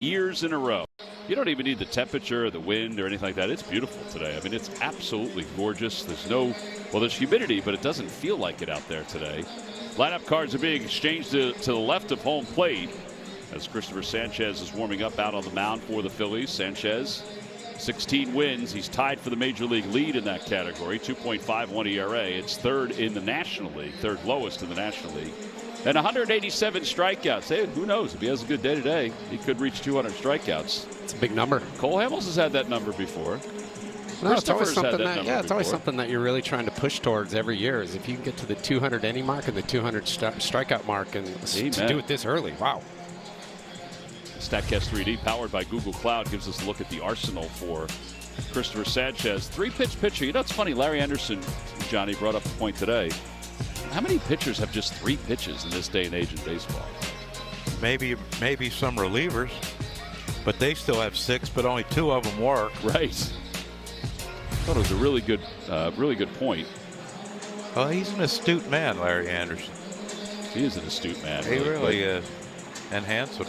years in a row. You don't even need the temperature or the wind or anything like that. It's beautiful today. I mean, it's absolutely gorgeous. There's humidity, but it doesn't feel like it out there today. Lineup cards are being exchanged to the left of home plate as Christopher Sanchez is warming up out on the mound for the Phillies. Sanchez, 16 wins. He's tied for the Major League lead in that category, 2.51 ERA. It's third in the National League, third lowest in the National League. And 187 strikeouts. Hey, who knows? If he has a good day today, he could reach 200 strikeouts. It's a big number. Cole Hamels has had that number before. No, it's always something it's always something that you're really trying to push towards every year. Is if you can get to the 200 inning mark and the 200 strikeout mark, and to do it this early. Wow. StatCast 3D, powered by Google Cloud, gives us a look at the arsenal for Christopher Sanchez. 3-pitch pitcher. You know, it's funny. Larry Anderson, Johnny, brought up a point today. How many pitchers have just 3 pitches in this day and age in baseball? Maybe some relievers, but they still have 6, but only 2 of them work. Right. I thought it was a really good point. Well, he's an astute man, Larry Anderson. He is an astute man. He really is. And handsome.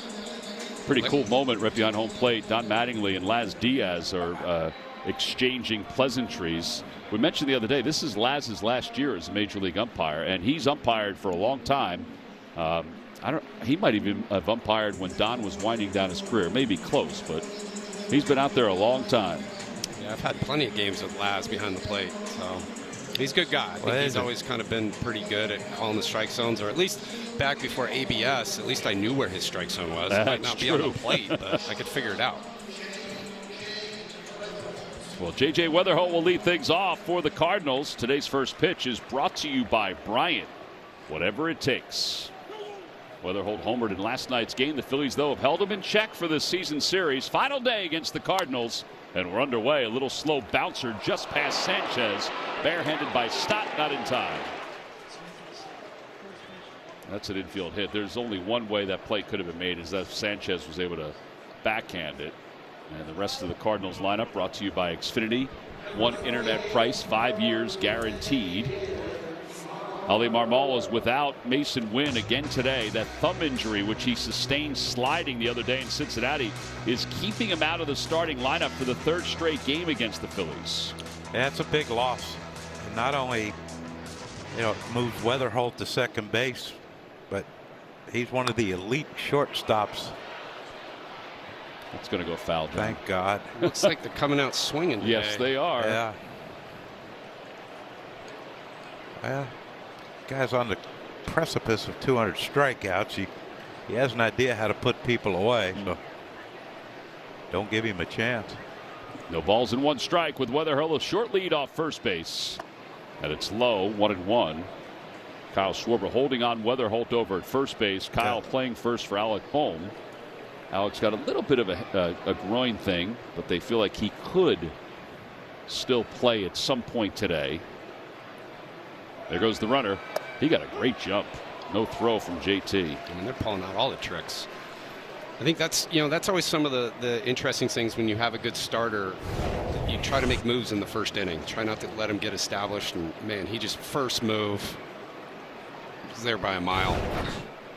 Pretty cool moment right behind home plate. Don Mattingly and Laz Diaz are exchanging pleasantries. We mentioned the other day, this is Laz's last year as a Major League umpire, and he's umpired for a long time. He might even have umpired when Don was winding down his career. Maybe close, but he's been out there a long time. Yeah, I've had plenty of games with Laz behind the plate, so he's a good guy. I think he's always kind of been pretty good at calling the strike zones, or at least back before ABS, at least I knew where his strike zone was. It might not be on the plate, but I could figure it out. Well, J.J. Weatherholt will lead things off for the Cardinals. Today's first pitch is brought to you by Bryant. Whatever it takes. Weatherholt homered in last night's game. The Phillies, though, have held him in check for this season series. Final day against the Cardinals, and we're underway. A little slow bouncer just past Sanchez. Barehanded by Stott, not in time. That's an infield hit. There's only one way that play could have been made, is that Sanchez was able to backhand it. And the rest of the Cardinals lineup brought to you by Xfinity. One internet price, 5 years guaranteed. Ali Marmol is without Mason Wynn again today. That thumb injury, which he sustained sliding the other day in Cincinnati, is keeping him out of the starting lineup for the 3rd straight game against the Phillies. That's a big loss. Not only, it moves Weatherholt to second base, but he's one of the elite shortstops. It's going to go foul, John. Thank God. Looks like they're coming out swinging today. Yes, they are. Yeah. Well, guy's on the precipice of 200 strikeouts. He has an idea how to put people away. So don't give him a chance. No balls and 1 strike with Weatherholt, a short lead off first base. And it's low, 1-1. Kyle Schwarber holding on Weatherholt over at first base. Kyle playing first for Alec Bohm. Alex got a little bit of a groin thing, but they feel like he could still play at some point today. There goes the runner. He got a great jump. No throw from JT. I mean, they're pulling out all the tricks. I think that's always some of the interesting things when you have a good starter. You try to make moves in the first inning. Try not to let him get established. And man, he just first move. He's there by a mile.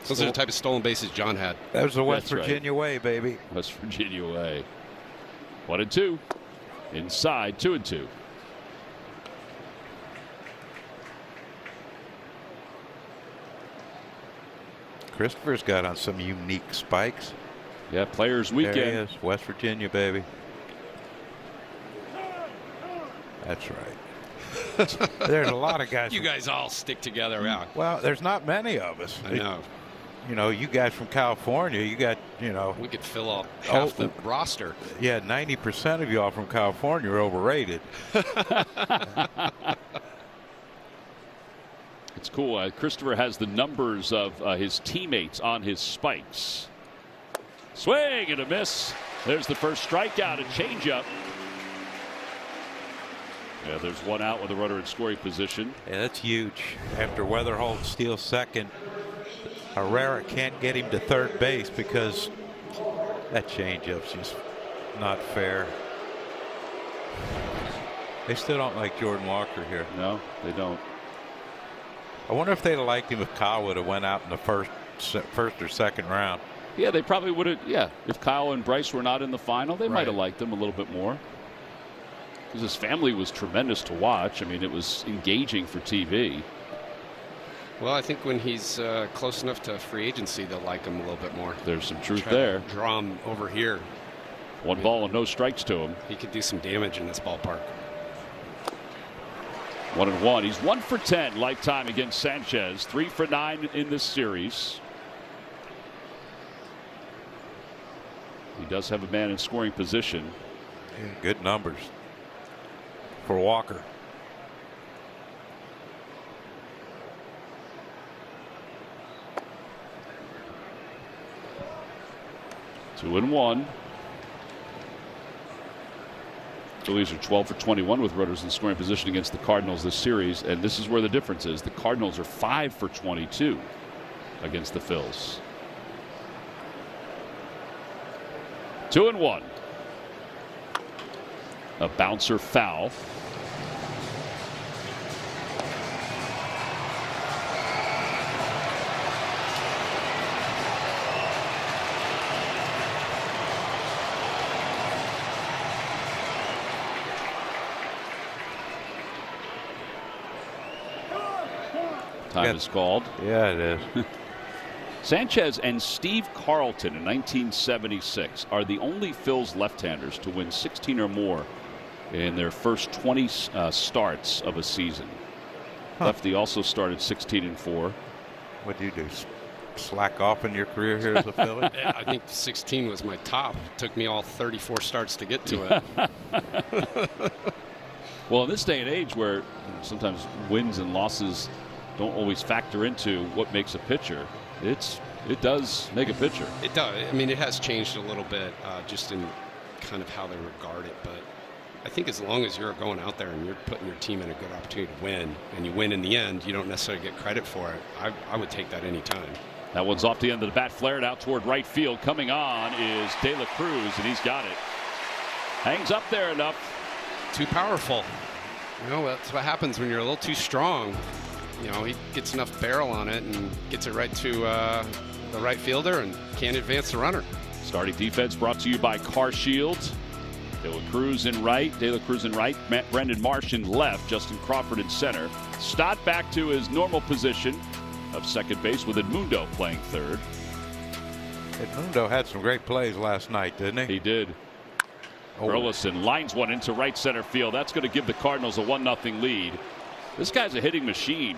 Those are the type of stolen bases John had. That was the West Virginia way, baby. West Virginia way. 1-2. Inside, 2-2. Christopher's got on some unique spikes. Yeah, Players Weekend. There he is, West Virginia, baby. That's right. There's a lot of guys. You guys all stick together out. Well, there's not many of us. I know. You guys from California, you got, we could fill up half the roster. Yeah, 90% of y'all from California are overrated. It's cool. Christopher has the numbers of his teammates on his spikes. Swing and a miss. There's the first strikeout, a changeup. Yeah, there's 1 out with a runner in scoring position. Yeah, that's huge. After Weatherholt steals second, Herrera can't get him to third base because that changeup's just not fair. They still don't like Jordan Walker here. No, they don't. I wonder if they'd have liked him if Kyle would have went out in the first or second round. Yeah, they probably would have. Yeah, if Kyle and Bryce were not in the final, they might have liked him a little bit more. Because his family was tremendous to watch. I mean, it was engaging for TV. Well, I think when he's close enough to free agency, they'll like him a little bit more. There's some truth there. Draw him over here. One ball and no strikes to him. He could do some damage in this ballpark. 1-1. He's 1 for 10 lifetime against Sanchez. 3 for 9 in this series. He does have a man in scoring position. Yeah, good numbers for Walker. Two and one. Phillies are 12 for 21 with runners in scoring position against the Cardinals this series, and this is where the difference is. The Cardinals are 5 for 22 against the Phils. 2 and 1. A bouncer foul. Time is called. Yeah, it is. Sanchez and Steve Carlton in 1976 are the only Phils left-handers to win 16 or more in their first 20 starts of a season. Lefty also started 16 and 4. What do you do? Slack off in your career here as a Philly? I think 16 was my top. It took me all 34 starts to get to it. Well, in this day and age where sometimes wins and losses don't always factor into what makes a pitcher, it does make a pitcher. It does. I mean, it has changed a little bit just in kind of how they regard it. But I think as long as you're going out there and you're putting your team in a good opportunity to win, and you win in the end, you don't necessarily get credit for it. I would take that any time. That one's off the end of the bat, flared out toward right field. Coming on is De La Cruz, and he's got it. Hangs up there enough. Too powerful. You know, that's what happens when you're a little too strong. You know, he gets enough barrel on it and gets it right to the right fielder and can't advance the runner. Starting defense brought to you by Car Shield. De La Cruz in right, Brendan Marsh in left, Justin Crawford in center. Stott back to his normal position of second base with Edmundo playing third. Edmundo had some great plays last night, didn't he? He did. Burleson lines one into right center field. That's going to give the Cardinals a 1-0 lead. This guy's a hitting machine.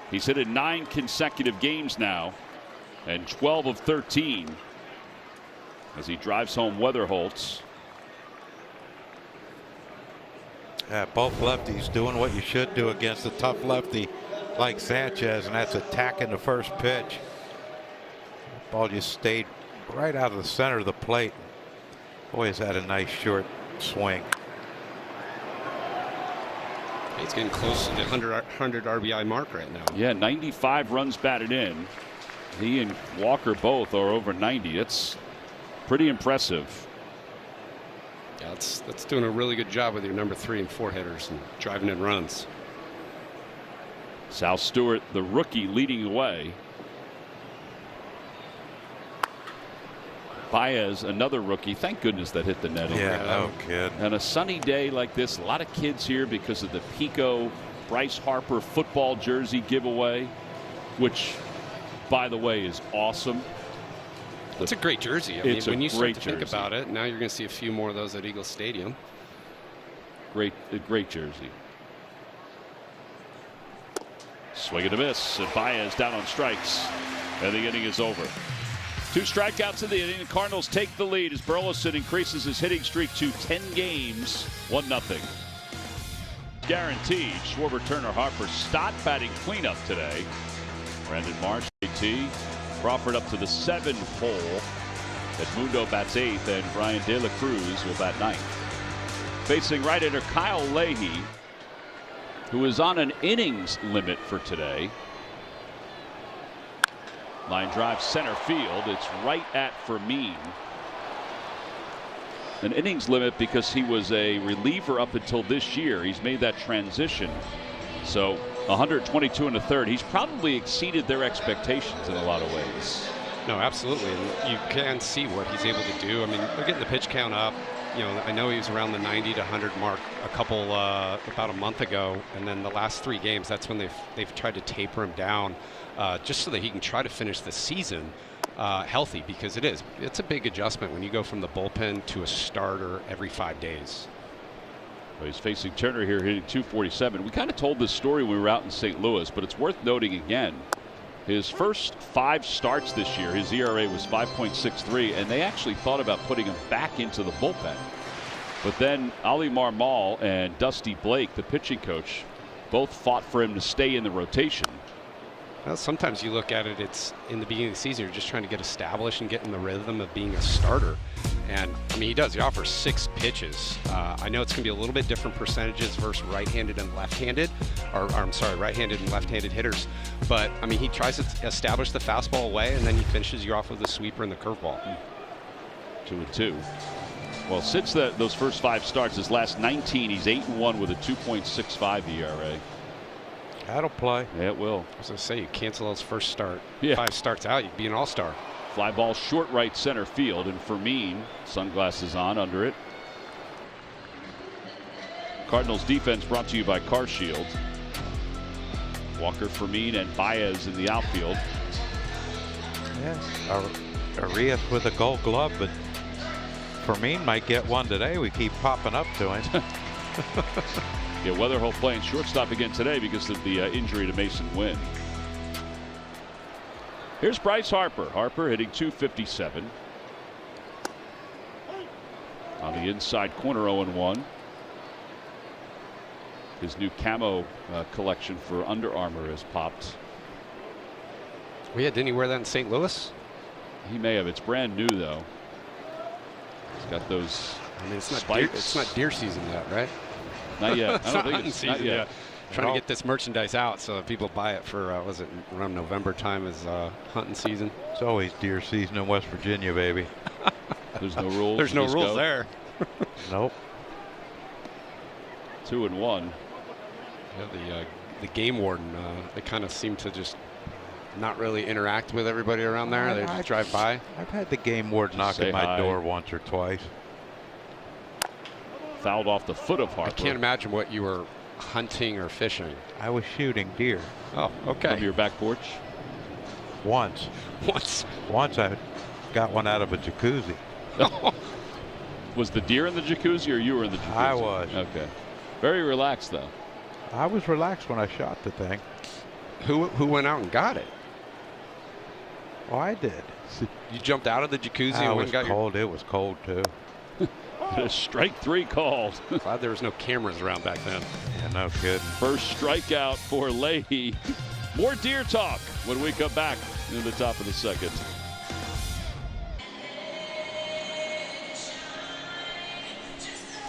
He's hit in 9 consecutive games now and 12 of 13 as he drives home Weatherholtz. Yeah, both lefties doing what you should do against a tough lefty like Sanchez, and that's attacking the first pitch. Ball just stayed right out of the center of the plate. Boy, has had a nice short swing. He's getting close to the 100 RBI mark right now. Yeah, 95 runs batted in. He and Walker both are over 90. That's pretty impressive. Yeah, that's doing a really good job with your number 3 and 4 hitters and driving in runs. Sal Stewart, the rookie, leading the way. Baez, another rookie. Thank goodness that hit the netting. Yeah, no kid. On a sunny day like this, a lot of kids here because of the Pico Bryce Harper football jersey giveaway, which, by the way, is awesome. It's a great jersey. I mean, when you start to think about it, now you're going to see a few more of those at Eagle Stadium. Great jersey. Swing and a miss, and Baez down on strikes, and the inning is over. 2 strikeouts in the inning. The Cardinals take the lead as Burleson increases his hitting streak to 10 games, 1-0. Guaranteed. Schwarber, Turner, Harper, Stott batting cleanup today. Brandon Marsh, AT. Crawford up to the 7th hole. Edmundo bats 8th, and Brian De La Cruz will bat 9th. Facing right-hander Kyle Leahy, who is on an innings limit for today. Line drive center field. It's right at Fermin. An innings limit because he was a reliever up until this year. He's made that transition. So 122 1/3. He's probably exceeded their expectations in a lot of ways. No, absolutely. And you can see what he's able to do. I mean, they're getting the pitch count up. You know, I know he was around the 90 to 100 mark about a month ago, and then the last 3 games, that's when they've tried to taper him down, just so that he can try to finish the season healthy, because it's a big adjustment when you go from the bullpen to a starter every 5 days. Well, he's facing Turner here, hitting .247. We kind of told this story when we were out in St. Louis, but it's worth noting again. His first 5 starts this year, his ERA was 5.63, and they actually thought about putting him back into the bullpen. But then Ali Marmol and Dusty Blake, the pitching coach, both fought for him to stay in the rotation. Well, sometimes you look at it, it's in the beginning of the season, you're just trying to get established and get in the rhythm of being a starter. And, I mean, he does. He offers 6 pitches. I know it's going to be a little bit different percentages versus right-handed and left-handed, right-handed and left-handed hitters. But, I mean, he tries to establish the fastball away, and then he finishes you off with the sweeper and the curveball. 2-2. Well, since those first 5 starts, his last 19, he's 8-1 with a 2.65 ERA. That'll play. Yeah, it will. I was going to say, you cancel those first 5 starts out, you'd be an all-star. Fly ball short right center field, and Fermin, sunglasses on under it. Cardinals defense brought to you by Car Shield. Walker, Fermin, and Baez in the outfield. Yes, Arias with a gold glove, but Fermin might get one today. We keep popping up to him. Yeah, Weatherholt playing shortstop again today because of the injury to Mason Wynn. Here's Bryce Harper. Harper hitting .257. On the inside corner, 0-1. His new camo collection for Under Armour has popped. Well, yeah, didn't he wear that in St. Louis? He may have. It's brand new, though. He's got those. I mean, it's not deer season yet, right? Not yet. I don't think it's not yet. Trying to get this merchandise out so that people buy it for was it around November time is hunting season. It's always deer season in West Virginia, baby. There's no rules. There's no rules there. Nope. 2-1. Yeah, the game warden, they kind of seem to just not really interact with everybody around there. They just drive by. I've had the game warden knock at my door once or twice. Fouled off the foot of Harper. I can't imagine what you were hunting or fishing. I was shooting deer. Oh, okay. From your back porch? Once I got one out of a jacuzzi. Was the deer in the jacuzzi or you were in the jacuzzi? I was. Okay. Very relaxed, though. I was relaxed when I shot the thing. Who went out and got it? Oh, I did. You jumped out of the jacuzzi and went and got cold. It was cold, too. Strike 3 called. Glad there was no cameras around back then. Yeah, no kidding. First strikeout for Leahy. More deer talk when we come back in the top of the second.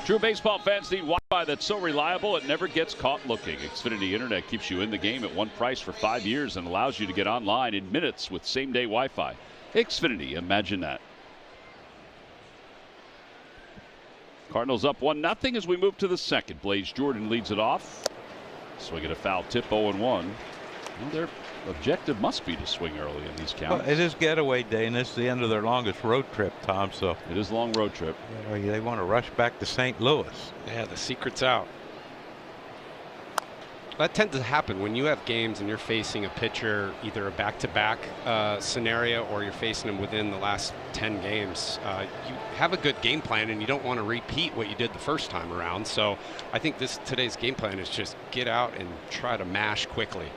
True baseball fans need Wi-Fi that's so reliable it never gets caught looking. Xfinity Internet keeps you in the game at one price for 5 years and allows you to get online in minutes with same-day Wi-Fi. Xfinity, imagine that. Cardinals up 1-0 as we move to the second. Blaze Jordan leads it off. Swing at a foul tip, 0-1. Well, their objective must be to swing early in these counts. Well, it is getaway day, and it's the end of their longest road trip, Tom. So it is a long road trip. You know, they want to rush back to St. Louis. Yeah, the secret's out. That tends to happen when you have games and you're facing a pitcher, either a back-to-back scenario or you're facing them within the last 10 games. You have a good game plan and you don't want to repeat what you did the first time around. So I think today's game plan is just get out and try to mash quickly.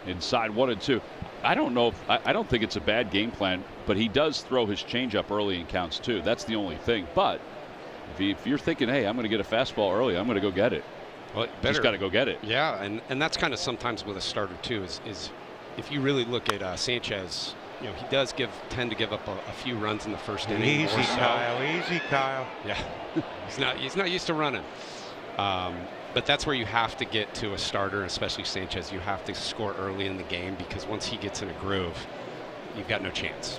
Inside 1-2. I don't know. I don't think it's a bad game plan, but he does throw his changeup early in counts too. That's the only thing. But if you're thinking, hey, I'm going to get a fastball early, I'm going to go get it. Well, just got to go get it. Yeah, and that's kind of sometimes with a starter too. Is if you really look at Sanchez, you know, he does tend to give up a few runs in the first inning. Easy, Kyle. Easy, Kyle. Yeah, he's not used to running. But that's where you have to get to a starter, especially Sanchez. You have to score early in the game because once he gets in a groove, you've got no chance.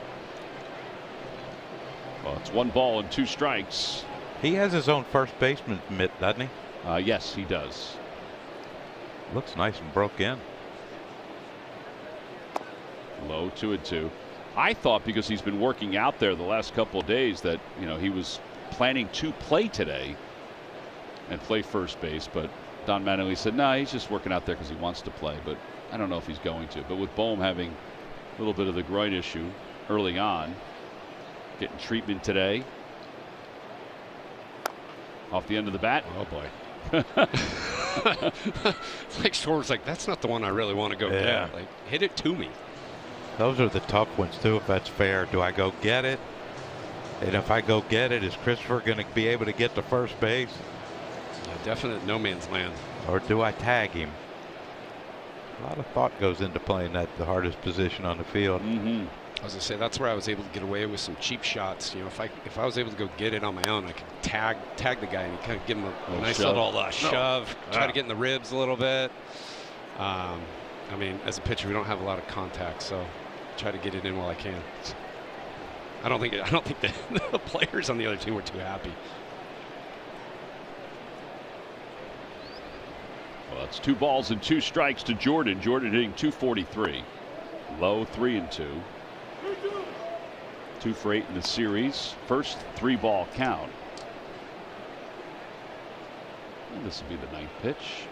Well, it's 1 ball and 2 strikes. He has his own first baseman mitt, doesn't he? Yes, he does. Looks nice and broke in. Low 2-2. I thought because he's been working out there the last couple of days that he was planning to play today and play first base, but Don Mattingly said no, he's just working out there because he wants to play, but I don't know if he's going to. But with Bohm having a little bit of the groin issue early on, getting treatment today. Off the end of the bat. Oh boy. It's like Storm's like, that's not the one I really want to go get. Like, hit it to me. Those are the tough ones too, if that's fair. Do I go get it? And if I go get it, is Christopher going to be able to get to first base? Yeah, definite no man's land. Or do I tag him? A lot of thought goes into playing that the hardest position on the field. Mm-hmm. I was gonna say that's where I was able to get away with some cheap shots. If I was able to go get it on my own, I could tag the guy and kind of give him a nice little shove, try to get in the ribs a little bit. I mean, as a pitcher, we don't have a lot of contact, so try to get it in while I can. I don't think the players on the other team were too happy. Well, it's 2 balls and 2 strikes to Jordan. Jordan hitting .243. Low 3-2. 2 for 8 in the series. First 3-ball count. And this will be the 9th pitch.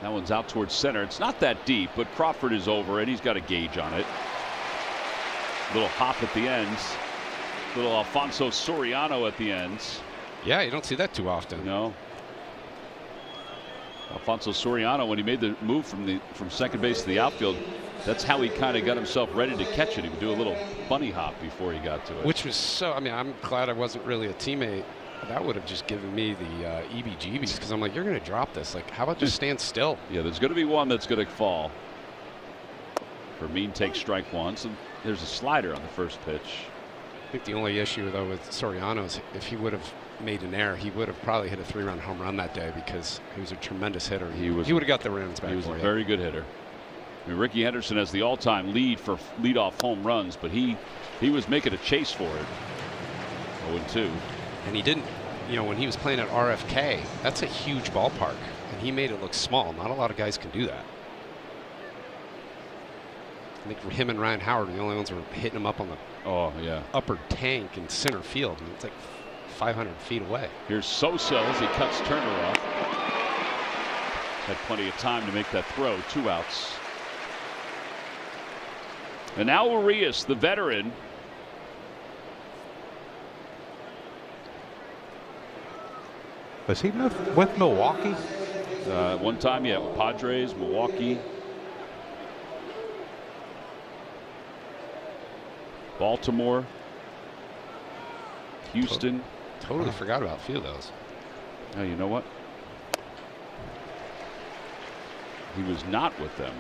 That one's out towards center. It's not that deep, but Crawford is over it. He's got a gauge on it. Little hop at the ends. Little Alfonso Soriano at the ends. Yeah, you don't see that too often. No. Alfonso Soriano, when he made the move from second base to the outfield, that's how he kind of got himself ready to catch it. He would do a little bunny hop before he got to it. Which was so, I mean, I'm glad I wasn't really a teammate. That would have just given me the EBGBs, because I'm like, you're going to drop this. Like, how about just stand still? Yeah, there's going to be one that's going to fall. Vermean takes strike 1. So there's a slider on the first pitch. I think the only issue, though, with Soriano is if he would have made an error, he would have probably hit a 3-run home run that day, because he was a tremendous hitter. He would have got the runs back. He was a very good hitter. I mean, Ricky Henderson has the all-time lead for leadoff home runs, but he was making a chase for it. 0-2. And he didn't, when he was playing at RFK, that's a huge ballpark, and he made it look small. Not a lot of guys can do that. I think for him and Ryan Howard, the only ones who were hitting him up on the upper tank in center field. And it's like 500 feet away. Here's Sosa as he cuts Turner off. Had plenty of time to make that throw. 2 outs. And now Urias, the veteran. Was he with Milwaukee? One time, yeah, with Padres, Milwaukee. Baltimore, Houston. Totally forgot about a few of those. Oh, you know what? He was not with them.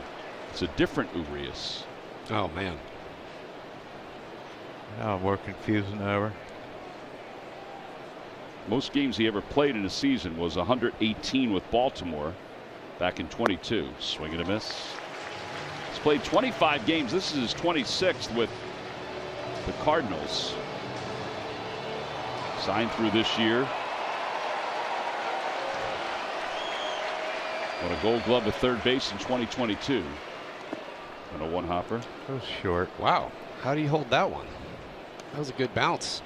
It's a different Urias. Oh, man. Oh, more confusing ever. Most games he ever played in a season was 118 with Baltimore back in 22. Swing and a miss. He's played 25 games. This is his 26th with the Cardinals. Signed through this year. Won a Gold Glove at third base in 2022. And a 1-hopper. That was short. Wow. How do you hold that one? That was a good bounce.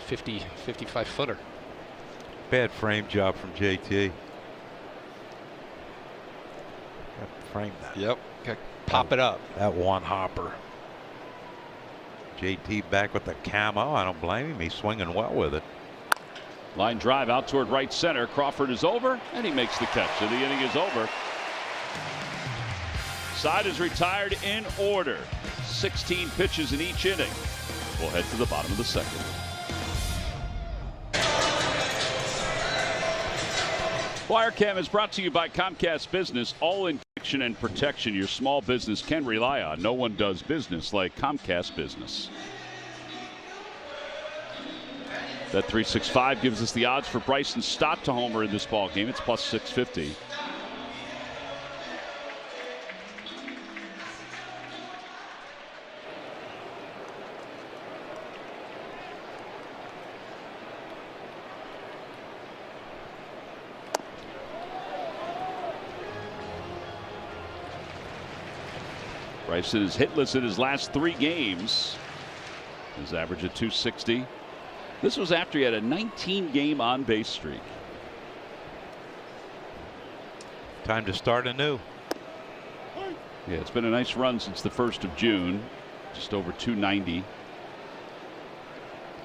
55 footer. Bad frame job from JT. Got to frame that. Yep. Got to pop it up. That 1-hopper. JT back with the camo. I don't blame him. He's swinging well with it. Line drive out toward right center. Crawford is over, and he makes the catch. So the inning is over. Side is retired in order. 16 pitches in each inning. We'll head to the bottom of the second. Wirecam is brought to you by Comcast Business. All encryption and protection your small business can rely on. No one does business like Comcast Business. That 365 gives us the odds for Bryson Stott to homer in this ball game. It's plus 650. Bryson is hitless in his last 3 games. His average at 260. This was after he had a 19-game on-base streak. Time to start anew. Yeah, it's been a nice run since the 1st of June. Just over 290.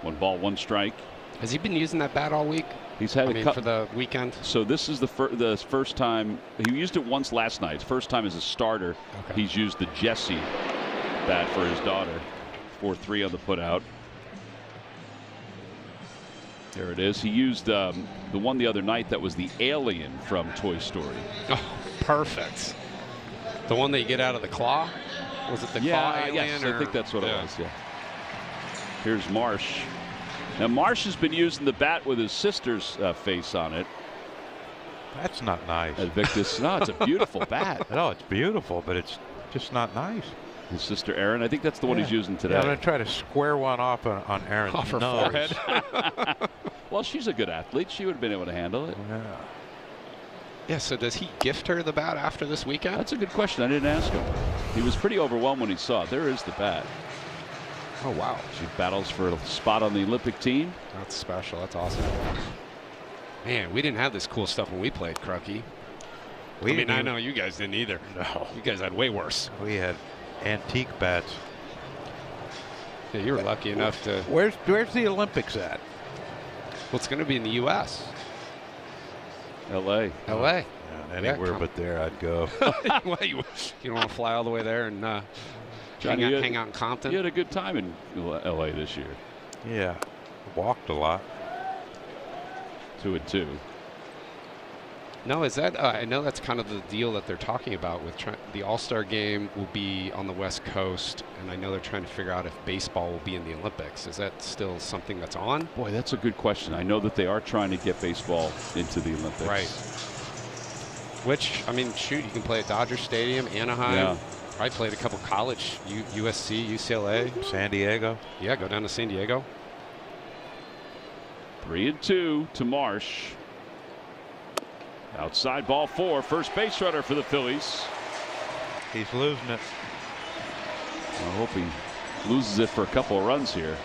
1 ball, 1 strike. Has he been using that bat all week? He's had for the weekend. So this is the first time he used it once last night. First time as a starter. Okay. He's used the Jesse bat for his daughter. 4-3 on the putout. There it is. He used the one the other night that was the alien from Toy Story. Oh, perfect. The one that you get out of the claw? Was it the claw alien? Yes, I think that's what it was. Yeah. Here's Marsh. Now Marsh has been using the bat with his sister's face on it. That's not nice. Victus. No, it's a beautiful bat. No, it's beautiful, but it's just not nice. His sister Erin, I think that's the one he's using today. Yeah, I'm going to try to square one off on Erin's off her nose. forehead. Well, she's a good athlete. She would have been able to handle it. Yeah. Yeah, so does he gift her the bat after this weekend? That's a good question. I didn't ask him. He was pretty overwhelmed when he saw it. There is the bat. Oh, wow. She battles for a spot on the Olympic team. That's special. That's awesome. Man, we didn't have this cool stuff when we played, Crucky. I know you guys didn't either. No. You guys had way worse. We had antique bats. Yeah, you were lucky enough to. Where's the Olympics at? Well, it's going to be in the U.S. L.A. L.A. Yeah, anywhere but there I'd go. Well, you don't want to fly all the way there and hang out in Compton? You had a good time in L.A. this year. Yeah. Walked a lot. 2-2. No, is that? I know that's kind of the deal that they're talking about with the All-Star game will be on the West Coast, and I know they're trying to figure out if baseball will be in the Olympics. Is that still something that's on? Boy, that's a good question. I know that they are trying to get baseball into the Olympics. Right. Which, I mean, shoot, you can play at Dodger Stadium, Anaheim. Yeah. I played a couple college, USC, UCLA. San Diego. Yeah, go down to San Diego. 3-2 to Marsh. Outside ball 4, first base runner for the Phillies. He's losing it. I hope he loses it for a couple of runs here.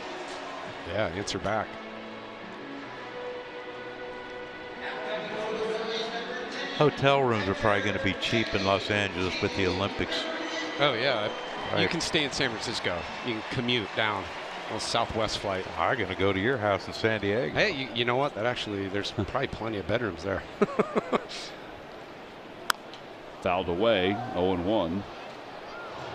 Yeah, answer back. Hotel rooms are probably going to be cheap in Los Angeles with the Olympics. Oh, yeah. Right. You can stay in San Francisco. You can commute down. A Southwest flight. I'm going to go to your house in San Diego. Hey, you know what? There's probably plenty of bedrooms there. Fouled away, 0-1.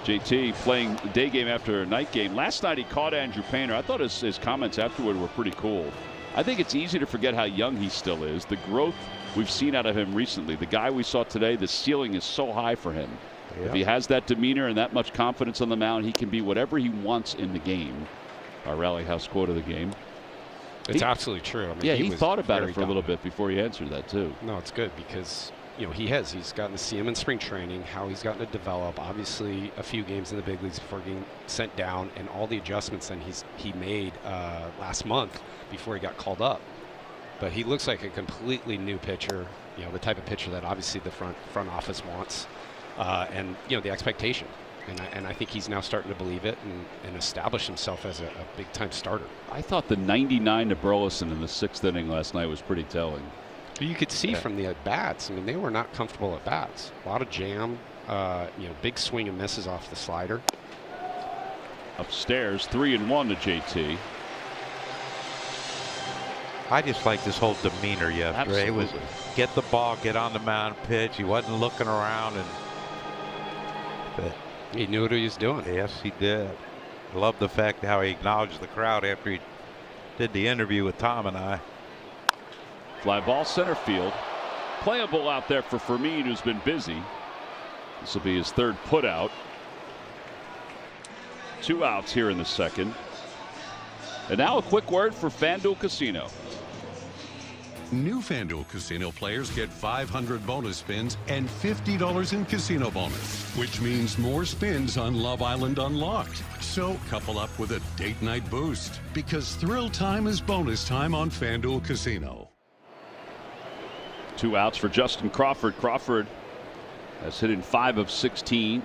JT playing day game after a night game. Last night he caught Andrew Painter. I thought his comments afterward were pretty cool. I think it's easy to forget how young he still is. The growth we've seen out of him recently. The guy we saw today, the ceiling is so high for him. Yep. If he has that demeanor and that much confidence on the mound, he can be whatever he wants in the game. Our Rally House quote of the game. It's absolutely true. I mean, he thought about it for a little bit before he answered that too. No, it's good because he's gotten to see him in spring training, how he's gotten to develop. Obviously, a few games in the big leagues before getting sent down, and all the adjustments that he made last month before he got called up. But he looks like a completely new pitcher. The type of pitcher that obviously the front office wants, and the expectation. And I think he's now starting to believe it and establish himself as a big-time starter. I thought the 99 to Burleson in the 6th inning last night was pretty telling. But you could see from the at-bats, I mean, they were not comfortable at-bats. A lot of jam, big swing and misses off the slider. Upstairs, 3-1 to JT. I just like this whole demeanor yesterday. It was get the ball, get on the mound, pitch. He wasn't looking around, but he knew what he was doing. Yes, he did. I love the fact how he acknowledged the crowd after he did the interview with Tom and I. Fly ball center field. Playable out there for Fermin, who's been busy. This will be his 3rd putout. 2 outs here in the 2nd. And now a quick word for FanDuel Casino. New FanDuel Casino players get 500 bonus spins and $50 in casino bonus, which means more spins on Love Island Unlocked. So couple up with a date night boost, because thrill time is bonus time on FanDuel Casino. 2 outs for Justin Crawford. Crawford has hit in 5 of 16.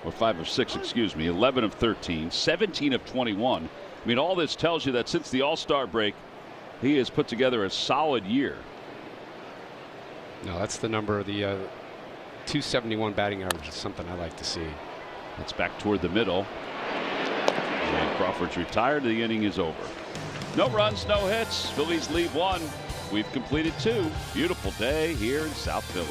or 5 of 6, excuse me, 11 of 13, 17 of 21. I mean, all this tells you that since the All-Star break, he has put together a solid year. No, that's the number. The 271 batting average is something I like to see. It's back toward the middle. And Crawford's retired. The inning is over. No runs, no hits. Phillies lead 1. We've completed 2. Beautiful day here in South Philly.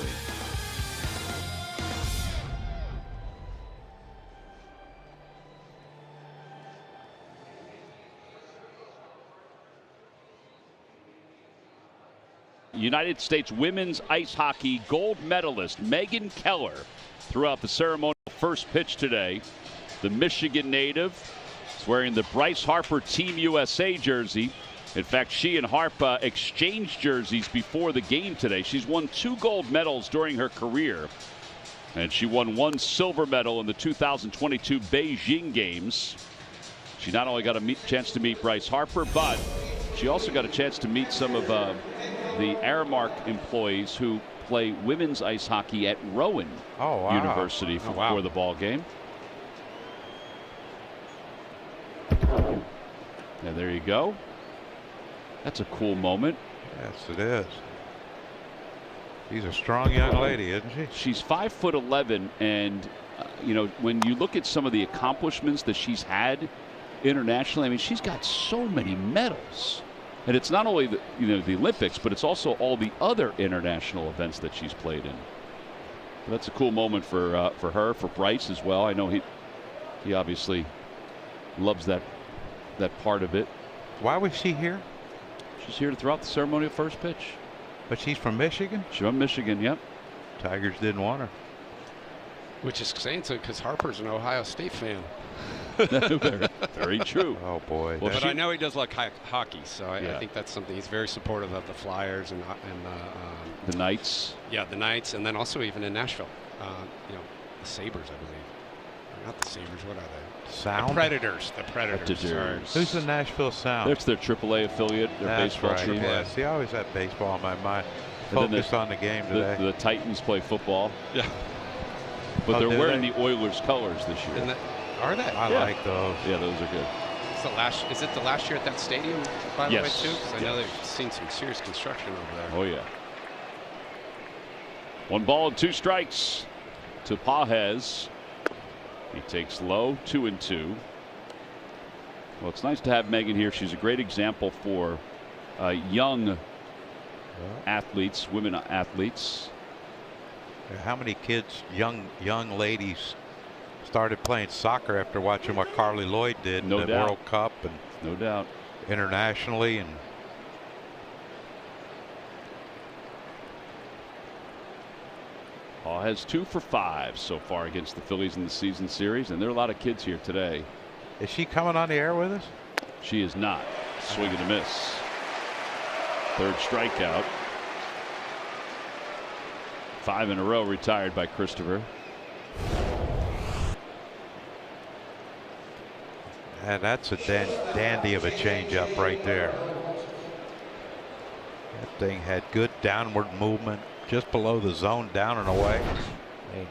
United States women's ice hockey gold medalist Megan Keller threw out the ceremonial first pitch today. The Michigan native is wearing the Bryce Harper Team USA jersey. In fact, she and Harper exchanged jerseys before the game today. She's won 2 gold medals during her career, and she won 1 silver medal in the 2022 Beijing Games. She not only got a chance to meet Bryce Harper, but she also got a chance to meet some of the Aramark employees who play women's ice hockey at Rowan University for the ball game. And there you go. That's a cool moment. Yes, it is. She's a strong young lady, isn't she? She's 5'11", and you know, when you look at some of the accomplishments that she's had internationally, I mean, she's got so many medals. And it's not only the Olympics, but it's also all the other international events that she's played in. So that's a cool moment for her, for Bryce as well. I know he obviously loves that part of it. Why was she here? She's here to throw out the ceremonial first pitch. But she's from Michigan? She's from Michigan, yep. Tigers didn't want her. Which is saying so because Harper's an Ohio State fan. Very true. Oh, boy. Well, but I know he does like hockey, so I think that's something. He's very supportive of the Flyers and the Knights. Yeah, the Knights, and then also even in Nashville, the Sabres, I believe. Or not the Sabres, what are they? Sound? The Predators. The Predators. Sorry. Who's the Nashville Sound? That's their AAA affiliate, their baseball team. Yeah, see, I always had baseball in my mind. Focus on the game today. The Titans play football. Yeah. But they're wearing the Oilers colors this year. Are they? I like those. Yeah, those are good. Is it the last year at that stadium, by the way, Yes. too? Because I know they've seen some serious construction over there. Oh, yeah. 1 ball and 2 strikes to Pages. He takes low, 2-2. Well, it's nice to have Megan here. She's a great example for young athletes, women athletes. How many kids, young ladies, started playing soccer after watching what Carly Lloyd did in the World Cup and no doubt internationally? And Paul has 2 for 5 so far against the Phillies in the season series, and there are a lot of kids here today. Is she coming on the air with us? She is not. Swing and a miss. 3rd strikeout. 5 in a row retired by Christopher. And that's a dandy of a changeup right there. That thing had good downward movement just below the zone, down and away. Hey,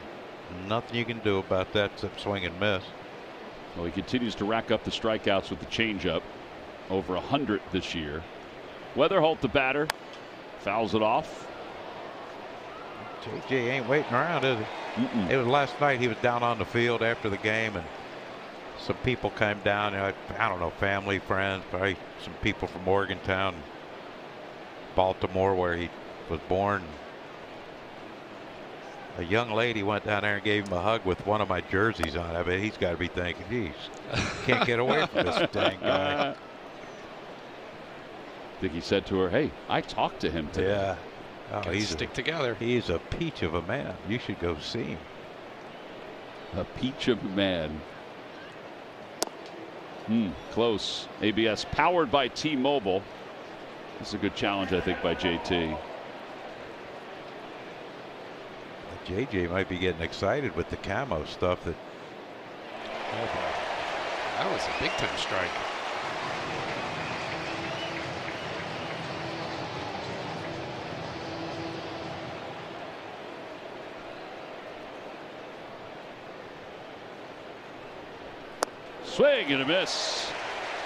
nothing you can do about that except swing and miss. Well, he continues to rack up the strikeouts with the changeup. Over 100 this year. Weatherholt, the batter, fouls it off. JJ ain't waiting around, is he? It was last night. He was down on the field after the game, and some people came down. I don't know, family, friends, probably some people from Morgantown, Baltimore, where he was born. A young lady went down there and gave him a hug with one of my jerseys on. I mean, he's got to be thinking, geez, can't get away from this dang guy. I think he said to her, "Hey, I talked to him today." Yeah. Oh, he's stick together. He's a peach of a man. You should go see him. A peach of a man. Close. ABS powered by T-Mobile. This is a good challenge, I think, by JT. JJ might be getting excited with the camo stuff. That was a big time strike. Swing and a miss.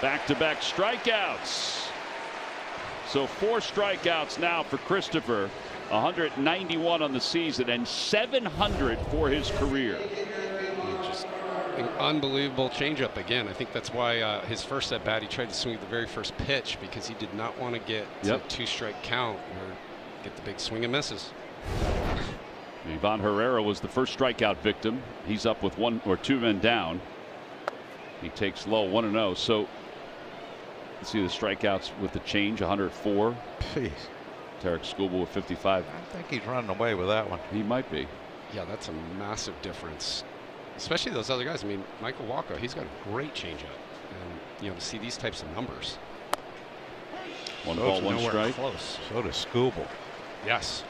Back-to-back strikeouts. So 4 strikeouts now for Christopher. 191 on the season and 700 for his career. Just an unbelievable changeup again. I think that's why his first at bat he tried to swing at the very first pitch, because he did not want to get to a 2-strike count or get the big swing and misses. Ivan Herrera was the first strikeout victim. He's up with 1 or 2 men down. He takes low 1-0. So let's see the strikeouts with the change. 104. Jeez. Tarek Skubal with 55. I think he's running away with that one. He might be. Yeah, that's a massive difference. Especially those other guys. I mean, Michael Walker, he's got a great changeup. And, to see these types of numbers. 1 ball, 1 strike. Close. So does Skubal. Yes.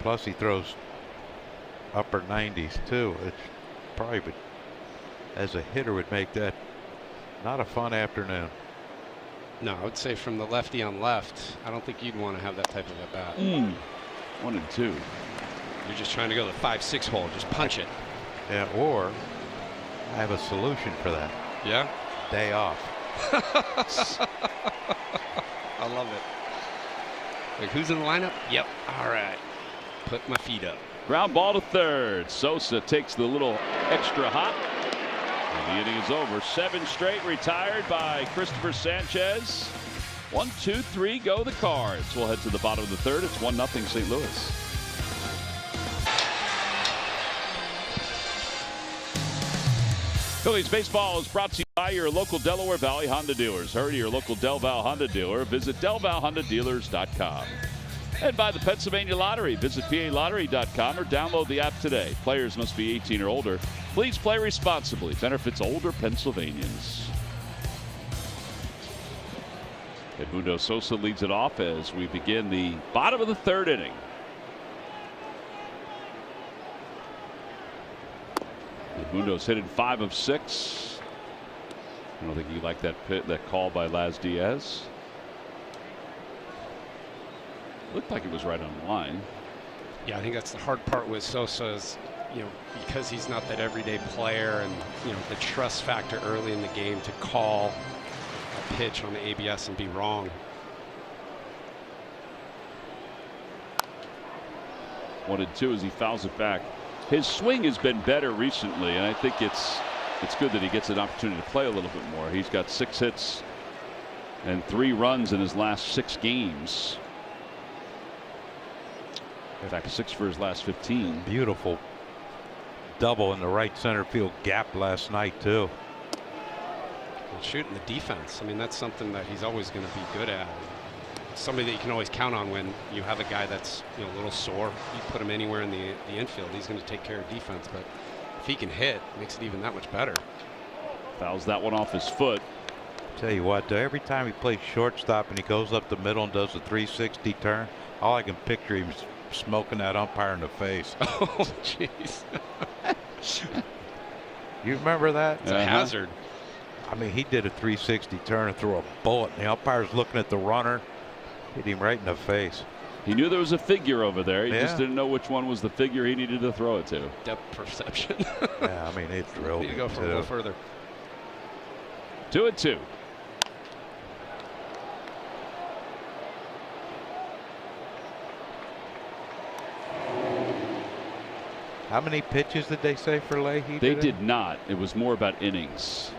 Plus he throws upper 90s too. It's probably, as a hitter, would make that not a fun afternoon. No, I would say from the lefty on left, I don't think you'd want to have that type of at bat. 1 and 2. You're just trying to go to the 5-6 hole, just punch it. Yeah, or I have a solution for that. Yeah? Day off. I love it. Like, who's in the lineup? Yep. All right. Put my feet up. Ground ball to third. Sosa takes the little extra hop. And the inning is over. 7 straight retired by Christopher Sanchez. 1, 2, 3 go the Cards. We'll head to the bottom of the third. It's 1-0 St. Louis. Phillies baseball is brought to you by your local Delaware Valley Honda dealers. Hurry to your local Del Val Honda dealer. Visit DelValHondaDealers.com. And by the Pennsylvania Lottery. Visit PALottery.com or download the app today. Players must be 18 or older. Please play responsibly. Benefits older Pennsylvanians. Edmundo Sosa leads it off as we begin the bottom of the third inning. Edmundo's hitting 5 of 6. I don't think he liked that call by Laz Diaz. Looked like it was right on the line. Yeah, I think that's the hard part with Sosa is, because he's not that everyday player, and the trust factor early in the game to call a pitch on the ABS and be wrong. 1 and 2 as he fouls it back. His swing has been better recently, and I think it's good that he gets an opportunity to play a little bit more. He's got 6 hits and 3 runs in his last 6 games. In fact, 6 for his last 15. Beautiful double in the right center field gap last night too. Well, shooting the defense. I mean, that's something that he's always going to be good at. Somebody that you can always count on when you have a guy that's a little sore. You put him anywhere in the infield, he's going to take care of defense. But if he can hit, it makes it even that much better. Fouls that one off his foot. Tell you what, every time he plays shortstop and he goes up the middle and does a 360 turn, all I can picture him smoking that umpire in the face. Oh, jeez. You remember that? It's a hazard. I mean, he did a 360 turn and threw a bullet, and the umpire's looking at the runner. Hit him right in the face. He knew there was a figure over there. He just didn't know which one was the figure he needed to throw it to. Depth perception. Yeah, I mean, it drilled Need to go for a little further. 2 and 2. How many pitches did they say for Leahy? They did not. It was more about innings.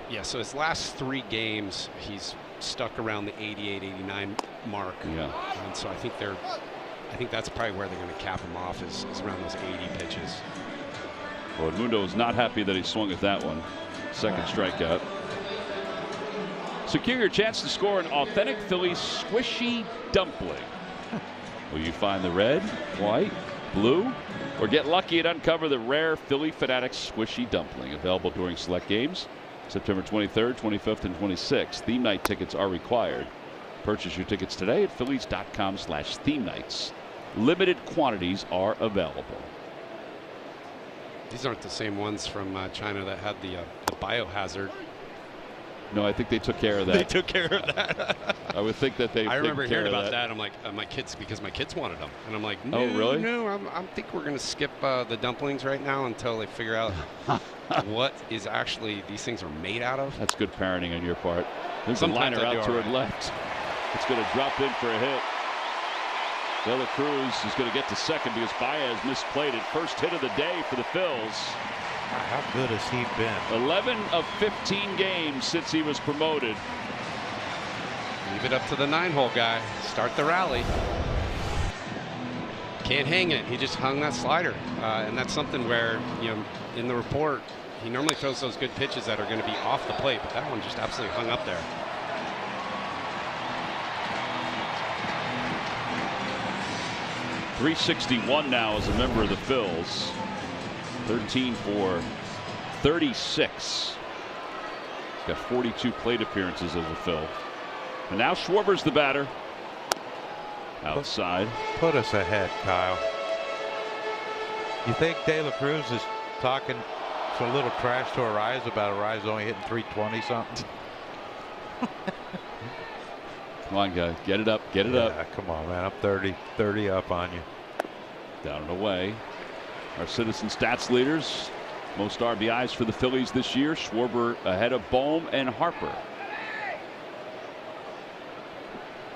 Yeah, so his last 3 games, he's stuck around the 88, 89 mark. Yeah. And so I think that's probably where they're going to cap him off is around those 80 pitches. Well, Edmundo was not happy that he swung at that one. Second strikeout. Secure your chance to score an authentic Philly squishy dumpling. Will you find the red, white, blue, or get lucky and uncover the rare Philly Fanatics squishy dumpling? Available during select games. September 23rd, 25th, and 26th. Theme night tickets are required. Purchase your tickets today at phillies.com/theme nights. Limited quantities are available. These aren't the same ones from China that had the biohazard. No, I think they took care of that. They took care of that. I would think that they. I remember hearing about that. I'm like, my kids, because my kids wanted them, and I'm like, no, oh really? No, I think we're gonna skip the dumplings right now until they figure out what is actually these things are made out of. That's good parenting on your part. There's Sometimes a liner out toward left. It's going to drop in for a hit. De La Cruz is going to get to second because Baez misplayed it. First hit of the day for the Phils. How good has he been? 11 of 15 games since he was promoted. Leave it up to the 9-hole guy. Start the rally. Can't hang it. He just hung that slider. And that's something where, in the report, he normally throws those good pitches that are going to be off the plate, but that one just absolutely hung up there. .361 now as a member of the Phils. 13 for 36. He's got 42 plate appearances as a Phil. And now Schwarber's the batter. Outside. Put us ahead, Kyle. You think De La Cruz is talking a little trash to Arise about Arise only hitting 320 something? Come on, guys. Get it up. Get it up. Come on, man. I'm 30 up on you. Down and away. Our Citizen Stats leaders. Most RBIs for the Phillies this year. Schwarber ahead of Bohm and Harper.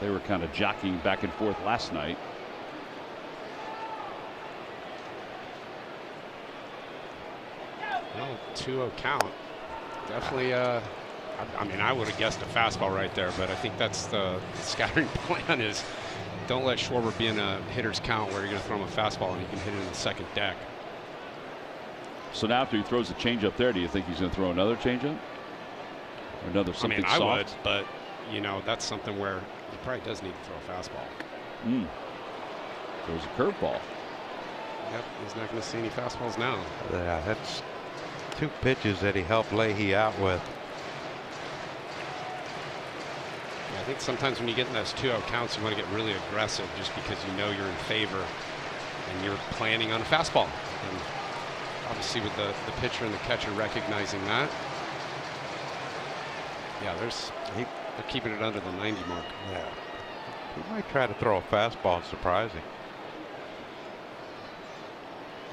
They were kind of jockeying back and forth last night. Well, 2-0 count. Definitely, I mean, I would have guessed a fastball right there, but I think that's the scattering plan is don't let Schwarber be in a hitter's count where you're going to throw him a fastball and he can hit it in the second deck. So now after he throws a changeup there, do you think he's going to throw another changeup? Or another something soft? I would, but, that's something where he probably does need to throw a fastball. Throws a curveball. Yep, he's not going to see any fastballs now. Yeah, that's 2 pitches that he helped Leahy out with. Yeah, I think sometimes when you get in those 2-0 counts, you want to get really aggressive just because you're in favor and you're planning on a fastball. And obviously with the pitcher and the catcher recognizing that. Yeah, they're keeping it under the 90 mark. Yeah. He might try to throw a fastball and surprise him.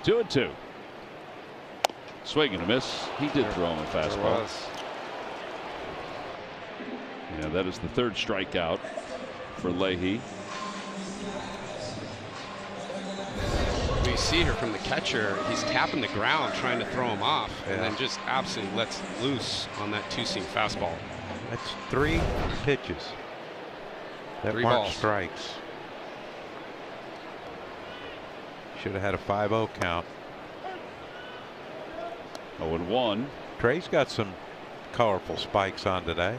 2-2. Swing and a miss. He did throw him a fastball. Yeah, that is the 3rd strikeout for Leahy. You see here from the catcher, he's tapping the ground trying to throw him off, and then just absolutely lets loose on that 2-seam fastball. That's 3 pitches that 3 weren't balls. strikes. Should have had a 5-0 count. 0-1. Trey's got some colorful spikes on today.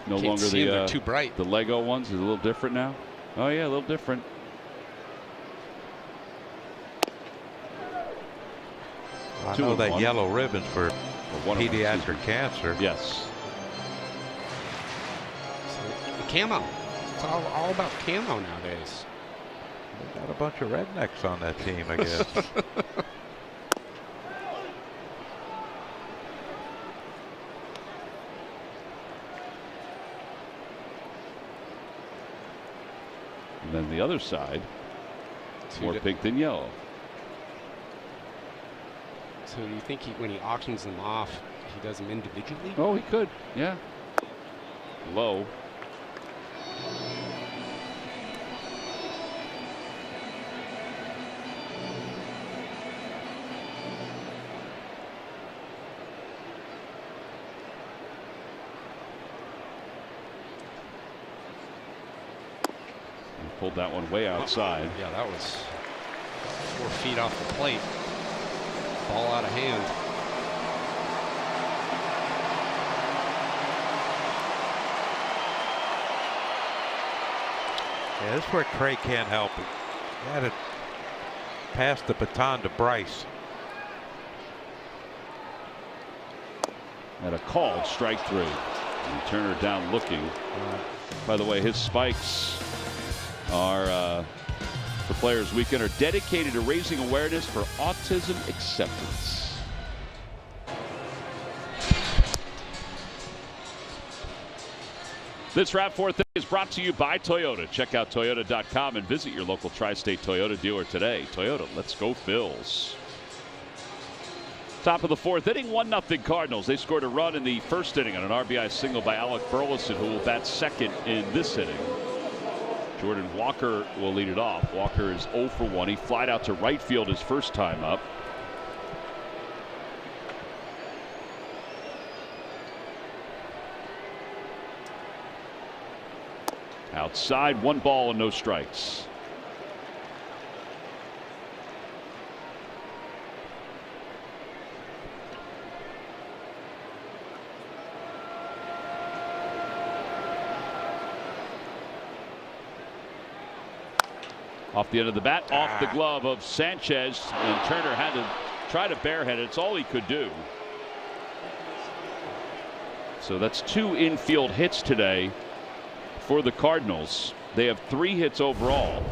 No Can't longer see the them, they're too bright. The Lego ones is a little different now. Oh yeah, a little different. I know that 2-1. yellow ribbons for pediatric cancer. Yes. The camo. It's all about camo nowadays. They got a bunch of rednecks on that team, I guess. And then the other side, more pink than yellow. So do you think when he auctions them off, he does them individually? Oh, he could. Yeah. Low. He pulled that one way outside. Yeah, that was 4 feet off the plate. Ball out of hand. Yeah, this is where Trey can't help it. He had to pass the baton to Bryce. And a called strike 3. And Turner down looking. By the way, his spikes are for Players Weekend are dedicated to raising awareness for autism acceptance. This Wrap 4th is brought to you by Toyota. Check out Toyota.com and visit your local Tri-State Toyota dealer today. Toyota, let's go Phils. Top of the 4th inning, 1-0 Cardinals. They scored a run in the first inning on an RBI single by Alec Burleson, who will bat second in this inning. Jordan Walker will lead it off. Walker is 0 for 1. He flied out to right field his first time up. Outside, 1 ball and no strikes. Off the end of the bat, off the glove of Sanchez, and Turner had to try to barehead it. It's all he could do. So that's 2 infield hits today for the Cardinals. They have 3 hits overall.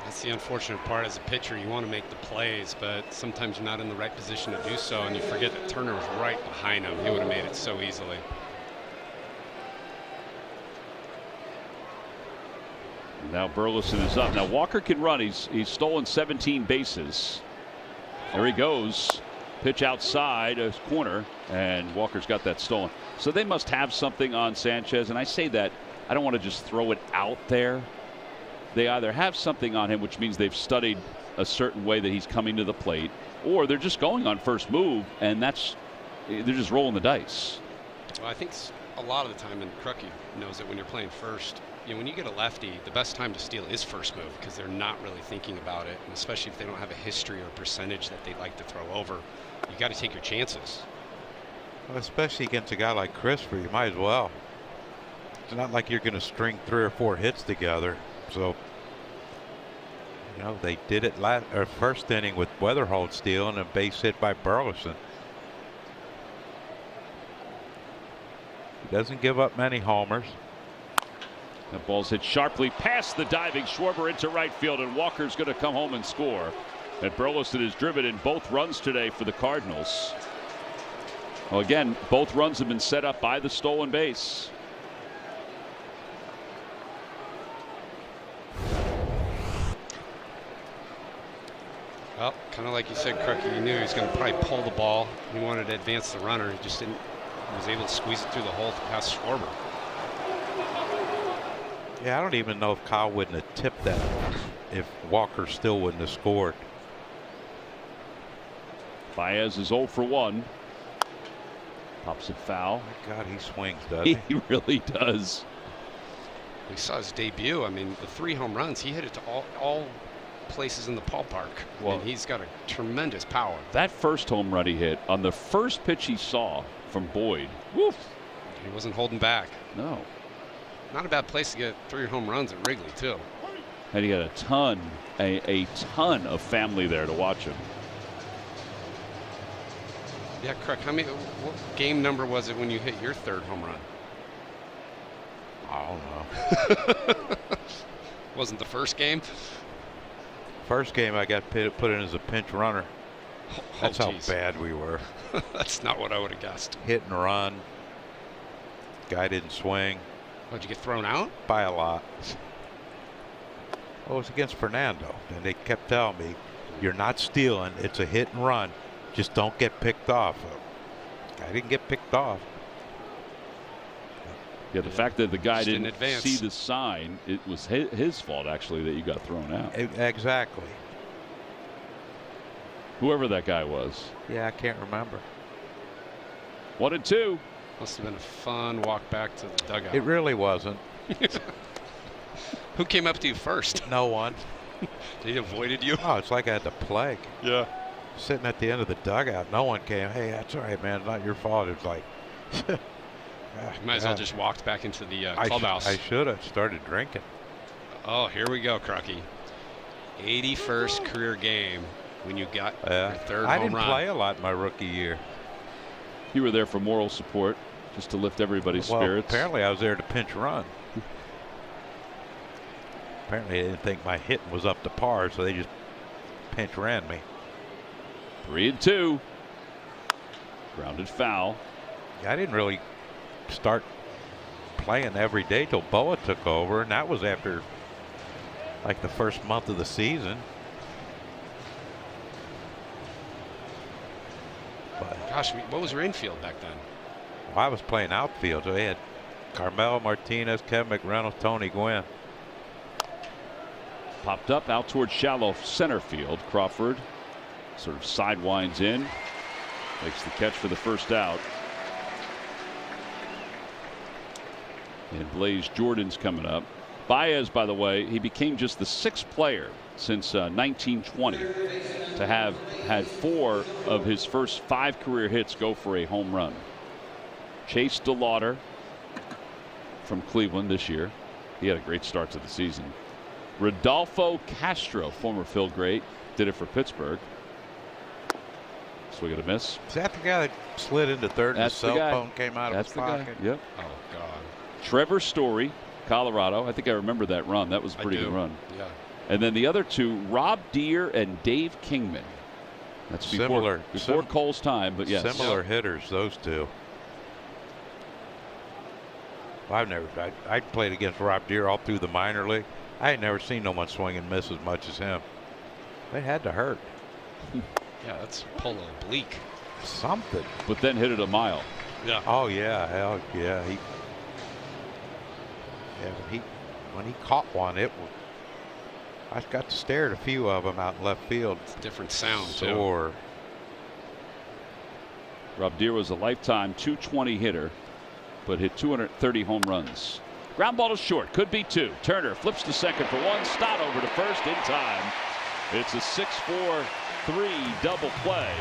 That's the unfortunate part. As a pitcher, you want to make the plays, but sometimes you're not in the right position to do so, and you forget that Turner was right behind him. He would have made it so easily. Now Burleson is up. Now Walker can run. He's stolen 17 bases. There he goes. Pitch outside his corner, and Walker's got that stolen. So they must have something on Sanchez, and I say that I don't want to just throw it out there. They either have something on him, which means they've studied a certain way that he's coming to the plate, or they're just going on first move, and they're just rolling the dice. Well, I think a lot of the time, and Crucky knows that when you're playing first, when you get a lefty, the best time to steal is first move because they're not really thinking about it, and especially if they don't have a history or percentage that they like to throw over. You got to take your chances. Well, especially against a guy like Christopher, you might as well. It's not like you're going to string 3 or 4 hits together. So, they did it first inning with Weatherholt stealing a base hit by Burleson. He doesn't give up many homers. The ball's hit sharply past the diving Schwarber into right field, and Walker's going to come home and score. And Burleson has driven in both runs today for the Cardinals. Well, again, both runs have been set up by the stolen base. Well, kind of like you said, Crookie, he knew he was going to probably pull the ball. He wanted to advance the runner. He just didn't. He was able to squeeze it through the hole past Schwarber. Yeah, I don't even know if Kyle wouldn't have tipped that if Walker still wouldn't have scored. Baez is 0 for 1. Pops it foul. My God, he swings, doesn't he? He really does. We saw his debut. I mean, the 3 home runs, he hit it to all places in the ballpark. Well, and he's got a tremendous power. That first home run he hit on the first pitch he saw from Boyd. Woof. He wasn't holding back. No. Not a bad place to get 3 home runs at Wrigley, too. And he had a ton of family there to watch him. Yeah, correct. What game number was it when you hit your 3rd home run? I don't know. Wasn't the first game? First game I got put in as a pinch runner. That's how bad we were. That's not what I would have guessed. Hit and run. Guy didn't swing. Did you get thrown out? By a lot. Well, it was against Fernando, and they kept telling me, "You're not stealing. It's a hit and run. Just don't get picked off." I didn't get picked off. Yeah, the fact that the guy didn't see the sign, it was his fault actually that you got thrown out. Exactly. Whoever that guy was. Yeah, I can't remember. 1-2. Must have been a fun walk back to the dugout. It really wasn't. Who came up to you first? No one. They avoided you? Oh, it's like I had the plague. Yeah. Sitting at the end of the dugout, no one came. Hey, that's all right, man. It's not your fault. It's like. You might as well just walked back into the clubhouse. I should have started drinking. Oh, here we go, Crocky. 81st career game when you got your 3rd home run. I didn't play a lot in my rookie year. You were there for moral support, just to lift everybody's spirits. Apparently I was there to pinch run. Apparently they didn't think my hitting was up to par, so they just pinch ran me. 3-2. Grounded foul. Yeah, I didn't really start playing every day till Boa took over, and that was after like the first month of the season. But, gosh, what was your infield back then? well, I was playing outfield, so they had Carmelo Martinez, Kevin McReynolds, Tony Gwynn. Popped up out towards shallow center field. Crawford sort of sidewinds in, makes the catch for the first out. And Blaze Jordan's coming up. Baez, by the way, he became just the 6th player since 1920 to have had 4 of his first 5 career hits go for a home run. Chase DeLauder from Cleveland this year. He had a great start to the season. Rodolfo Castro, former Phil great, did it for Pittsburgh. Swing and a miss. Is that the guy that slid into third and his cell guy. phone came out That's of his pocket? Guy. Yep. Oh, God. Trevor Story, Colorado. I think I remember that run. That was a pretty good run. Yeah. And then the other 2, Rob Deere and Dave Kingman. That's before Cole's time, but yes. Similar hitters, those 2. Well, I played against Rob Deere all through the minor league. I ain't never seen no one swing and miss as much as him. They had to hurt. Yeah, that's pull oblique. Something. But then hit it a mile. Yeah. Oh yeah, hell yeah. When he caught one, I got to stare at a few of them out in left field. It's a different sound too. Rob Deere was a lifetime 220 hitter, but hit 230 home runs. Ground ball to short, could be 2. Turner flips to second for 1. Stott over to first in time. It's a 6-4-3 double play.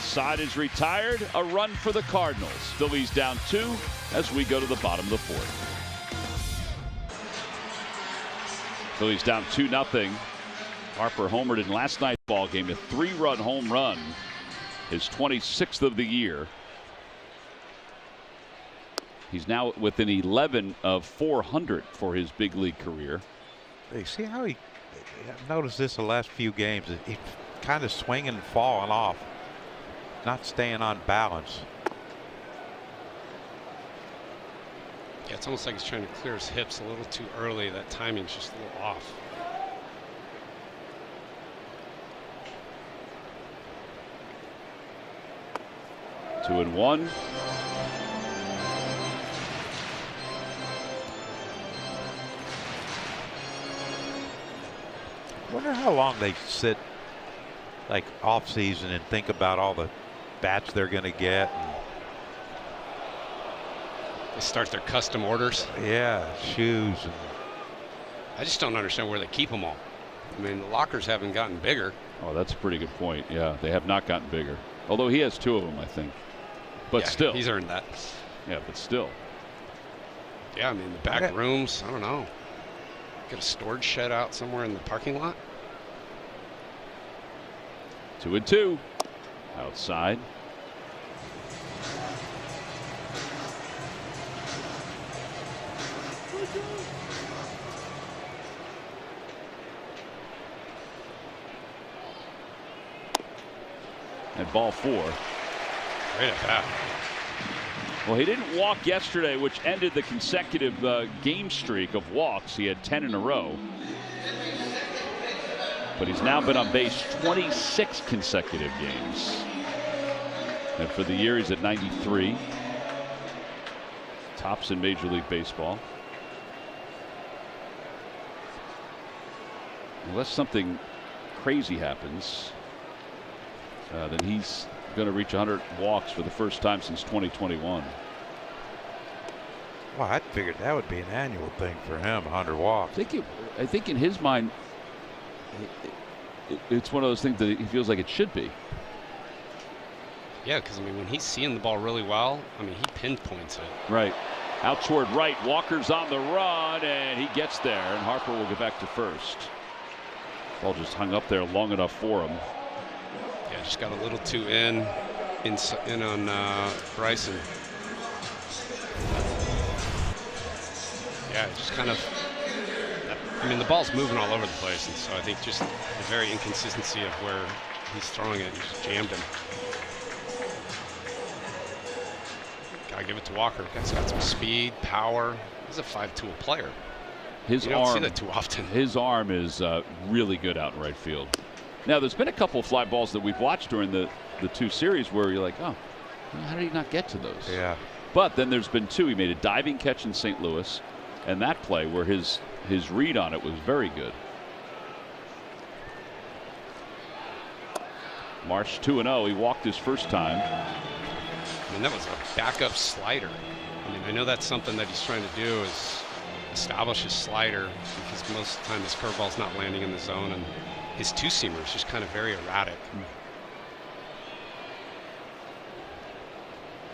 Side is retired. A run for the Cardinals. Phillies down 2 as we go to the bottom of the 4th. Phillies down 2-0. Harper homered in last night's ball game, a 3-run home run, his 26th of the year. He's now within 11 of 400 for his big league career. You see how I've noticed this the last few games. He's kind of swinging and falling off, not staying on balance. Yeah, it's almost like he's trying to clear his hips a little too early. That timing's just a little off. Two and one. I wonder how long they sit like off season and think about all the bats they're going to get. They start their custom orders. Yeah, shoes. And I just don't understand where they keep them all. I mean, the lockers haven't gotten bigger. Oh, that's a pretty good point. Yeah, they have not gotten bigger. Although he has 2 of them, I think. But yeah, still. He's earned that. Yeah, but still. Yeah, I mean, the back rooms, I don't know. Get a storage shed out somewhere in the parking lot. 2 and 2. Outside. And ball 4. Great at bat. Well, he didn't walk yesterday, which ended the consecutive game streak of walks. He had 10 in a row. But he's now been on base 26 consecutive games. And for the year, he's at 93. Tops in Major League Baseball. Unless something crazy happens, then he's going to reach 100 walks for the first time since 2021. Well, I figured that would be an annual thing for him, 100 walks. I think in his mind, it's one of those things that he feels like it should be. Yeah, because, I mean, when he's seeing the ball really well, I mean, he pinpoints it. Right. Out toward right. Walker's on the run, and he gets there, and Harper will get back to first. Ball just hung up there long enough for him. Yeah, just got a little too in on Bryson. Yeah, just kind of, I mean, the ball's moving all over the place, and so I think just the very inconsistency of where he's throwing it just jammed him. Gotta give it to Walker. Guy's got some speed, power. He's a 5-tool player. His You don't arm, see that too often. His arm is really good out in right field. Now, there's been a couple of fly balls that we've watched during the two series where you're like, oh, how did he not get to those? Yeah. But then there's been two. He made a diving catch in St. Louis, and that play where his read on it was very good. Marsh 2-0. He walked his first time. I mean, that was a backup slider. I mean, I know that's something that he's trying to do is establish his slider, because most of the time his curveball's not landing in the zone, and his two-seamer is just kind of very erratic.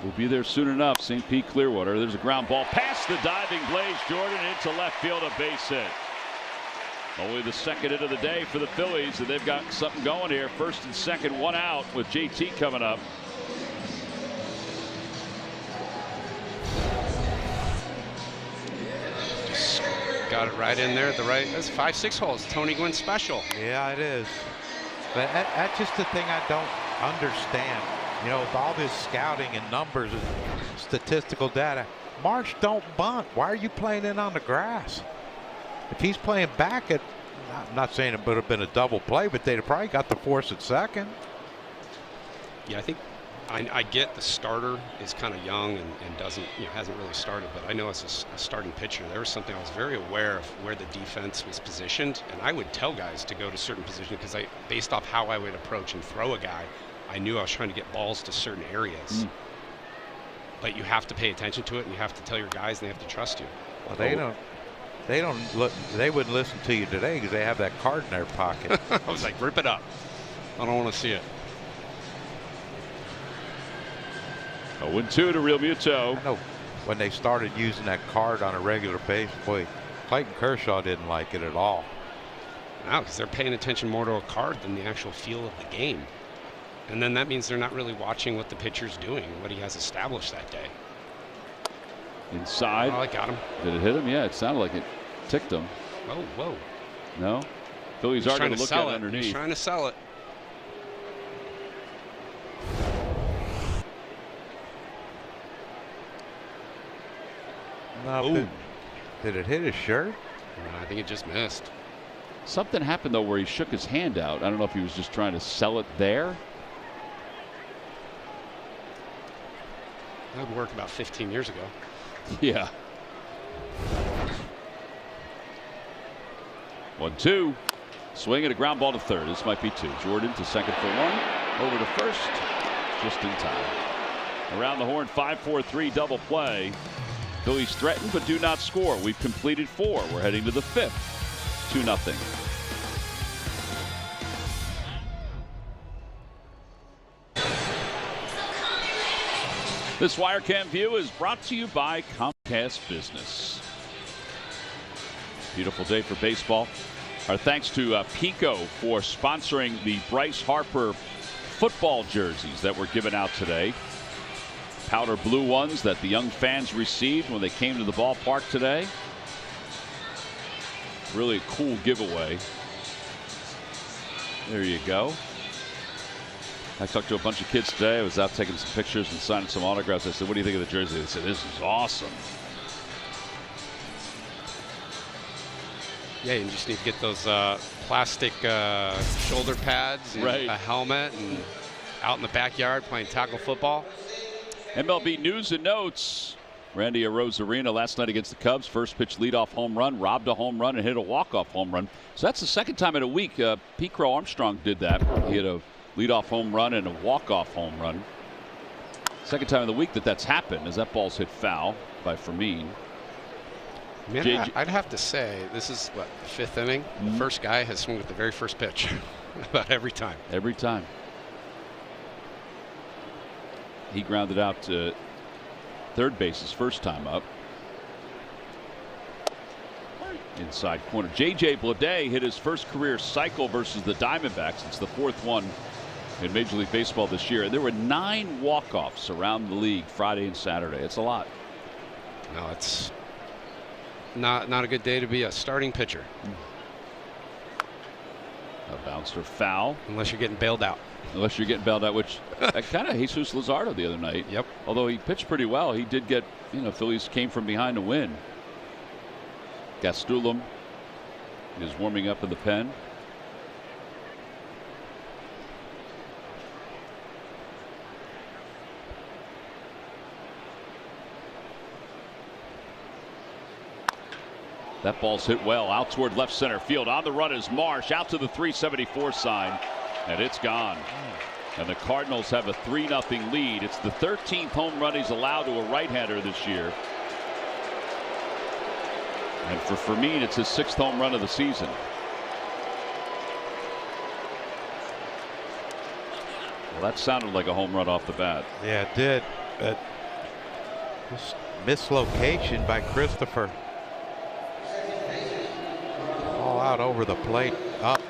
We'll be there soon enough. St. Pete Clearwater. There's a ground ball past the diving Blaze Jordan into left field, a base hit. Only the second hit of the day for the Phillies, and they've got something going here. First and second, one out with JT coming up. Just got it right in there at the right. That's 5-6 holes. Tony Gwynn special. Yeah, it is. But that's just the thing I don't understand. You know, with all this scouting and numbers and statistical data, Marsh don't bunt. Why are you playing in on the grass? If he's playing back at, I'm not saying it would have been a double play, but they'd have probably got the force at second. Yeah, I think I get the starter is kind of young and doesn't, hasn't really started, but I know as a starting pitcher, there was something I was very aware of where the defense was positioned, and I would tell guys to go to certain positions because based off how I would approach and throw a guy, I knew I was trying to get balls to certain areas. But you have to pay attention to it, and you have to tell your guys, and they have to trust you. Well, they wouldn't listen to you today because they have that card in their pocket. I was like, rip it up. I don't want to see it. 0-2 to Real Muto. I know when they started using that card on a regular basis, boy, Clayton Kershaw didn't like it at all. No, because they're paying attention more to a card than the actual feel of the game. And then that means they're not really watching what the pitcher's doing, what he has established that day. Inside. Oh, I got him. Did it hit him? Yeah, it sounded like it ticked him. Whoa. No? Phillies are going to look at it underneath. He's trying to sell it. No, did it hit his shirt? I think it just missed. Something happened, though, where he shook his hand out. I don't know if he was just trying to sell it there. That would work about 15 years ago. Yeah. 1-2. Swing and a ground ball to third. This might be two. Jordan to second for one. Over to first. Just in time. Around the horn, 5-4-3 double play. Phillies threaten but do not score. We've completed 4. We're heading to the 5th. 2-0. This Wirecam view is brought to you by Comcast Business. Beautiful day for baseball. Our thanks to Pico for sponsoring the Bryce Harper football jerseys that were given out today. Powder blue ones that the young fans received when they came to the ballpark today. Really a cool giveaway. There you go. I talked to a bunch of kids today. I was out taking some pictures and signing some autographs. I said, what do you think of the jersey? They said, this is awesome. Yeah, you just need to get those plastic shoulder pads and right. A helmet and out in the backyard playing tackle football. MLB news and notes. Randy Arozarena last night against the Cubs. First pitch leadoff home run, robbed a home run, and hit a walk-off home run. So that's the second time in a week Pete Crow Armstrong did that. He had a leadoff home run and a walk-off home run. Second time in the week that's happened as that ball's hit foul by Fermin. Man, I'd have to say this is what, the 5th inning. The first guy has swung with the very first pitch about every time. Every time. He grounded out to third base his first time up. Inside corner. J.J. Bleday hit his first career cycle versus the Diamondbacks. It's the 4th one in Major League Baseball this year. And there were 9 walk-offs around the league Friday and Saturday. It's a lot. No, it's not a good day to be a starting pitcher. A bouncer foul. Unless you're getting bailed out. Unless you're getting bailed out, which kind of Jesus Luzardo the other night. Yep. Although he pitched pretty well, he did get, Phillies came from behind to win. Gastelum is warming up in the pen. That ball's hit well out toward left center field. On the run is Marsh out to the 374 sign, and it's gone. And the Cardinals have a 3-0 lead. It's the 13th home run he's allowed to a right-hander this year. And for Fermin, it's his 6th home run of the season. Well, that sounded like a home run off the bat. Yeah, it did. Just mislocation by Christopher. All out over the plate, up,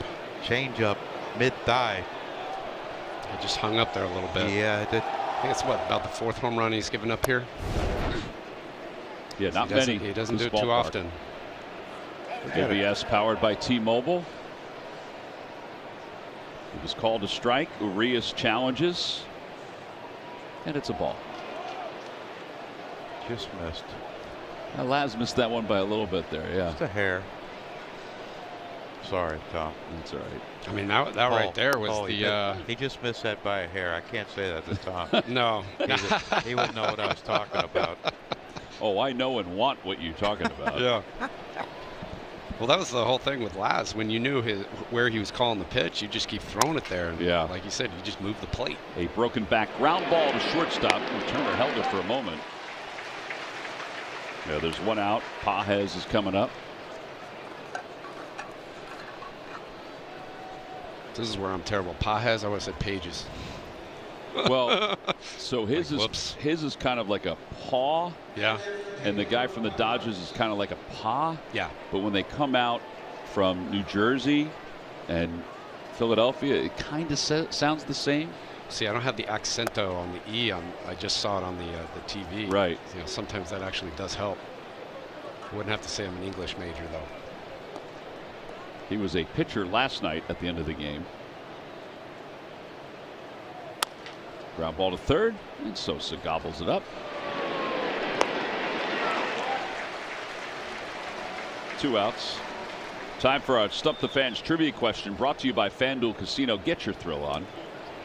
change up, mid-thigh. It just hung up there a little bit. Yeah, it did. I think it's about the 4th home run he's given up here. Yeah, not many. He doesn't do it too often. ABS powered by T-Mobile. It was called a strike. Urias challenges, and it's a ball. Just missed. Laz missed that one by a little bit there. Yeah, just a hair. Sorry, Tom. That's all right. I mean, that right there was he just missed that by a hair. I can't say that to Tom. No. He would know what I was talking about. Oh, I know and want what you're talking about. Yeah. Well, that was the whole thing with Laz. When you knew where he was calling the pitch, you just keep throwing it there. And yeah. Like you said, you just move the plate. A broken back ground ball to shortstop. Turner held it for a moment. Yeah, there's one out. Pages is coming up. This is where I'm terrible. Pages, I always said Pages. Well, so his like, is kind of like a paw. Yeah. And the guy from the Dodgers is kind of like a paw. Yeah. But when they come out from New Jersey and Philadelphia, it kind of sounds the same. See, I don't have the accento on the E. I just saw it on the TV. Right. Sometimes that actually does help. I wouldn't have to say I'm an English major, though. He was a pitcher last night at the end of the game. Ground ball to third, and Sosa gobbles it up. 2 outs. Time for our Stump the Fans trivia question brought to you by FanDuel Casino. Get your thrill on.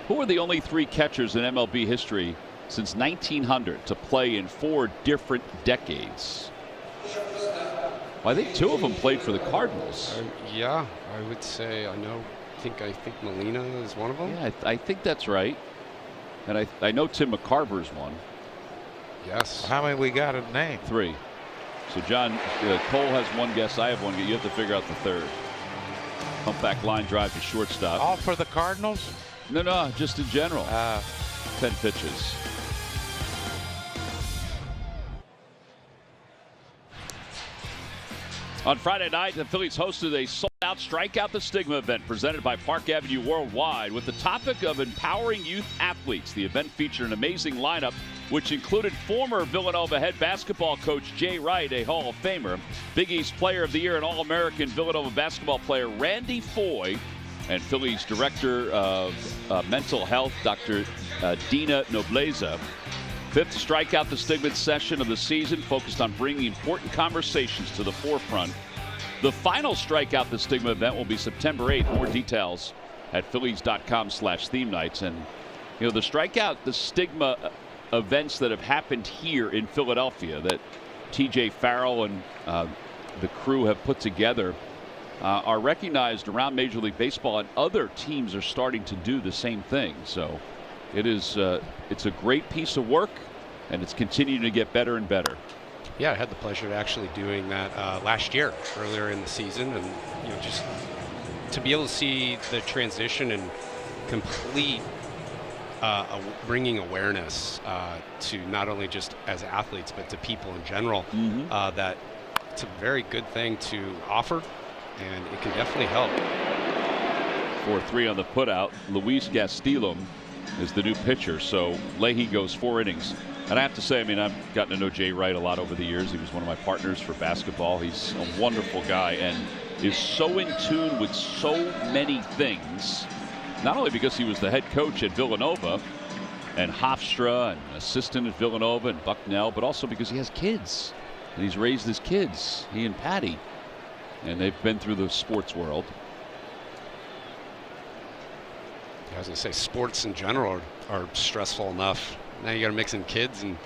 Who are the only 3 catchers in MLB history since 1900 to play in 4 different decades? Well, I think 2 of them played for the Cardinals. Yeah, I would say I think Molina is one of them. Yeah, I think that's right. And I know Tim McCarver's one. Yes. How many we got in name? 3. So John Cole has 1 guess. I have 1 guess. You have to figure out the 3rd. Humpback line drive to shortstop. All for the Cardinals? No, just in general. 10 pitches. On Friday night, the Phillies hosted a sold-out Strikeout the Stigma event presented by Park Avenue Worldwide with the topic of empowering youth athletes. The event featured an amazing lineup, which included former Villanova head basketball coach Jay Wright, a Hall of Famer, Big East Player of the Year and All-American Villanova basketball player Randy Foye, and Phillies Director of Mental Health, Dr. Dina Nobleza. 5th Strikeout the Stigma session of the season focused on bringing important conversations to the forefront. The final Strikeout the Stigma event will be September 8th. More details at Phillies.com/theme nights. And, the Strikeout the Stigma events that have happened here in Philadelphia that TJ Farrell and the crew have put together are recognized around Major League Baseball, and other teams are starting to do the same thing. So it's a great piece of work, and it's continuing to get better and better. Yeah, I had the pleasure of actually doing that last year, earlier in the season, and just to be able to see the transition and complete bringing awareness to not only just as athletes but to people in general. That it's a very good thing to offer, and it can definitely help. 4-3 on the putout. Luis Gastelum is the new pitcher. So Leahy goes 4 innings. And I have to say, I mean, I've gotten to know Jay Wright a lot over the years. He was one of my partners for basketball. He's a wonderful guy and is so in tune with so many things, not only because he was the head coach at Villanova and Hofstra and assistant at Villanova and Bucknell, but also because he has kids and he's raised his kids, he and Patty, and they've been through the sports world. I was going to say, sports in general are stressful enough. Now you got to mix in kids and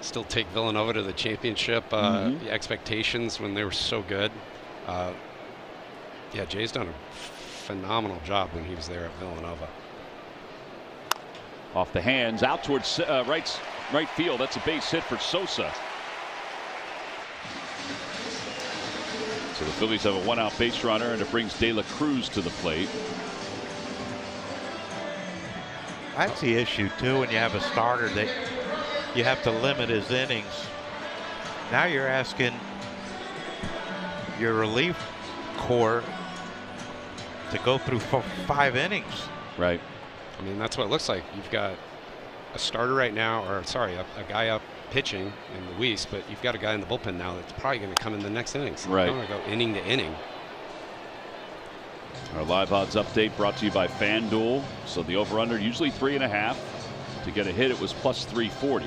still take Villanova to the championship. The expectations when they were so good. Yeah, Jay's done a phenomenal job when he was there at Villanova. Off the hands, out towards right field. That's a base hit for Sosa. So the Phillies have a one-out base runner, and it brings De La Cruz to the plate. That's the issue too when you have a starter that you have to limit his innings. Now you're asking your relief corps to go through 5 innings. Right. I mean, that's what it looks like. You've got a starter right now, or sorry, a guy up pitching in Luis, but you've got a guy in the bullpen now that's probably going to come in the next innings. Right. They're going to go inning to inning. Our live odds update brought to you by FanDuel. So the over-under usually 3.5. To get a hit, it was plus 340.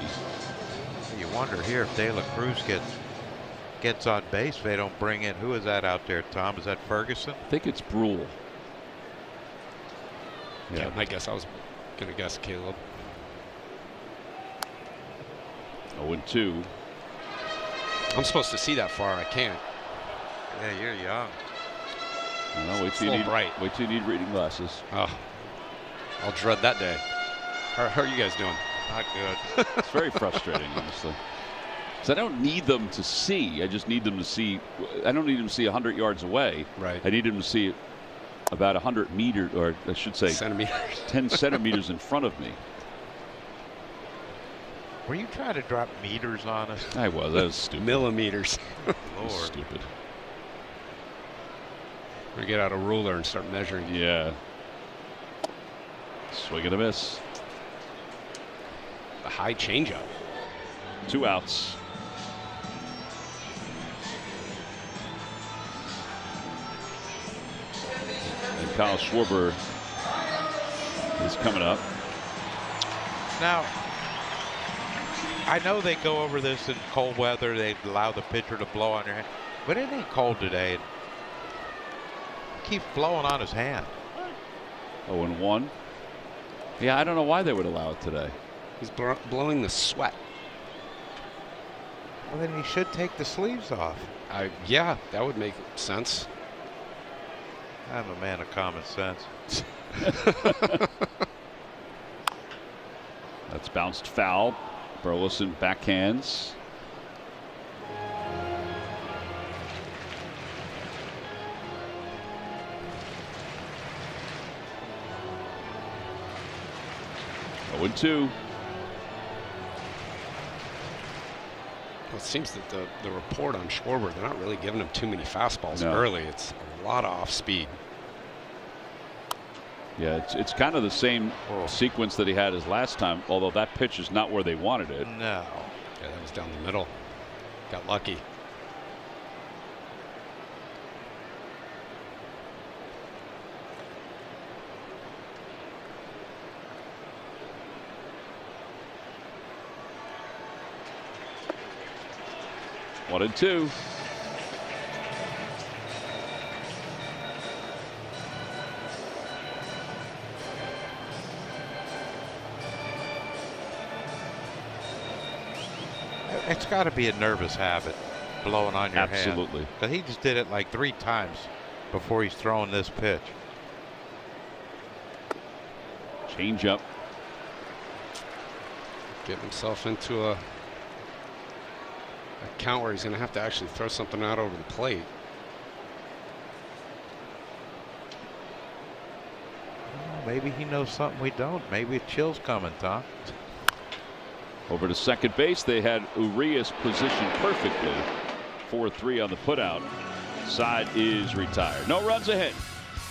You wonder here if De La Cruz gets on base. They don't bring in. Who is that out there, Tom? Is that Ferguson? I think it's Brule. Yeah, I guess I was going to guess Caleb. 0-2. I'm supposed to see that far. I can't. Yeah, you're young. No, wait till you need reading glasses. Oh, I'll dread that day. How are you guys doing? Not good. It's very frustrating, honestly. Because I don't need them to see. I just need them to see. I don't need them to see 100 yards away. Right. I need them to see about 100 meters, or I should say, centimeters. 10 centimeters in front of me. Were you trying to drop meters on us? I was. That was stupid. Millimeters. Lord. Stupid. We get out a ruler and start measuring. Yeah. Swing and a miss. A high changeup. 2 outs. And Kyle Schwarber is coming up. Now, I know they go over this in cold weather. They allow the pitcher to blow on your hand. But it ain't cold today. Keep blowing on his hand. 0-1. Yeah, I don't know why they would allow it today. He's blowing the sweat. Well, then he should take the sleeves off. Yeah, that would make sense. I'm a man of common sense. That's bounced foul. Burleson backhands. Oh, 0-2. Well, it seems that the report on Schwarber, they're not really giving him too many fastballs early. It's a lot of off speed. Yeah, it's kind of the same sequence that he had his last time, although that pitch is not where they wanted it. No. Yeah, that was down the middle. Got lucky. One and two. It's got to be a nervous habit, blowing on your hand. Absolutely. Because he just did it like 3 times before he's throwing this pitch. Change up. Get himself into a count where he's going to have to actually throw something out over the plate. Maybe he knows something we don't. Maybe a chill's coming, Tom. Over to second base, they had Urias positioned perfectly. 4-3 on the putout. Side is retired. No runs ahead.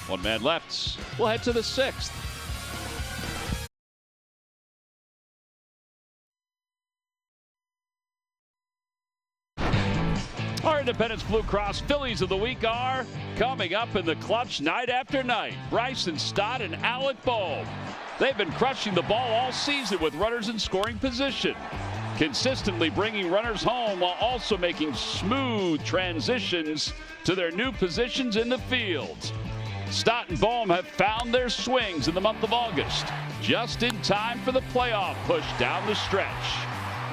1 man left. We'll head to the 6th. Independence Blue Cross Phillies of the week are coming up in the clutch night after night. Bryson Stott and Alec Bohm. They've been crushing the ball all season with runners in scoring position, consistently bringing runners home while also making smooth transitions to their new positions in the field. Stott and Bohm have found their swings in the month of August, just in time for the playoff push down the stretch.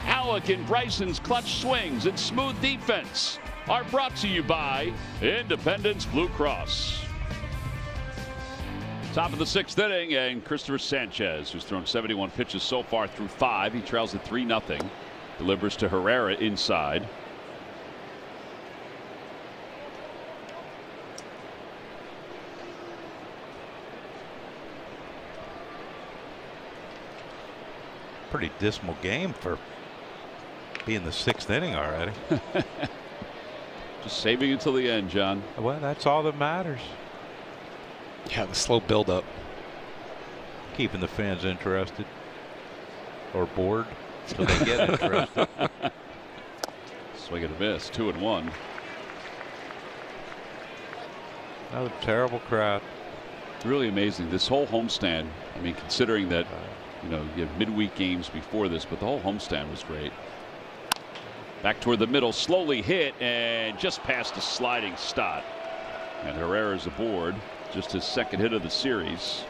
Alec and Bryson's clutch swings and smooth defense are brought to you by Independence Blue Cross. Top of the 6th inning, and Christopher Sanchez, who's thrown 71 pitches so far through 5. He trails at 3-0. Delivers to Herrera inside. Pretty dismal game for being the 6th inning already. Just saving until the end, John. Well, that's all that matters. Yeah, the slow buildup. Keeping the fans interested or bored until they get interested. Swing and a miss, 2-1. Another terrible crowd. Really amazing. This whole homestand, I mean, considering that, you know, you have midweek games before this, but the whole homestand was great. Back toward the middle, slowly hit, and just past a sliding Stott. And Herrera's aboard, just his 2nd hit of the series.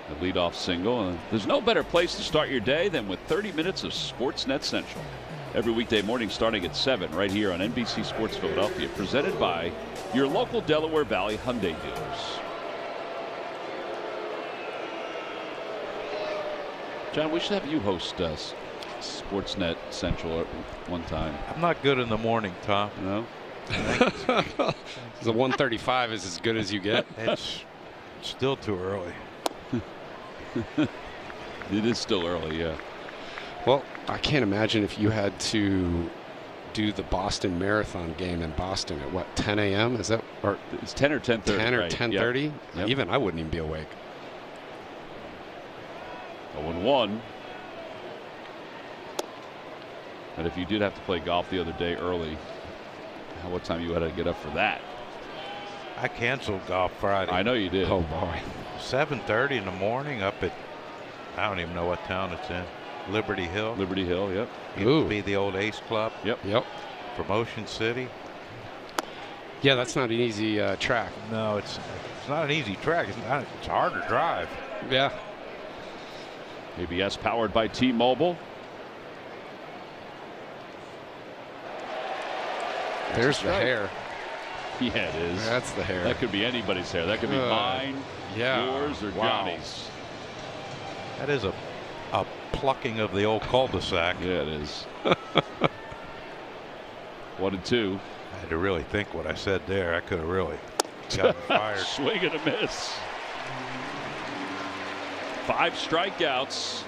A leadoff single. There's no better place to start your day than with 30 minutes of Sportsnet Central. Every weekday morning starting at 7 right here on NBC Sports Philadelphia, presented by your local Delaware Valley Hyundai dealers. John, we should have you host Sportsnet Central at one time. I'm not good in the morning, Tom. No? The 135 is as good as you get. It's still too early. It is still early, yeah. Well, I can't imagine if you had to do the Boston Marathon game in Boston at what, 10 a.m.? Is that, or it's 10 or 10:30? 10 or right. 10:30? Yep. Even I wouldn't even be awake. 0-1. And if you did have to play golf the other day early, what time you had to get up for that? I canceled golf Friday. I know you did. Oh boy. 7:30 in the morning up at, I don't even know what town it's in. Liberty Hill. Liberty Hill, yep. Used to be the old Ace Club. Yep. From Ocean City. Yeah, that's not an easy track. No, it's not an easy track. It's hard to drive. Yeah. ABS powered by T-Mobile. There's the hair. Yeah, it is. That's the hair. That could be anybody's hair. That could be mine, yours, or Johnny's. That is a plucking of the old cul-de-sac. Yeah, it is. 1-2. I had to really think what I said there. I could have really gotten fired. Swing and a miss. 5 strikeouts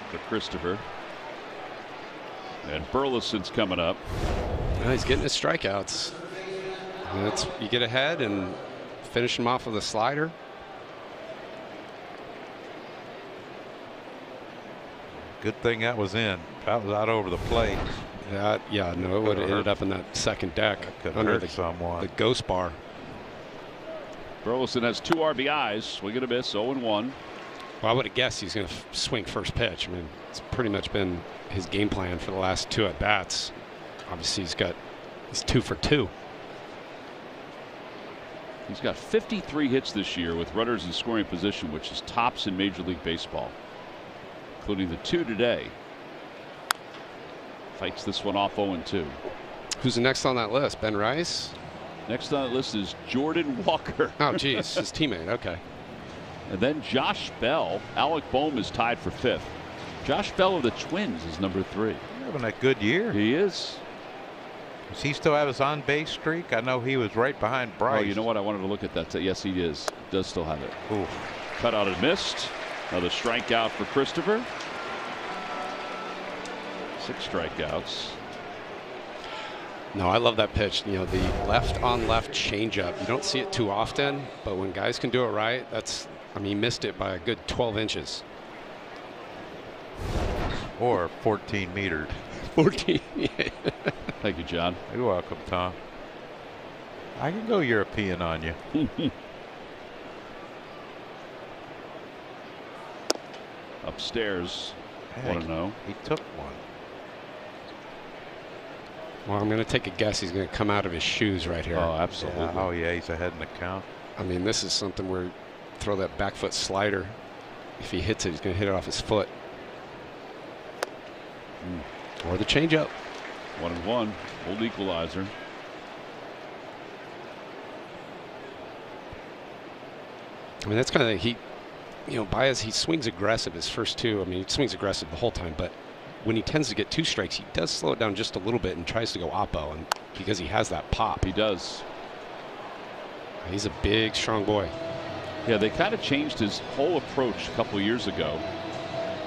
for Christopher. And Burleson's coming up. He's getting his strikeouts. You get ahead and finish him off with a slider. Good thing that was in. That was out over the plate. Yeah, no, it would have ended up in that second deck under the ghost bar. Burleson has 2 RBIs. Swing and a miss, 0-1. Well, I would have guessed he's going to swing first pitch. I mean, it's pretty much been his game plan for the last 2 at bats. Obviously, he's 2 for 2. He's got 53 hits this year with runners in scoring position, which is tops in Major League Baseball, including the 2 today. Fights this one off 0-2. Who's the next on that list? Ben Rice? Next on the list is Jordan Walker. Oh, geez, his teammate. Okay. And then Josh Bell. Alec Bohm is tied for 5th. Josh Bell of the Twins is number 3. He's having a good year. He is. Does he still have his on-base streak? I know he was right behind Bryce. Oh, you know what? I wanted to look at that. Yes, he is. Does still have it. Ooh. Cut out and missed. Another strikeout for Christopher. 6 strikeouts. No, I love that pitch. You know, the left-on-left changeup. You don't see it too often, but when guys can do it right, he missed it by a good 12 inches. Or 14 meters. 14. Thank you, John. You're welcome, Tom. I can go European on you. Upstairs. Hey, Want to know? He took one. Well, I'm going to take a guess he's going to come out of his shoes right here. Oh, absolutely. Yeah. Oh, yeah, he's ahead in the count. I mean, this is something where throw that back foot slider. If he hits it, he's going to hit it off his foot. Or the changeup. 1-1. Old equalizer. I mean, that's kind of he, Baez, he swings aggressive his first two. I mean, he swings aggressive the whole time, but when he tends to get 2 strikes, he does slow it down just a little bit and tries to go oppo, and because he has that pop. He does. He's a big, strong boy. Yeah, they kind of changed his whole approach a couple of years ago.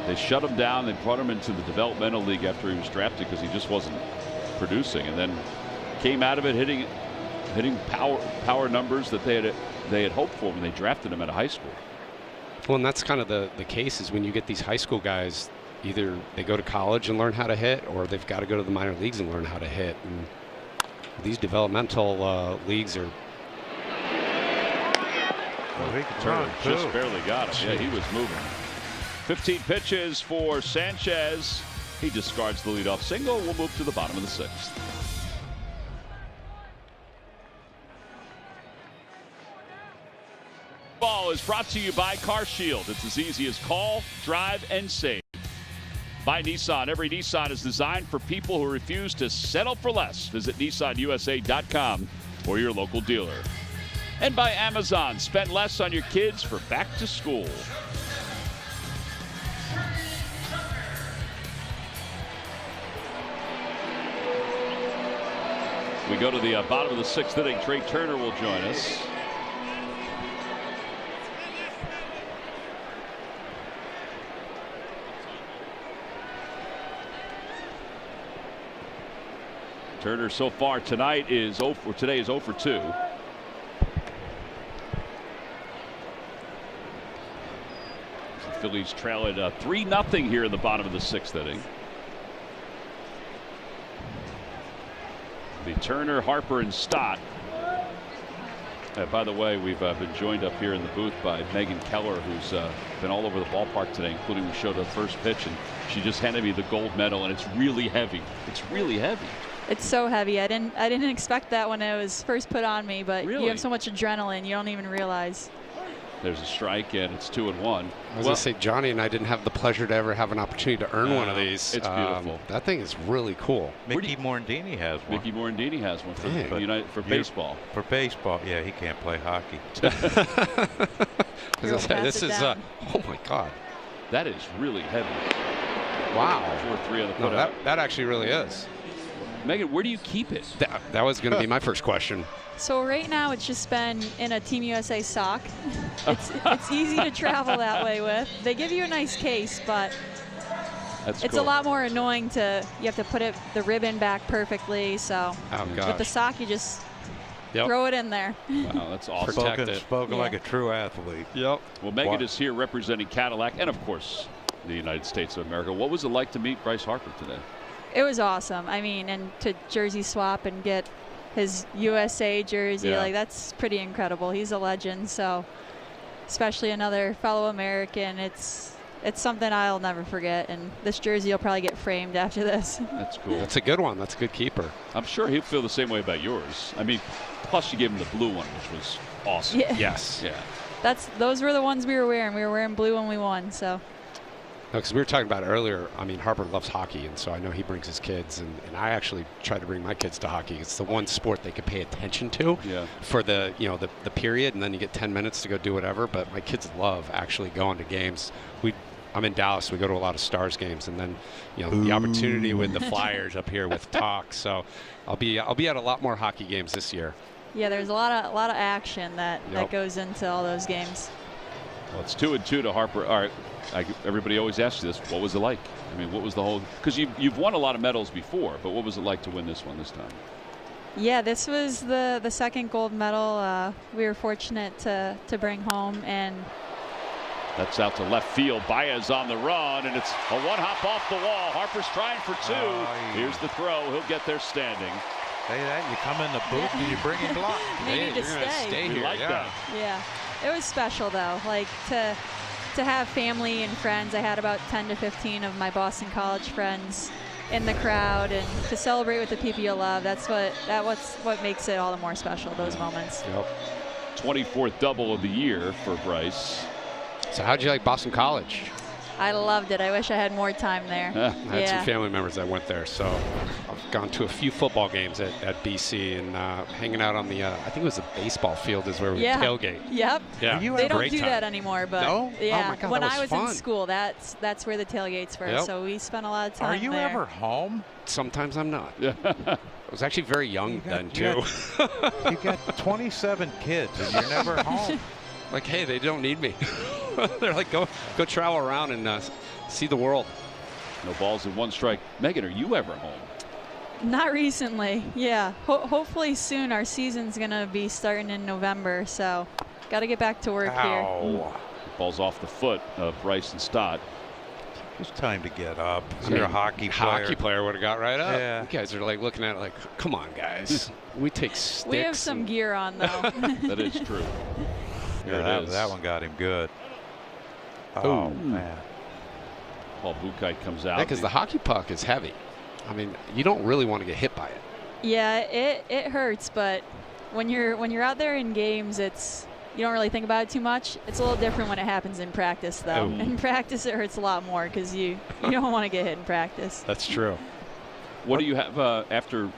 They shut him down. They brought him into the developmental league after he was drafted because he just wasn't producing, and then came out of it hitting power numbers that they had hoped for when they drafted him out of high school. Well, and that's kind of the case is when you get these high school guys, either they go to college and learn how to hit, or they've got to go to the minor leagues and learn how to hit. And these developmental leagues are. Well, he can Turner run, just too. barely got him. Yeah, he was moving. 15 pitches for Sanchez. He discards the leadoff single. We'll move to the bottom of the 6th. Ball is brought to you by Car Shield. It's as easy as call, drive, and save. By Nissan. Every Nissan is designed for people who refuse to settle for less. Visit nissanusa.com or your local dealer. And by Amazon. Spend less on your kids for back to school. We go to the bottom of the 6th inning. Trey Turner will join us. Turner so far tonight is 0 for 2. The Phillies trail at 3-0 here in the bottom of the 6th inning. The Turner, Harper, and Stott. By the way, we've been joined up here in the booth by Megan Keller, who's been all over the ballpark today, including we showed her first pitch, and she just handed me the gold medal, and it's really heavy. It's really heavy. It's so heavy. I didn't expect that when it was first put on me, but Really? You have so much adrenaline, you don't even realize. There's a strike, and it's 2-1. I was going to say, Johnny and I didn't have the pleasure to ever have an opportunity to earn one of these. It's beautiful. That thing is really cool. Mickey Morandini has one. Mickey Morandini has one for Dang. for baseball. For baseball, yeah, he can't play hockey. Here, we'll This pass it is, down. oh my God. That is really heavy. Wow. 4-3 on the No, putout. that actually really is. Megan, where do you keep it? That was going to be my first question. So right now it's just been in a Team USA sock. It's easy to travel that way with. They give you a nice case, but That's it's cool. a lot more annoying you have to put the ribbon back perfectly. So Oh, with gosh. the sock, you just Yep. throw it in there. Wow, that's awesome. Protect it. Spoken Yeah. like a true athlete. Yep. Well, Megan What? is here representing Cadillac and, of course, the United States of America. What was it like to meet Bryce Harper today? It was awesome. I mean, and to jersey swap and get his USA jersey, Yeah. like that's pretty incredible. He's a legend. So, especially another fellow American, it's something I'll never forget. And this jersey will probably get framed after this. That's cool. That's a good one. That's a good keeper. I'm sure he'll feel the same way about yours. I mean, plus you gave him the blue one, which was awesome. Yeah. Yes. Yeah. Those were the ones we were wearing. We were wearing blue when we won. So. Because we were talking about it earlier. I mean, Harper loves hockey, and so I know he brings his kids, and I actually try to bring my kids to hockey. It's the one sport they could pay attention to Yeah. for the period, and then you get 10 minutes to go do whatever. But my kids love actually going to games. I'm in Dallas. We go to a lot of Stars games, and then the opportunity with the Flyers up here with talk. So I'll be at a lot more hockey games this year. Yeah, there's a lot of action that Yep. goes into all those games. Well, it's 2-2 to Harper. All right. Everybody always asks you this. What was it like? I mean, what was the whole? Because you've won a lot of medals before, but what was it like to win this one this time? Yeah, this was the second gold medal we were fortunate to bring home, and That's out to left field. Baez on the run, and it's a one-hop off the wall. Harper's trying for two. Here's the throw. He'll get there standing. Say that, you come in the booth and you bring him block. Maybe to you're gonna stay We here. like that. Yeah, it was special though. Like to have family and friends. I had about 10 to 15 of my Boston College friends in the crowd, and to celebrate with the people you love. That's what makes it all the more special. Those moments. Yep. 24th double of the year for Bryce. So how'd you like Boston College? I loved it. I wish I had more time there. I had some family members that went there, so I've gone to a few football games at BC and hanging out on the, I think it was the baseball field is where we tailgate. Yep. Yeah. They don't do that anymore, but no? yeah. Oh my God, when that was I was fun. in school, that's where the tailgates were. Yep. So we spent a lot of time Are you there. ever home? Sometimes I'm not. I was actually very young then, too. You got 27 kids and you're never home. Like, hey, they don't need me. They're like, go travel around and see the world. No balls and one strike. Megan, are you ever home? Not recently. Yeah. Hopefully soon. Our season's going to be starting in November, so got to get back to work here. Ball's off the foot of Bryce and Stott. It's time to get up. You're a hockey player. Hockey player would have got right up. Yeah. You guys are like looking at it like, come on, guys. We take sticks. We have some gear on, though. That is true. Here Yeah, it is. that one got him good. Oh, man. Paul Buchheit comes out. Because the hockey puck is heavy. I mean, you don't really want to get hit by it. Yeah, it hurts, but when you're out there in games, you don't really think about it too much. It's a little different when it happens in practice, though. In practice, it hurts a lot more because you don't want to get hit in practice. That's true. What do you have after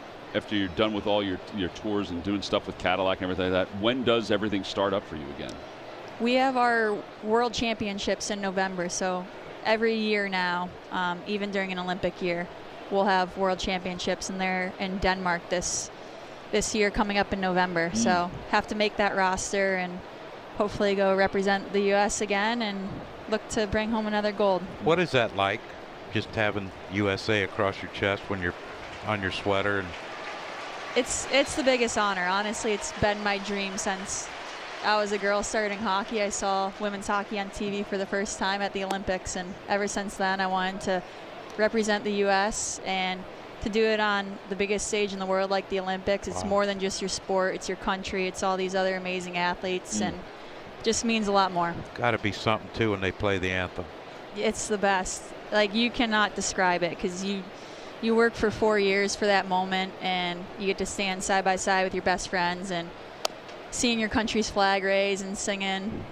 you're done with all your tours and doing stuff with Cadillac and everything like that? When does everything start up for you again? We have our World Championships in November, so every year now, even during an Olympic year, we'll have World Championships, and they're in Denmark this year coming up in November. So have to make that roster and hopefully go represent the U.S. again and look to bring home another gold. What is that like, just having USA across your chest when you're on your sweater? And It's the biggest honor. Honestly, it's been my dream since I was a girl starting hockey. I saw women's hockey on TV for the first time at the Olympics, and ever since then I wanted to represent the U.S. and to do it on the biggest stage in the world like the Olympics. It's more than just your sport. It's your country. It's all these other amazing athletes, and just means a lot more. got to be something, too, when they play the anthem. It's the best. Like, you cannot describe it because you work for 4 years for that moment, and you get to stand side by side with your best friends, and seeing your country's flag raise and singing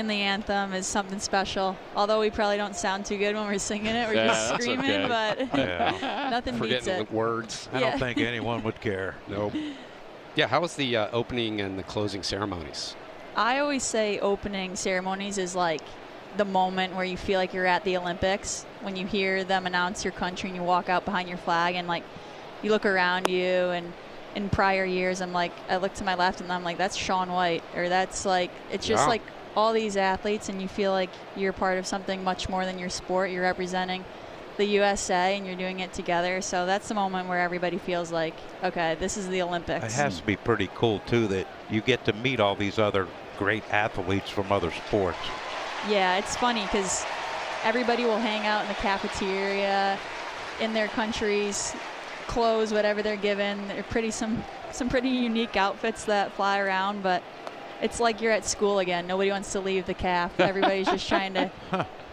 the anthem is something special. Although we probably don't sound too good when we're singing it. We're just screaming, okay. but nothing beats Forgetting it. the words. I don't think anyone would care. Nope. Yeah, how was the opening and the closing ceremonies? I always say opening ceremonies is like the moment where you feel like you're at the Olympics, when you hear them announce your country and you walk out behind your flag and like you look around you, and in prior years I look to my left and I'm like, that's Shaun White, or that's like, it's just like all these athletes, and you feel like you're part of something much more than your sport. You're representing the USA and you're doing it together. So that's the moment where everybody feels like, okay, this is the Olympics. It has to be pretty cool, too, that you get to meet all these other great athletes from other sports. Yeah, it's funny because everybody will hang out in the cafeteria in their country's clothes, whatever they're given. They're some pretty unique outfits that fly around, but it's like you're at school again. Nobody wants to leave the caf. Everybody's just trying to.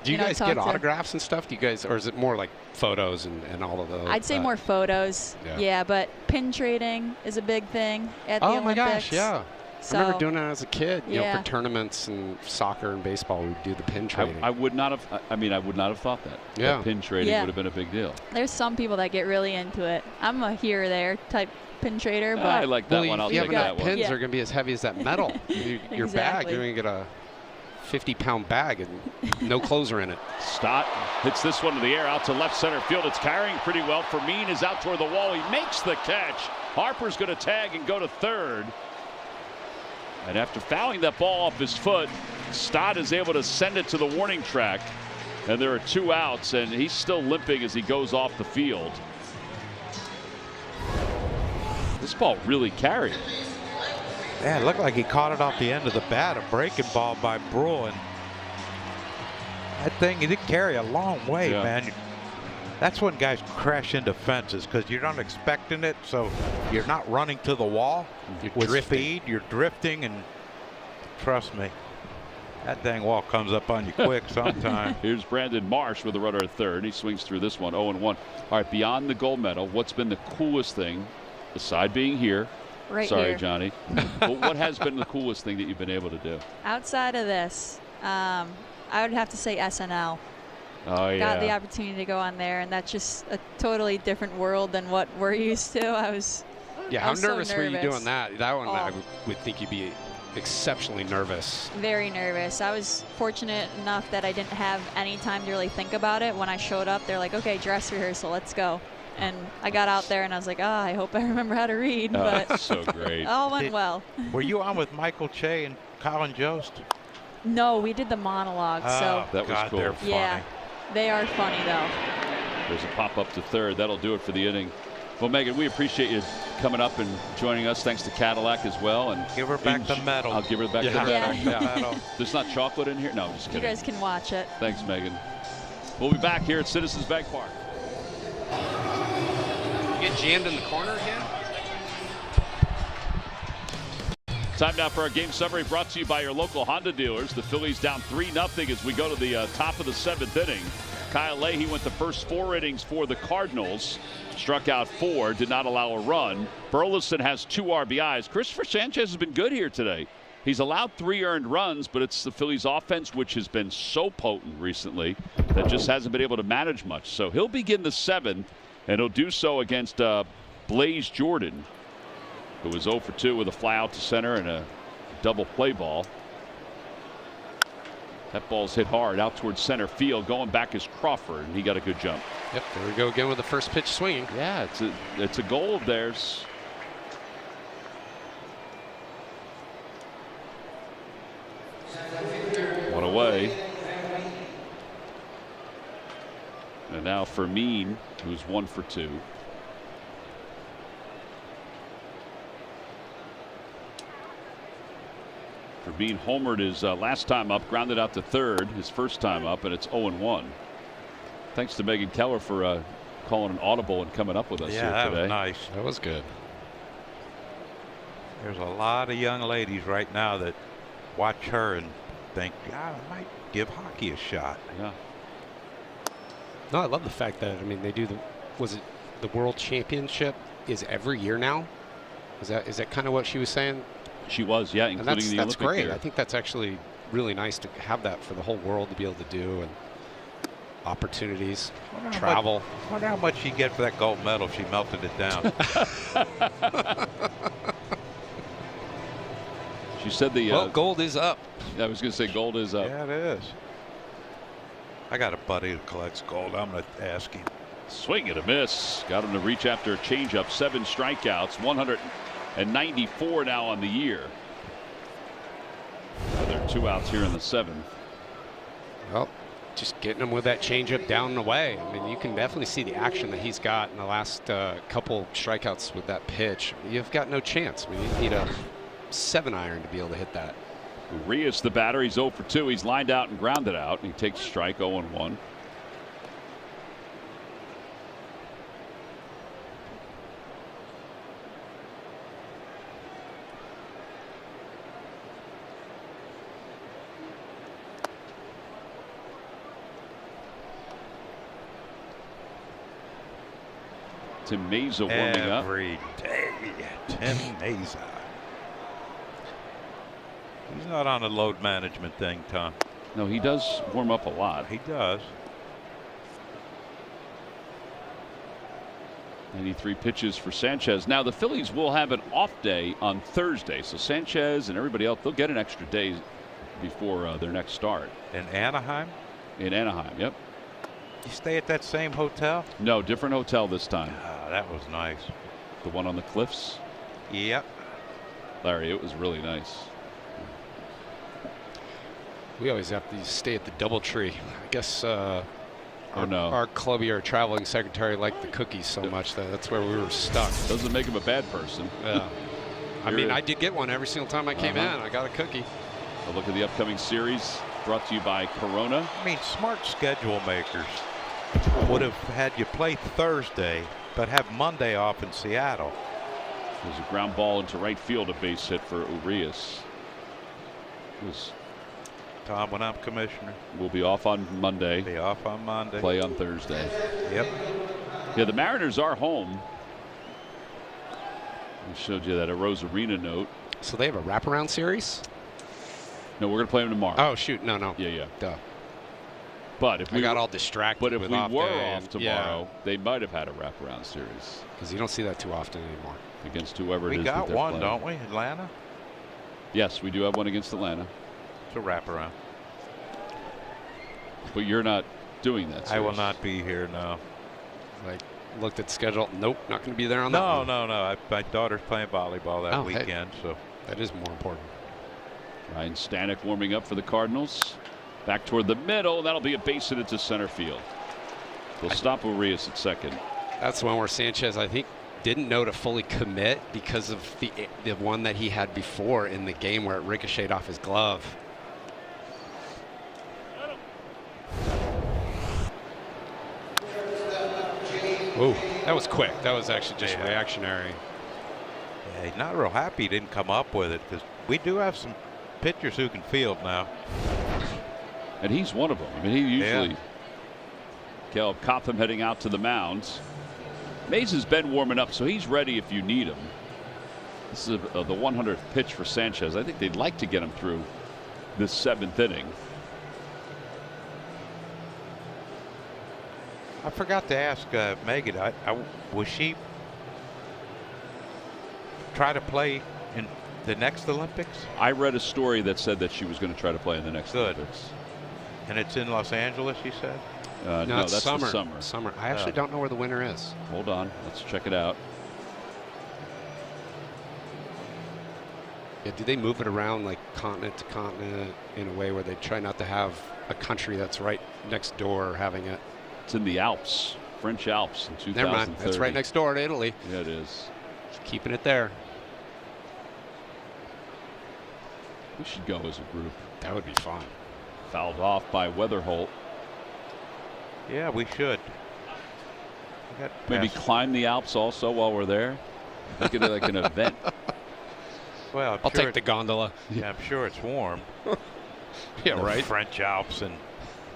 Do you guys get autographs and stuff? Do you guys, or is it more like photos and all of those? I'd say more photos. Yeah, but pin trading is a big thing at the Olympics. Oh my gosh, yeah. So, I remember doing that as a kid. You know, Yeah. for tournaments and soccer and baseball, we'd do the pin trading. I would not have. I mean, I would not have thought that. Yeah. That pin trading Yeah. would have been a big deal. There's some people that get really into it. I'm a here or there type pin trader, but I like that well, one. I'll if you take have that enough one. pins, Yeah. they're going to be as heavy as that metal. Your bag, Exactly. you're going to get a 50-pound bag and no clothes are in it. Stott hits this one to the air out to left center field. It's carrying pretty well. Fermin is out toward the wall. He makes the catch. Harper's going to tag and go to third. And after fouling that ball off his foot, Stott is able to send it to the warning track. And there are 2 outs, and he's still limping as he goes off the field. This ball really carried. Yeah, it looked like he caught it off the end of the bat. A breaking ball by Bruin. That thing, it carry a long way, Yeah. man. That's when guys crash into fences because you're not expecting it, so you're not running to the wall with speed. You're drifting, and trust me, that dang wall comes up on you quick sometime. Here's Brandon Marsh with a runner at third. He swings through this one, 0-1. All right, beyond the gold medal, what's been the coolest thing, aside being here? Right Sorry, here. Johnny. But what has been the coolest thing that you've been able to do? Outside of this, I would have to say SNL. Oh, yeah. Got the opportunity to go on there, and that's just a totally different world than what we're used to. I was How so nervous were you nervous. doing that? That one, Oh. I would think you'd be exceptionally nervous. very nervous. I was fortunate enough that I didn't have any time to really think about it. When I showed up, they're like, okay, dress rehearsal, let's go. And I got out there, and I was like, I hope I remember how to read. But That's so great. it all went well. Were you on with Michael Che and Colin Jost? No, we did the monologue. So That was God, cool. they're funny. yeah, they are funny, though. There's a pop up to third. That'll do it for the inning. Well, Megan, we appreciate you coming up and joining us. Thanks to Cadillac as well. And Give her back the medal. I'll give her back the medal. Yeah. Medal. There's not chocolate in here? No, I'm just You kidding. guys can watch it. Thanks, Megan. We'll be back here at Citizens Bank Park. Get jammed in the corner again? Time now for our game summary brought to you by your local Honda dealers. The Phillies down 3-0 as we go to the top of the 7th inning. Kyle Leahy went the first 4 innings for the Cardinals. Struck out 4, did not allow a run. Burleson has 2 RBIs. Christopher Sanchez has been good here today. He's allowed 3 earned runs, but it's the Phillies offense, which has been so potent recently, that just hasn't been able to manage much. So he'll begin the 7th, and he'll do so against Blaze Jordan, who was 0 for 2 with a fly out to center and a double play ball. That ball's hit hard out towards center field. Going back is Crawford, and he got a good jump. Yep, there we go again with the first pitch swinging. Yeah, it's a goal of theirs. One away. And now Fermin, who's 1 for 2. Fermin homered his last time up, grounded out to third, his first time up, and it's 0-1. Thanks to Megan Keller for calling an audible and coming up with us here that today. was nice. That was good. There's a lot of young ladies right now that watch her and think, I might give hockey a shot. Yeah. No, I love the fact that, I mean, they do the World Championship is every year now? Is that kind of what she was saying? She was, yeah, And including the that's Olympic great. year. I think that's actually really nice to have that for the whole world to be able to do, and opportunities, travel. I wonder how much she'd get for that gold medal if she melted it down. She said the Well, gold is up. I was going to say gold is up. Yeah, it is. I got a buddy who collects gold. I'm going to ask him. Swing and a miss. Got him to reach after a changeup. 7 strikeouts. 194 now on the year. There are 2 outs here in the 7th. Well, just getting him with that changeup down and away. I mean, you can definitely see the action that he's got in the last couple strikeouts with that pitch. You've got no chance. I mean, you need a 7-iron to be able to hit that. Urias, the batter, he's 0 for 2. He's lined out and grounded out. He takes strike 0-1. Tim Meza warming up. Every day, Tim Meza. He's not on a load management thing, Tom. No, he does warm up a lot. He does. 93 pitches for Sanchez. Now the Phillies will have an off day on Thursday, so Sanchez and everybody else, they'll get an extra day before their next start. In Anaheim? In Anaheim, yep. You stay at that same hotel? No, different hotel this time. That was nice. The one on the cliffs? Yep. Larry, it was really nice. We always have to stay at the DoubleTree. I guess our clubby, our traveling secretary, liked the cookies so much that that's where we were stuck. Doesn't make him a bad person. Yeah. I mean, I did get one every single time I came in. I got a cookie. A look at the upcoming series. brought to you by Corona. I mean, smart schedule makers would have had you play Thursday, but have Monday off in Seattle. There's a ground ball into right field, a base hit for Urias. Tom, when I'm commissioner, we'll be off on Monday. Be off on Monday. Play on Thursday. Yep. Yeah, the Mariners are home. We showed you that Rose Arena note. So they have a wraparound series? No, we're going to play them tomorrow. Oh, shoot. No. Yeah. Duh. But if we got all distracted. But if with we off were day off tomorrow, they might have had a wraparound series. Because you don't see that too often anymore. Against whoever it is. We got one, playing. don't we? Atlanta? Yes, we do have one against Atlanta. It's a wraparound. But you're not doing that series. I will not be here, no. Like, looked at the schedule. Nope, not going to be there on that one. No. My daughter's playing volleyball that weekend. Hey, so that is more important. Ryan Stanek warming up for the Cardinals. Back toward the middle. That'll be a base hit into center field. They'll stop Urias at second. That's the one where Sanchez, I think, didn't know to fully commit because of the one that he had before in the game where it ricocheted off his glove. Ooh, that was quick. That was actually just reactionary. Yeah, he's not real happy he didn't come up with it because we do have some pitchers who can field now. And he's one of them. I mean, he usually. Caleb Cotham heading out to the mound. Mays has been warming up, so he's ready if you need him. This is the 100th pitch for Sanchez. I think they'd like to get him through this 7th inning. I forgot to ask Megan. Was she try to play in the next Olympics? I read a story that said that she was going to try to play in the next Olympics. And it's in Los Angeles, you said? No, that's summer. the summer. Summer. I actually don't know where the winner is. Hold on. Let's check it out. Yeah, do they move it around like continent to continent in a way where they try not to have a country that's right next door having it? It's in the Alps, French Alps in 2030. Never mind. That's right next door to Italy. Yeah, it is. Just keeping it there. We should go as a group. That would be fun. Fouled off by Weatherholt. Yeah, we should. Maybe climb the Alps also while we're there. Make it like an event. Well, I'll take the gondola. Yeah, I'm sure it's warm. Yeah, right. French Alps in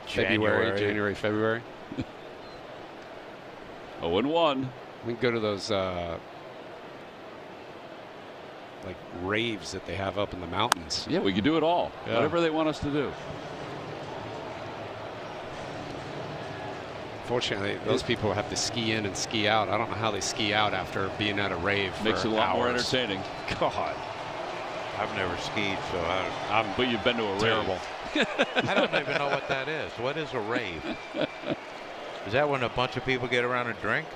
January, February. 0-1. We can go to those like raves that they have up in the mountains. Yeah, we could do it all. Yeah. Whatever they want us to do. Fortunately, those people have to ski in and ski out. I don't know how they ski out after being at a rave. Makes it a lot more entertaining. God. I've never skied, so but you've been to a terrible. rave. I don't even know what that is. What is a rave? Is that when a bunch of people get around and drink?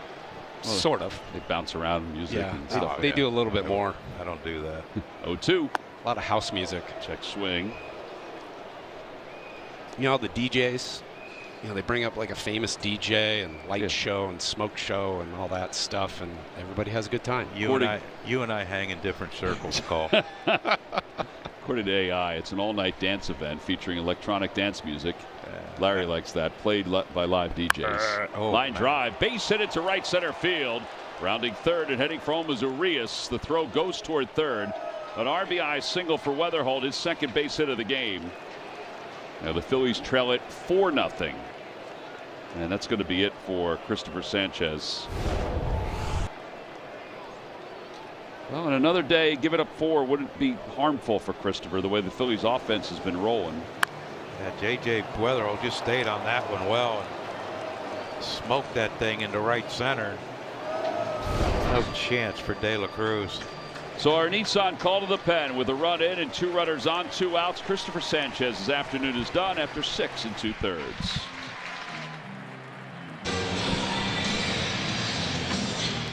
Well, sort of. They bounce around music and stuff. They do a little bit more. I don't do that. 0-2. A lot of house music. Check swing. You know, the DJs, they bring up like a famous DJ and light show and smoke show and all that stuff, and everybody has a good time. You and I hang in different circles, Cole. According to AI, it's an all-night dance event featuring electronic dance music. Larry likes that. Played by live DJs. Line drive. Base hit it to right center field. Rounding third and heading for home is Urias. The throw goes toward third. An RBI single for Weatherholt, his second base hit of the game. Now the Phillies trail it 4-0. And that's going to be it for Christopher Sanchez. Well, in another day, give it up 4 wouldn't be harmful for Christopher, the way the Phillies offense has been rolling. Yeah, J.J. Weatherholt just stayed on that one well and smoked that thing into right center. No chance for De La Cruz. So our Nissan call to the pen with a run in and 2 runners on, 2 outs. Christopher Sanchez's afternoon is done after 6 2/3.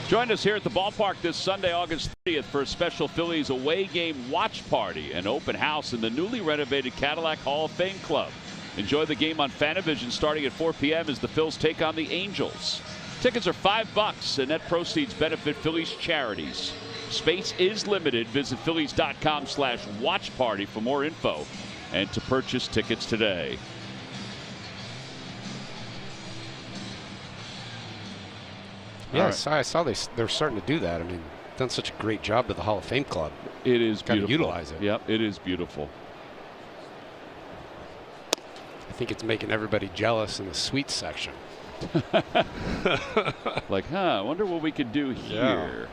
Join us here at the ballpark this Sunday, August 30th, for a special Phillies away game watch party and open house in the newly renovated Cadillac Hall of Fame Club. Enjoy the game on Fanavision starting at 4 p.m. as the Phils take on the Angels. Tickets are $5 and net proceeds benefit Phillies charities. Space is limited. Visit Phillies.com/watch party for more info. and to purchase tickets today. Yes, right. I saw they're starting to do that. I mean, done such a great job with the Hall of Fame Club. It is Got to beautiful. utilize it. Yep, it is beautiful. I think it's making everybody jealous in the suite section. Like, I wonder what we could do here.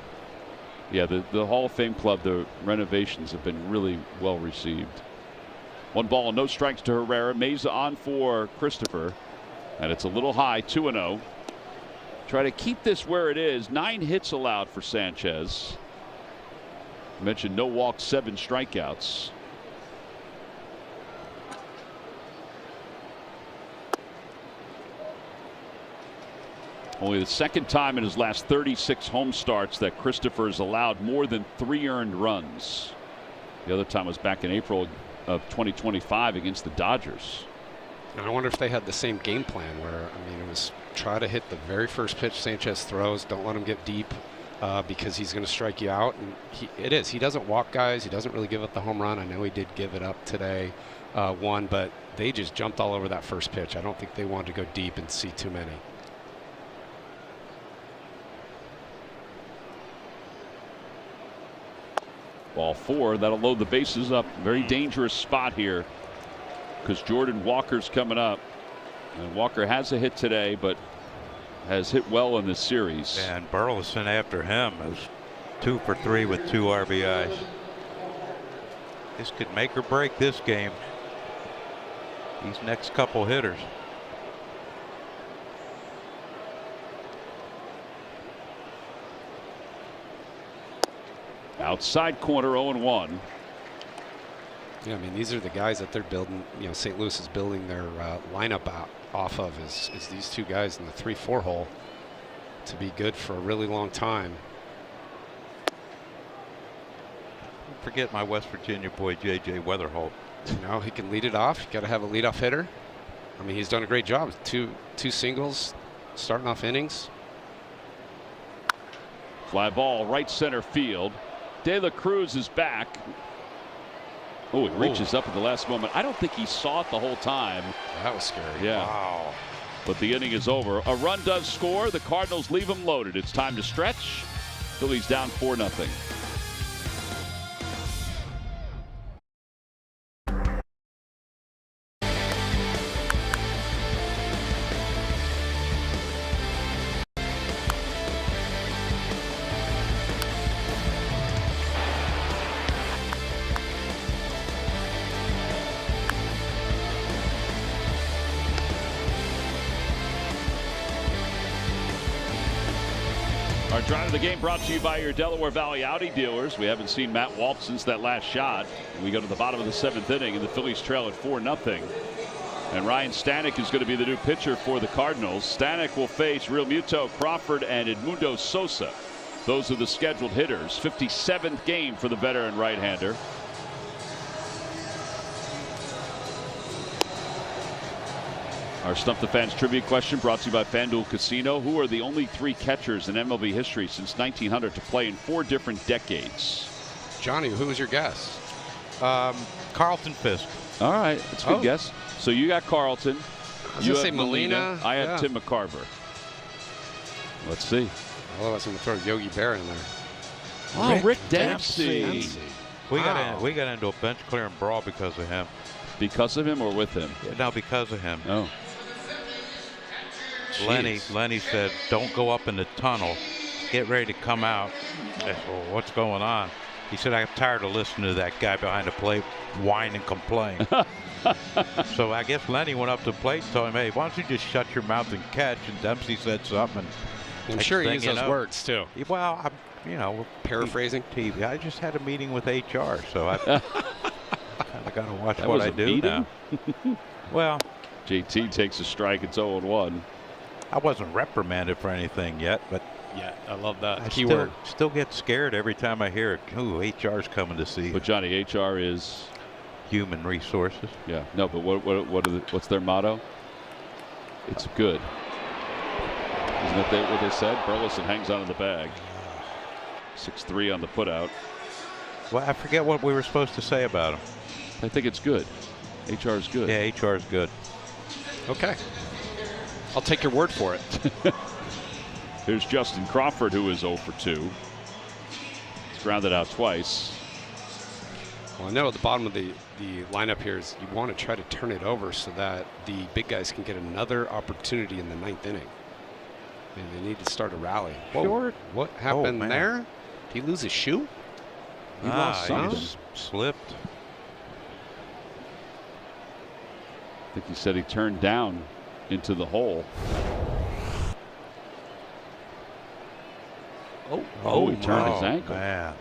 Yeah, the Hall of Fame Club, the renovations have been really well received. 1 ball, no strikes to Herrera. Meza on for Christopher, and it's a little high, 2-0. Try to keep this where it is. 9 hits allowed for Sanchez. I mentioned no walks, 7 strikeouts. Only the second time in his last 36 home starts that Christopher has allowed more than 3 earned runs. The other time was back in April of 2025 against the Dodgers. And I wonder if they had the same game plan where, I mean, it was try to hit the very first pitch Sanchez throws. Don't let him get deep because he's going to strike you out. And he doesn't walk guys. He doesn't really give up the home run. I know he did give it up today, one, but they just jumped all over that first pitch. I don't think they wanted to go deep and see too many. Ball 4, that'll load the bases up. Very dangerous spot here because Jordan Walker's coming up. And Walker has a hit today, but has hit well in this series. And Burleson after him is 2 for 3 with 2 RBIs. This could make or break this game. These next couple hitters. Outside corner, 0-1. Yeah, I mean, these are the guys that they're building. You know, St. Louis is building their lineup off of is these 2 guys in the 3-4 hole to be good for a really long time. Don't forget my West Virginia boy J.J. Weatherholt. You know, he can lead it off. You got to have a leadoff hitter. I mean, he's done a great job. Two singles, starting off innings. Fly ball, right center field. De La Cruz is back. Oh, it reaches up at the last moment. I don't think he saw it the whole time. That was scary. Yeah. Wow. But the inning is over. A run does score. The Cardinals leave them loaded. It's time to stretch. Phillies down 4-0. Our drive of the game brought to you by your Delaware Valley Audi dealers. We haven't seen Matt Walp since that last shot. We go to the bottom of the 7th inning, and the Phillies trail at 4-0. And Ryan Stanek is going to be the new pitcher for the Cardinals. Stanek will face Real Muto, Crawford, and Edmundo Sosa. Those are the scheduled hitters. 57th game for the veteran right-hander. Our Stump the Fans trivia question brought to you by FanDuel Casino. Who are the only 3 catchers in MLB history since 1900 to play in 4 different decades? Johnny, who was your guess? Carlton Fisk. All right, that's a good guess. So you got Carlton. I was going to say Molina. I have Tim McCarver. Let's see. Well, I was going to throw Yogi Berra in there. Oh, Rick Dempsey. We got into a bench clearing brawl because of him. Because of him or with him? Yeah, no, because of him. Oh. Lenny said, "Don't go up in the tunnel. Get ready to come out." I said, "Well, what's going on?" He said, "I'm tired of listening to that guy behind the plate whine and complain." So I guess Lenny went up to the plate and told him, "Hey, why don't you just shut your mouth and catch?" And Dempsey said something. I'm sure he used those words too. Well, I'm, paraphrasing. TV. I just had a meeting with HR, so I kind of got to watch what I do meeting? now. Well, JT takes a strike. It's 0-1. I wasn't reprimanded for anything yet, but yeah, I love that I keyword. Still get scared every time I hear it. Ooh, HR's coming to see. But Johnny, HR is human resources. Yeah, no, but what's their motto? It's good. Isn't that what they said? Burleson hangs on to the bag. 6-3 on the putout. Well, I forget what we were supposed to say about him. I think it's good. HR is good. Yeah, HR is good. Okay. I'll take your word for it. Here's Justin Crawford, who is 0 for 2. He's grounded out twice. Well, I know at the bottom of the lineup here is you want to try to turn it over so that the big guys can get another opportunity in the 9th inning. And they need to start a rally. Whoa, Short. what happened man. there? Did he lose his shoe? He lost He something. just slipped. I think he said he turned down into the hole. Oh, he turned his ankle. Man.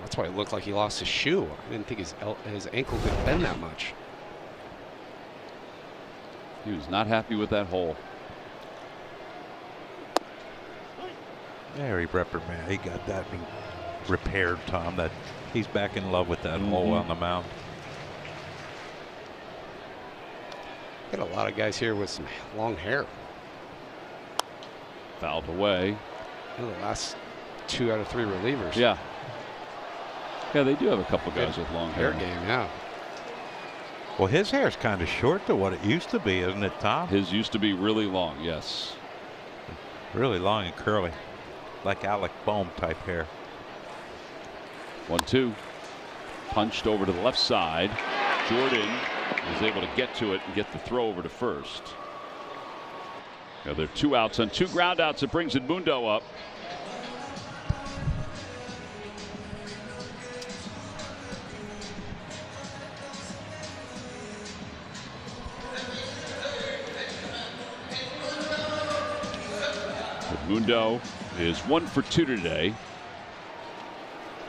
That's why it looked like he lost his shoe. I didn't think his ankle could bend that much. He was not happy with that hole. There he reprimanded. He got that repaired, Tom. That he's back in love with that hole on the mound. Got a lot of guys here with some long hair. Fouled away. The last 2 out of 3 relievers. Yeah. Yeah, they do have a couple guys with long hair. Game, yeah. Well, his hair's kind of short to what it used to be, isn't it, Tom? His used to be really long, yes. Really long and curly. Like Alec Boehm type hair. 1-2. Punched over to the left side. Jordan was able to get to it and get the throw over to first. Now there are 2 outs on 2 ground outs. It brings Edmundo up. Edmundo is 1 for 2 today.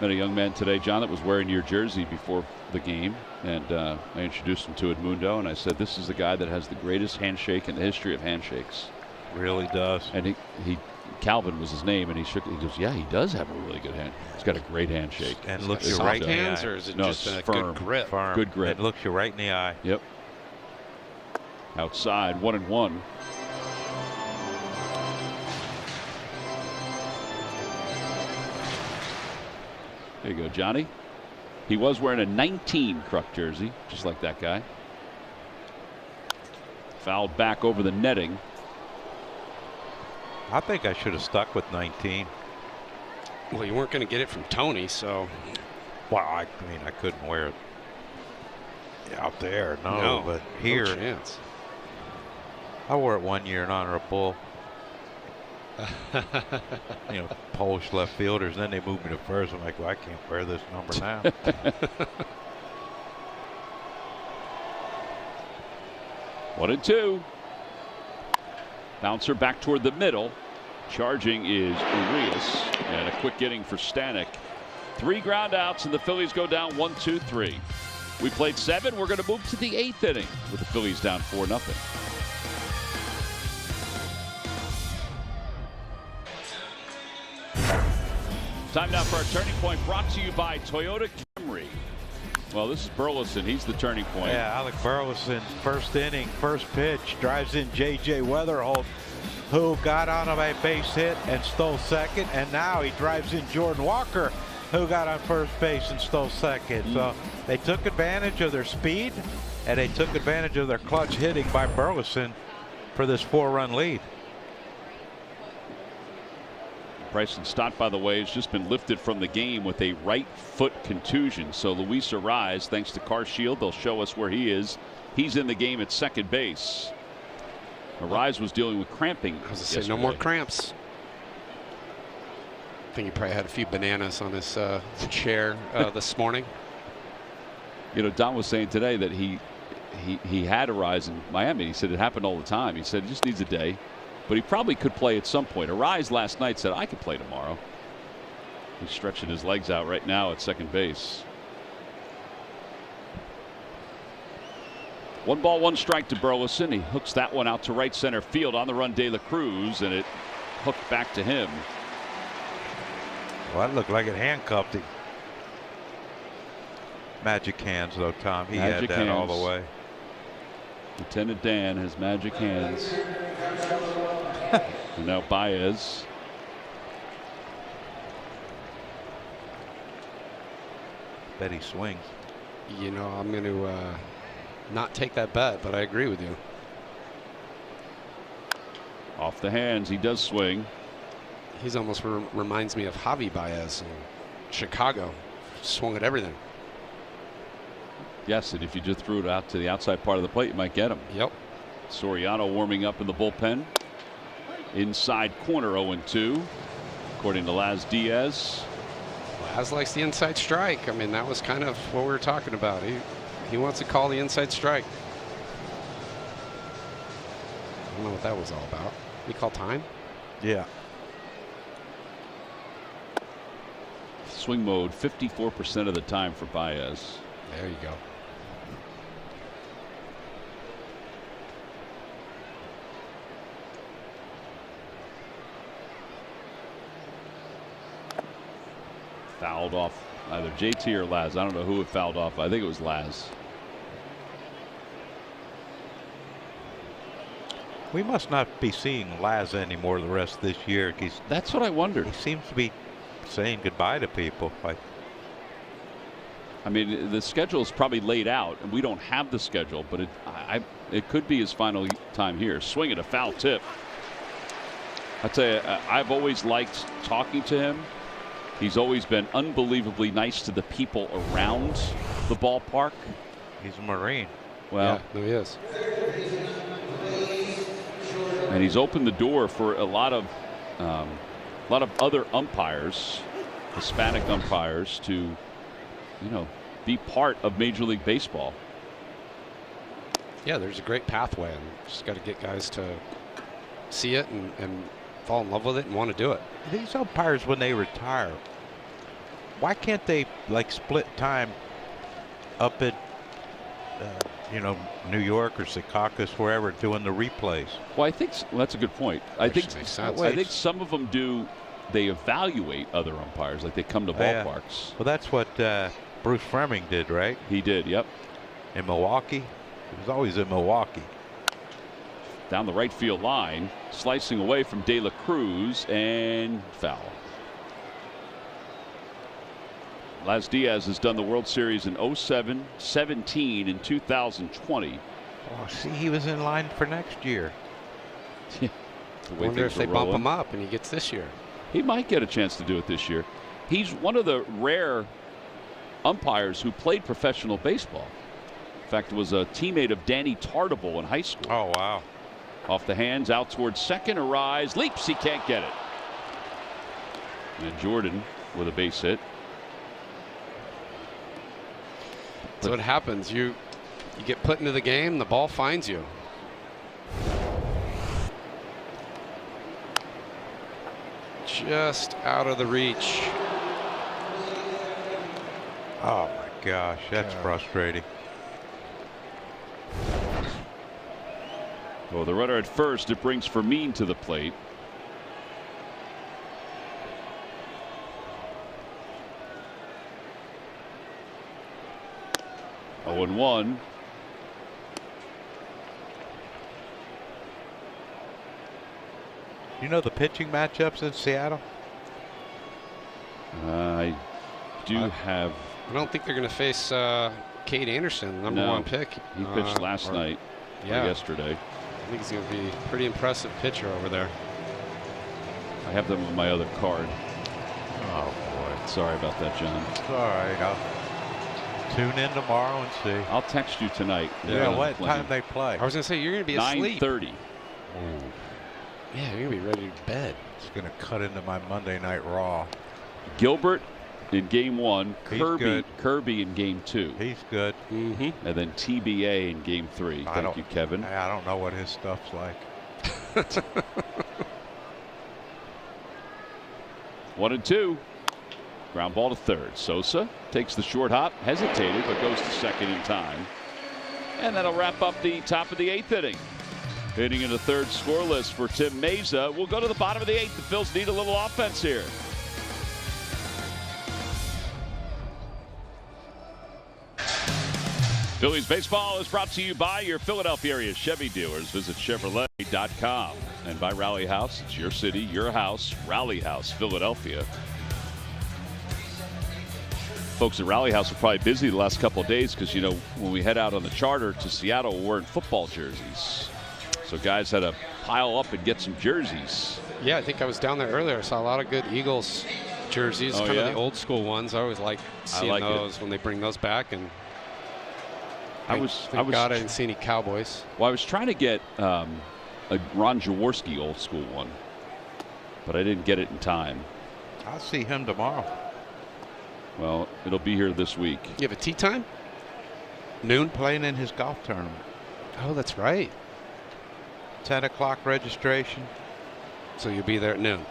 Met a young man today, John, that was wearing your jersey before the game, and I introduced him to Edmundo, and I said, this is the guy that has the greatest handshake in the history of handshakes. Really does. And Calvin was his name, and he goes, yeah, he does have a really good hand. He's got a great handshake. And looks It's you right in the hands, eye. or is it No, just it's a firm. good grip? Firm. Good grip. It looks you right in the eye. Yep. Outside, 1-1. There you go, Johnny. He was wearing a 19 Kruk jersey, just like that guy. Fouled back over the netting. I think I should have stuck with 19. Well, you weren't going to get it from Tony, so. Well, I mean, I couldn't wear it out there. No, but here. No chance. I wore it 1 year in honor of Bull. Polish left fielders. And then they moved me to first. I'm like, well, I can't wear this number now. 1-2. Bouncer back toward the middle. Charging is Urias, and a quick inning for Stanek. 3 ground outs, and the Phillies go down 1-2-3. We played 7. We're going to move to the 8th inning with the Phillies down 4-0. Time now for our turning point, brought to you by Toyota Camry. Well, this is Burleson. He's the turning point. Yeah, Alec Burleson, first inning, first pitch, drives in J.J. Weatherholt, who got on a base hit and stole second, and now he drives in Jordan Walker, who got on first base and stole second. So they took advantage of their speed, and they took advantage of their clutch hitting by Burleson for this 4-run lead. Bryson Stott, by the way, has just been lifted from the game with a right foot contusion. So Luis Arise, thanks to Car Shield, they'll show us where he is. He's in the game at second base. Arise was dealing with cramping. I was going to yesterday. say, no more cramps. I think he probably had a few bananas on his chair this morning. Don was saying today that he had Arise in Miami. He said it happened all the time. He said he just needs a day. But he probably could play at some point. Arise last night said, I could play tomorrow. He's stretching his legs out right now at second base. 1 ball, 1 strike to Burleson. He hooks that one out to right center field. On the run, De La Cruz, and it hooked back to him. Well, that looked like it handcuffed him. Magic hands, though, Tom. He Magic had that all hands. the way. Lieutenant Dan has magic hands. And now Baez. Bet he swings. I'm going to not take that bet, but I agree with you. Off the hands, he does swing. He's almost reminds me of Javi Baez in Chicago. Swung at everything. Yes, and if you just threw it out to the outside part of the plate, you might get him. Yep. Soriano warming up in the bullpen. Inside corner 0-2, according to Laz Diaz. Laz likes the inside strike. I mean, that was kind of what we were talking about. He wants to call the inside strike. I don't know what that was all about. We call time? Yeah. Swing mode 54% of the time for Baez. There you go. Fouled off either JT or Laz. I don't know who it fouled off. I think it was Laz. We must not be seeing Laz anymore the rest of this year. That's what I wondered. He seems to be saying goodbye to people. I mean, the schedule is probably laid out, and we don't have the schedule, but it could be his final time here. Swinging a foul tip. I tell you, I've always liked talking to him. He's always been unbelievably nice to the people around the ballpark. He's a Marine. Well, yeah, he is. And he's opened the door for a lot of other umpires, Hispanic umpires, to be part of Major League Baseball. Yeah, there's a great pathway, and just got to get guys to see it and fall in love with it and want to do it. These umpires, when they retire, why can't they split time up at New York or Secaucus, wherever, doing the replays? Well, I think that's a good point. I think some of them do. They evaluate other umpires, like they come to ballparks. Well, that's what Bruce Fleming did, right? He did. Yep. In Milwaukee, he was always in Milwaukee. Down the right field line, slicing away from De La Cruz, and foul. Laz Diaz has done the World Series in 07, 17, and 2020. Oh, see, he was in line for next year. I wonder if they bump him up and he gets this year. He might get a chance to do it this year. He's one of the rare umpires who played professional baseball. In fact, was a teammate of Danny Tartable in high school. Oh, wow. Off the hands, out towards second, a rise, leaps, he can't get it. And Jordan with a base hit. That's what happens. You get put into the game, the ball finds you. Just out of the reach. Oh my gosh, that's frustrating. Well, the runner at first, it brings Fermin to the plate. Oh, 0-1. You know the pitching matchups in Seattle? I do have. I don't think they're going to face Cade Anderson, the number one pick. He pitched last night. Yeah. Or yesterday. I think he's going to be a pretty impressive pitcher over there. I have them on my other card. Oh boy. Sorry about that, John. It's all right. I'll tune in tomorrow and see. I'll text you tonight. Yeah, what time they play? I was going to say, you're going to be asleep. 9:30. Yeah, you're going to be ready to bed. It's going to cut into my Monday Night Raw. Gilbert in game 1. He's Kirby in game 2. He's good. Mm-hmm. And then TBA in game 3. Thank you, Kevin. I don't know what his stuff's like. 1-2. Ground ball to third. Sosa takes the short hop, hesitated, but goes to second in time. And that'll wrap up the top of the 8th inning. Hitting in the third scoreless for Tim Meza. We'll go to the bottom of the 8th. The Phils need a little offense here. Phillies baseball is brought to you by your Philadelphia area Chevy dealers. Visit Chevrolet.com. And by Rally House. It's your city, your house. Rally House, Philadelphia. folks at Rally House were probably busy the last couple of days because, you know, when we head out on the charter to Seattle, we're wearing football jerseys. So guys had to pile up and get some jerseys. Yeah, I think I was down there earlier. I saw a lot of good Eagles jerseys, kind of the old school ones. I always like seeing those when they bring those back. And thank God I didn't see any Cowboys. Well, I was trying to get a Ron Jaworski old school one, but I didn't get it in time. I'll see him tomorrow. Well, it'll be here this week. You have a tea time? Noon? Playing in his golf tournament. Oh, that's right. 10 o'clock registration. So you'll be there at noon?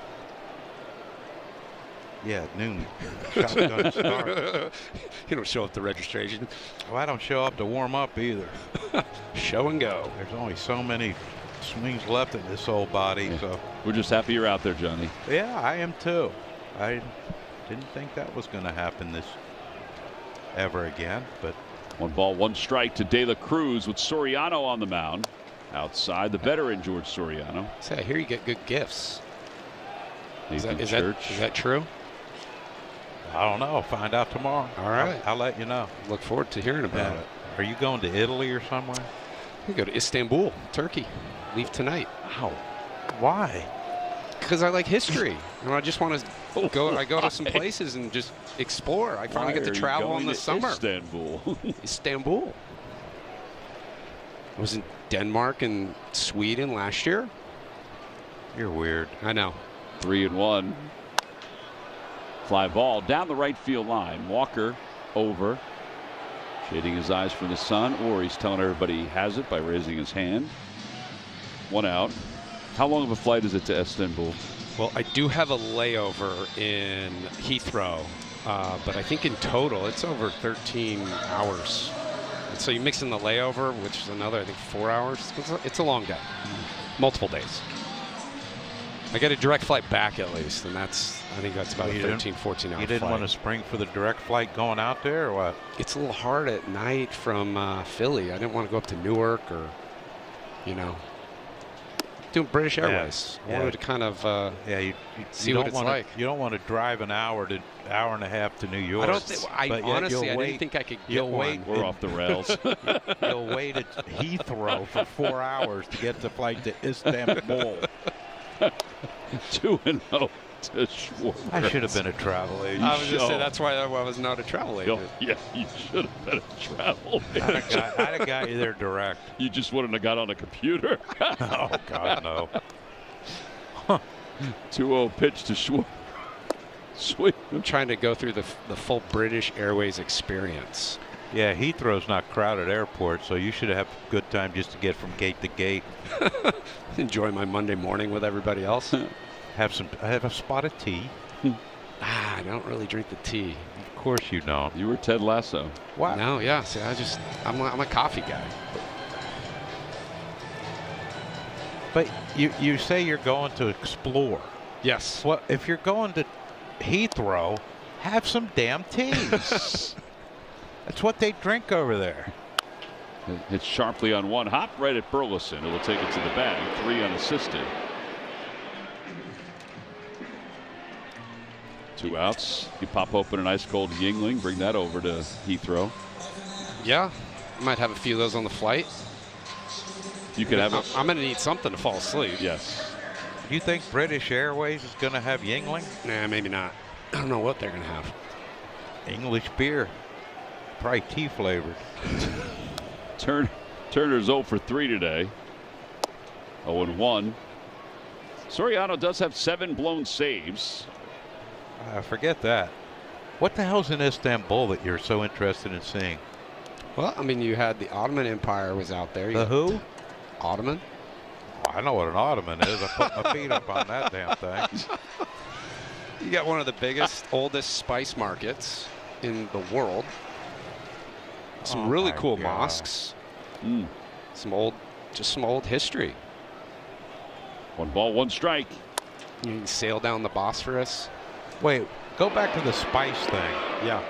Yeah, noon. Shop's gonna start. You don't show up to registration. Well, I don't show up to warm up either. Show and go. There's only so many swings left in this old body. Yeah. So we're just happy you're out there, Johnny. Yeah, I am too. I didn't think that was going to happen ever again, but 1 ball, 1 strike to De La Cruz with Soriano on the mound. Outside, the veteran George Soriano. Say, I hear you get good gifts. Is that true? I don't know. Find out tomorrow. All right. I'll let you know. Look forward to hearing about it. Are you going to Italy or somewhere? We go to Istanbul, Turkey. Leave tonight. Wow. Why? Because I like history. And I just want to go. I go to some places and just explore. I finally get to travel in the summer. Istanbul. I was in Denmark and Sweden last year. You're weird. I know. 3-1. Fly ball down the right field line. Walker over. Shading his eyes from the sun, or he's telling everybody he has it by raising his hand. 1 out. How long of a flight is it to Istanbul? Well, I do have a layover in Heathrow, but I think in total it's over 13 hours. And so you mix in the layover, which is another, I think, 4 hours. It's a long day. Multiple days. I get a direct flight back at least, and I think that's about a 13, 14 hour flight. You didn't want to spring for the direct flight going out there, or what? It's a little hard at night from Philly. I didn't want to go up to Newark or, doing British Airways. I wanted to kind of see what it's like. You don't want to drive an hour and a half to New York. Honestly, I didn't think I could get one. We're off the rails. You'll wait at Heathrow for 4 hours to get the flight to Istanbul. 2-0 to Schwarber. I should have been a travel agent. I was just saying that's why I was not a travel agent. Yeah, you should have been a travel agent. I'd have got you there direct. You just wouldn't have got on a computer. Oh, God, no. 2-0 pitch to Schwarber. Sweet. I'm trying to go through the full British Airways experience. Yeah, Heathrow's not a crowded airport, so you should have a good time just to get from gate to gate. Enjoy my Monday morning with everybody else. Have a spot of tea. I don't really drink the tea. Of course you don't. You were Ted Lasso. Wow. No, yeah. See, I'm a coffee guy. But you say you're going to explore. Yes. Well, if you're going to Heathrow, have some damn teas. That's what they drink over there. Hits sharply on 1 hop right at Burleson. It will take it to the bag. 3 unassisted. 2 outs. You pop open an ice cold Yingling. Bring that over to Heathrow. Yeah. Might have a few of those on the flight. You could have I'm going to need something to fall asleep. Yes. Do you think British Airways is going to have Yingling? Nah, maybe not. I don't know what they're going to have. English beer. Probably tea flavored. Turner's 0 for 3 today. 0-1. Soriano does have 7 blown saves. Forget that. What the hell's in Istanbul that you're so interested in seeing? Well, I mean, you had the Ottoman Empire was out there. The who? Ottoman. Oh, I know what an Ottoman is. I put my feet up on that damn thing. You got one of the biggest, oldest spice markets in the world. Some really cool mosques. Some old history. 1 ball, 1 strike. You can sail down the Bosphorus. Wait, go back to the spice thing. Yeah.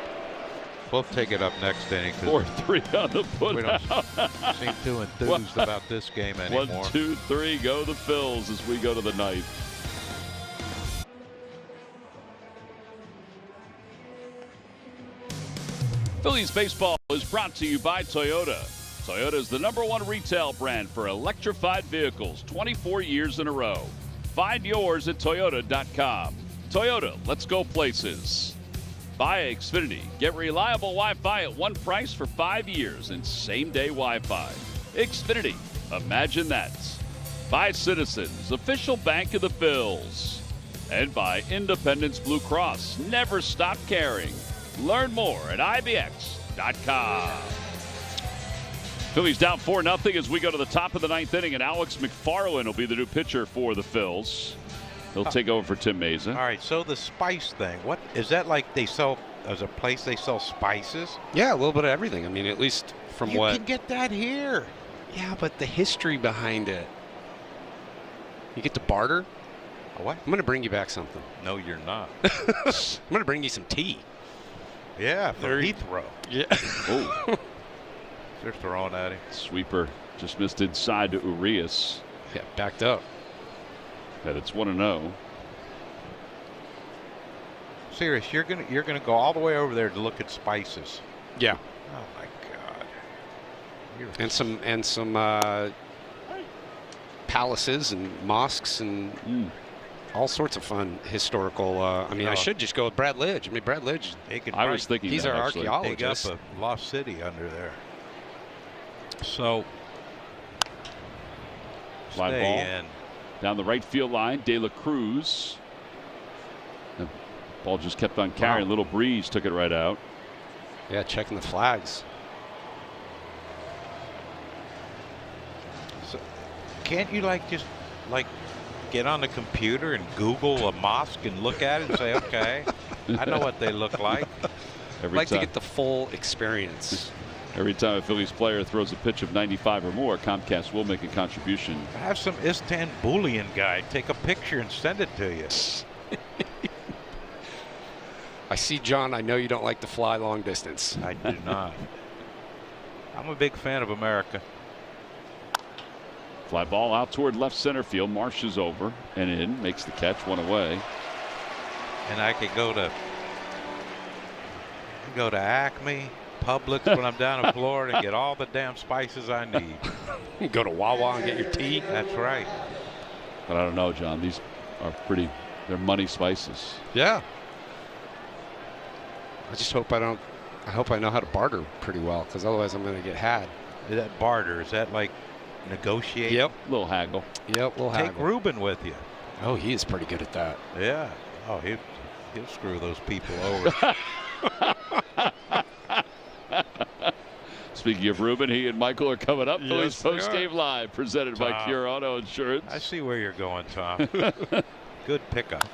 We'll take it up next inning. 4-3 on the put. We don't seem too enthused about this game anymore. 1, 2, 3, go the Phils as we go to the 9th. Phillies baseball is brought to you by Toyota. Toyota is the #1 retail brand for electrified vehicles 24 years in a row. Find yours at Toyota.com. Toyota, let's go places. By Xfinity. Get reliable Wi-Fi at one price for 5 years and same-day Wi-Fi. Xfinity. Imagine that. By Citizens, official bank of the Phils. And by Independence Blue Cross. Never stop caring. Learn more at IBX.com. Phillies down 4-0 as we go to the top of the 9th inning, and Alex McFarland will be the new pitcher for the Phils. He'll take over for Tim Mesa. All right, so the spice thing, what is that like? They sell, as a place they sell spices? Yeah, a little bit of everything. I mean, at least from you what can get that here. Yeah, but the history behind it. You get to barter. What? I'm going to bring you back something. No, you're not. I'm going to bring you some tea. Yeah, from Heathrow. Yeah. Oh. They're throwing at him. Sweeper just missed inside to Urias. Yeah, backed up. And it's 1-0. Serious, you're gonna go all the way over there to look at spices. Yeah. Oh my God. And some palaces and mosques and all sorts of fun historical. I mean, I should just go with Brad Lidge. I mean, Brad Lidge. I was thinking he's our archaeologist. Dig up a lost city under there. So fly ball in. Down the right field line, De La Cruz. The ball just kept on carrying. Little breeze took it right out. Yeah, checking the flags. So, can't you just get on the computer and Google a mosque and look at it and say, okay, I know what they look like. I'd like to get the full experience. Every time a Phillies player throws a pitch of 95 or more, Comcast will make a contribution. Have some Istanbulian guy take a picture and send it to you. I see, John, I know you don't like to fly long distance. I do not. I'm a big fan of America. Fly ball out toward left center field. Marsh is over and in. Makes the catch, one away. And I could go to Acme, Publix when I'm down in Florida and get all the damn spices I need. Go to Wawa and get your tea. That's right. But I don't know, John. These are they're money spices. Yeah. I just hope I hope I know how to barter pretty well, because otherwise I'm going to get had. Is that barter? Is that like negotiate? Yep. Little haggle. Yep, little haggle. Take Ruben with you. Oh, he is pretty good at that. Yeah. Oh, he'll screw those people over. Speaking of Ruben, he and Michael are coming up. Yes, Phillies Post-Game Live, presented by Cure Auto Insurance. I see where you're going, Tom. Good pickup.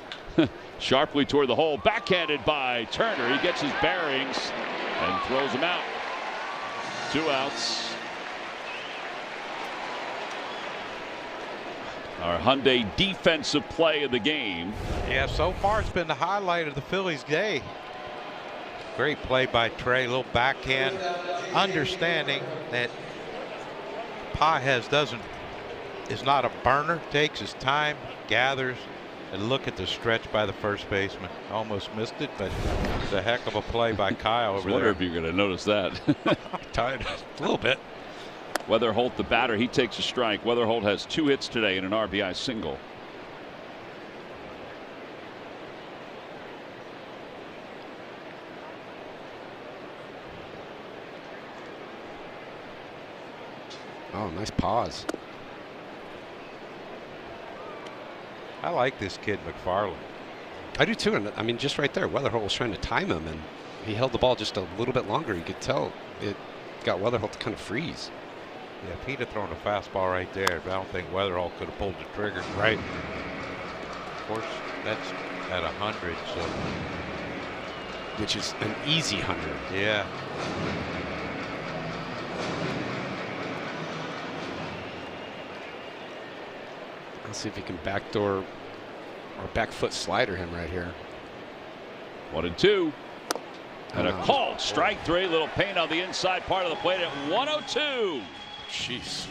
Sharply toward the hole, backhanded by Turner. He gets his bearings and throws him out. 2 outs. Our Hyundai defensive play of the game. Yeah, so far it's been the highlight of the Phillies' day. Great play by Trey, little backhand, understanding that Pages is not a burner, takes his time, gathers, and look at the stretch by the first baseman. Almost missed it, but it's a heck of a play by Kyle over there. I wonder if you're going to notice that. Tired a little bit. Weatherholt, the batter, he takes a strike. Weatherholt has 2 hits today and an RBI single. Oh, nice pause. I like this kid, McFarland. I do too. And I mean, just right there, Weatherholt was trying to time him, and he held the ball just a little bit longer. You could tell it got Weatherholt to kind of freeze. Yeah, if he'd have thrown a fastball right there, but I don't think Weatherholt could have pulled the trigger. Right. Of course, that's at 100, so. Which is an easy 100. Yeah. Let's see if he can backdoor or back foot slider him right here. 1-2. And a called strike 3. Little paint on the inside part of the plate at 102. Jeez.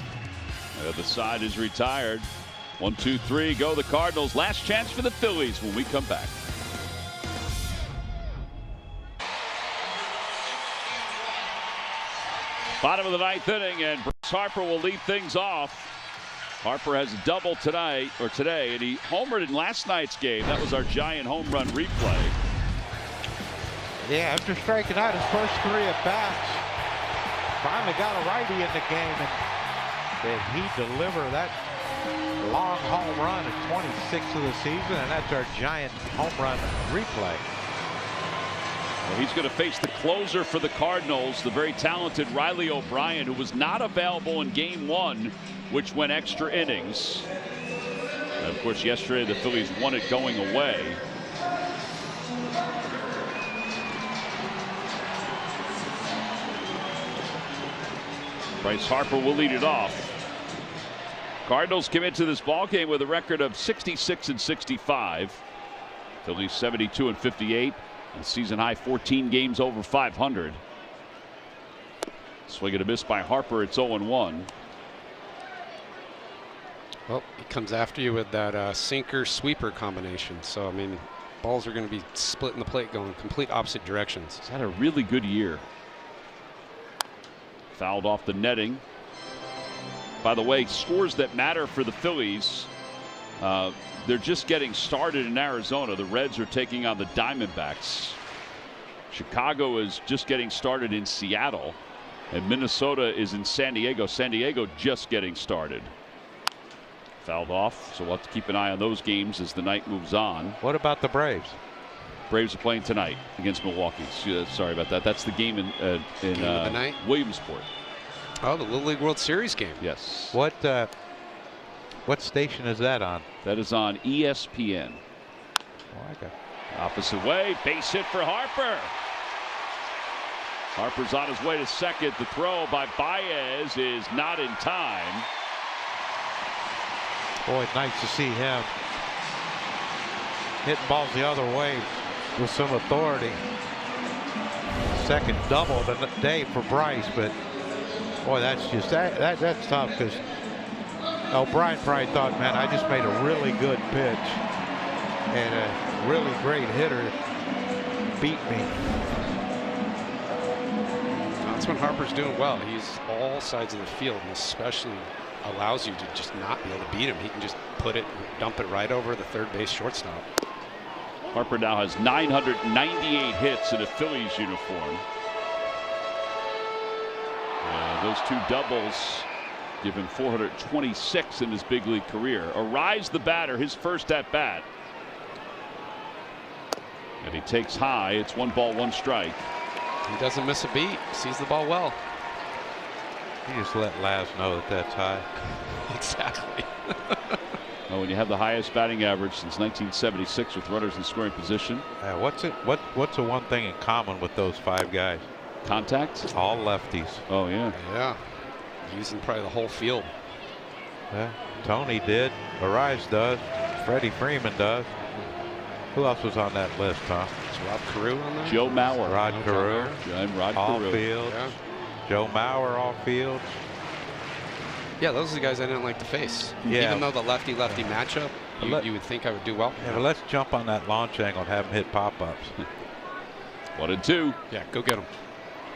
The other side is retired. 1, 2, 3. Go the Cardinals. Last chance for the Phillies when we come back. Bottom of the ninth inning, and Bryce Harper will lead things off. Harper has a double today, and he homered in last night's game. That was our giant home run replay. Yeah, after striking out his first 3 at-bats, finally got a righty in the game, and did he deliver that long home run at 26th of the season, and that's our giant home run replay. Well, he's going to face the closer for the Cardinals, the very talented Riley O'Brien, who was not available in Game 1, which went extra innings. And of course, yesterday the Phillies won it going away. Bryce Harper will lead it off. Cardinals come into this ball game with a record of 66-65. Phillies 72-58. And season high 14 games over 500. Swing and a miss by Harper. It's 0-1. Well, he comes after you with that sinker sweeper combination. So I mean, balls are going to be splitting the plate, going complete opposite directions. He's had a really good year. Fouled off the netting. By the way, scores that matter for the Phillies. They're just getting started in Arizona. The Reds are taking on the Diamondbacks. Chicago is just getting started in Seattle. And Minnesota is in San Diego. San Diego just getting started. Fouled off, so we'll have to keep an eye on those games as the night moves on. What about the Braves? Braves are playing tonight against Milwaukee. Sorry about that. That's the game in the night? Williamsport. Oh, the Little League World Series game. Yes. What station is that on? That is on ESPN. Oh, okay. Opposite way, base hit for Harper. Harper's on his way to second. The throw by Baez is not in time. Boy, nice to see him hitting balls the other way with some authority. Second double of the day for Bryce, but boy, that's just that's tough, because O'Brien probably thought, man, I just made a really good pitch, and a really great hitter beat me. That's when Harper's doing well. He's all sides of the field, and especially allows you to just not be able to beat him. He can just put it, dump it right over the third base shortstop. Harper now has 998 hits in a Phillies uniform. Those 2 doubles give him 426 in his big league career. Arise the batter, his first at bat. And he takes high. It's 1 ball, 1 strike. He doesn't miss a beat. Sees the ball well. You just let Laz know that that's high. Exactly. Well, when you have the highest batting average since 1976 with runners in scoring position. What's the one thing in common with those 5 guys? Contact? All lefties. Oh, yeah. Yeah. Using probably the whole field. Yeah. Tony did. Arise does. Freddie Freeman does. Who else was on that list, huh? Is Rod Carew on there? Joe Mauer. Rod Carew. And Rod all Carew. fields. Yeah. Joe Mauer, all fields. Yeah, those are the guys I didn't like to face. Yeah. Even though the lefty-lefty matchup, you would think I would do well. Yeah, but let's jump on that launch angle and have him hit pop-ups. 1-2. Yeah, go get him.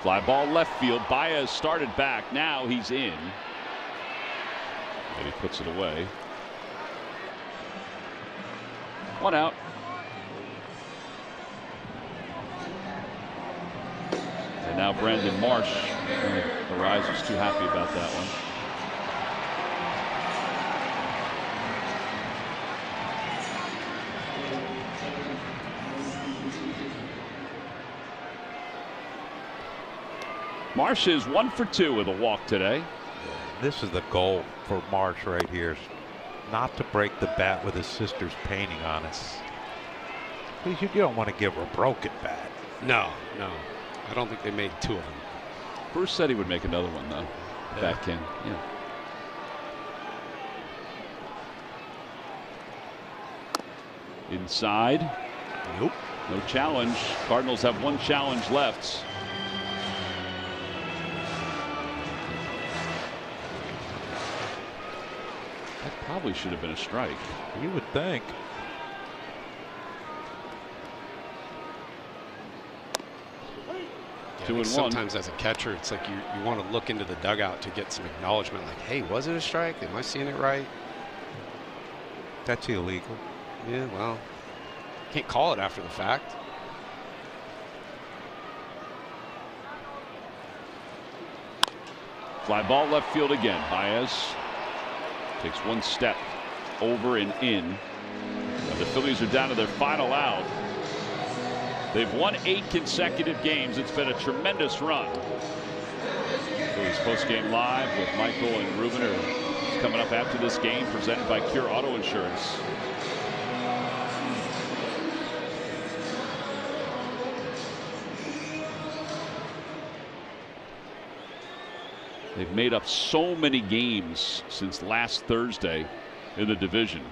Fly ball left field. Baez started back. Now he's in. And he puts it away. 1 out. And now Brandon Marsh. Arise was too happy about that one. Marsh is 1 for 2 with a walk today. This is the goal for Marsh right here. Not to break the bat with his sister's painting on it. Please, you don't want to give her a broken bat. No. I don't think they made 2 of them. Bruce said he would make another one, though. Yeah. Back in. Yeah. Inside. Nope. No challenge. Cardinals have 1 challenge left. That probably should have been a strike. You would think. 2-1. Sometimes as a catcher, it's like you want to look into the dugout to get some acknowledgement. Like, hey, was it a strike? Am I seeing it right? That's illegal. Yeah, well, can't call it after the fact. Fly ball left field again. Baez takes one step over and in. And the Phillies are down to their final out. They've won 8 consecutive games. It's been a tremendous run. Phillies post-game live with Michael and Ruben are coming up after this game, presented by Cure Auto Insurance. They've made up so many games since last Thursday in the division.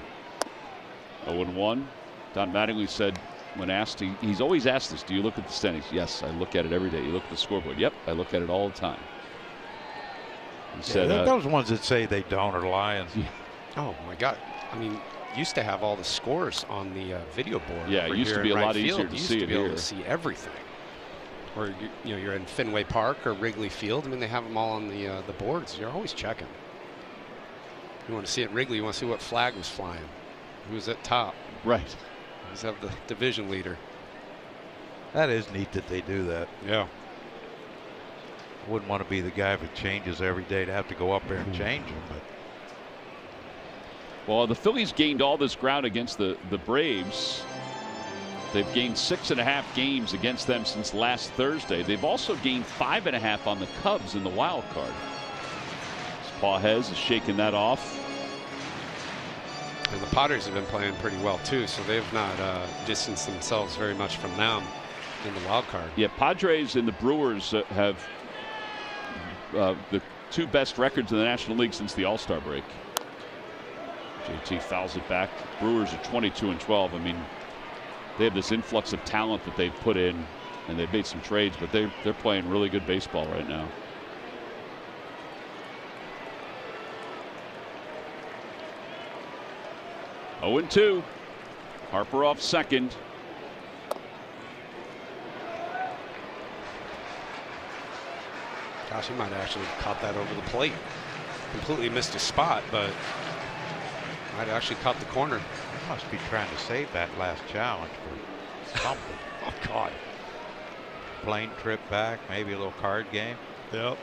0-1. Don Mattingly said, when asked, he's always asked this, do you look at the standings? Yes, I look at it every day. You look at the scoreboard? Yep, I look at it all the time. He said, those ones that say they don't are lying. Oh my God! I mean, used to have all the scores on the video board. Yeah, it used to be a lot easier to see it here. Able to see everything. Or you're in Fenway Park or Wrigley Field. I mean, they have them all on the boards. You're always checking. You want to see it Wrigley, you want to see what flag was flying, who was at top. Right. Let's have the division leader. That is neat that they do that. Yeah. I wouldn't want to be the guy if it changes every day to have to go up there and change them. But well, the Phillies gained all this ground against the Braves. They've gained 6.5 games against them since last Thursday. They've also gained 5.5 on the Cubs in the wild card. Pages is shaking that off. And the Padres have been playing pretty well too, so they've not distanced themselves very much from them in the wild card. Yeah, Padres and the Brewers have the 2 best records in the National League since the All-Star break. JT fouls it back. Brewers are 22-12. I mean, they have this influx of talent that they've put in, and they've made some trades, but they're playing really good baseball right now. Oh, 0-2. Harper off second. Gosh, he might have actually caught that over the plate. Completely missed his spot, but might have actually caught the corner. must be trying to save that last challenge for something. Oh, God. Plane trip back, maybe a little card game. Yep.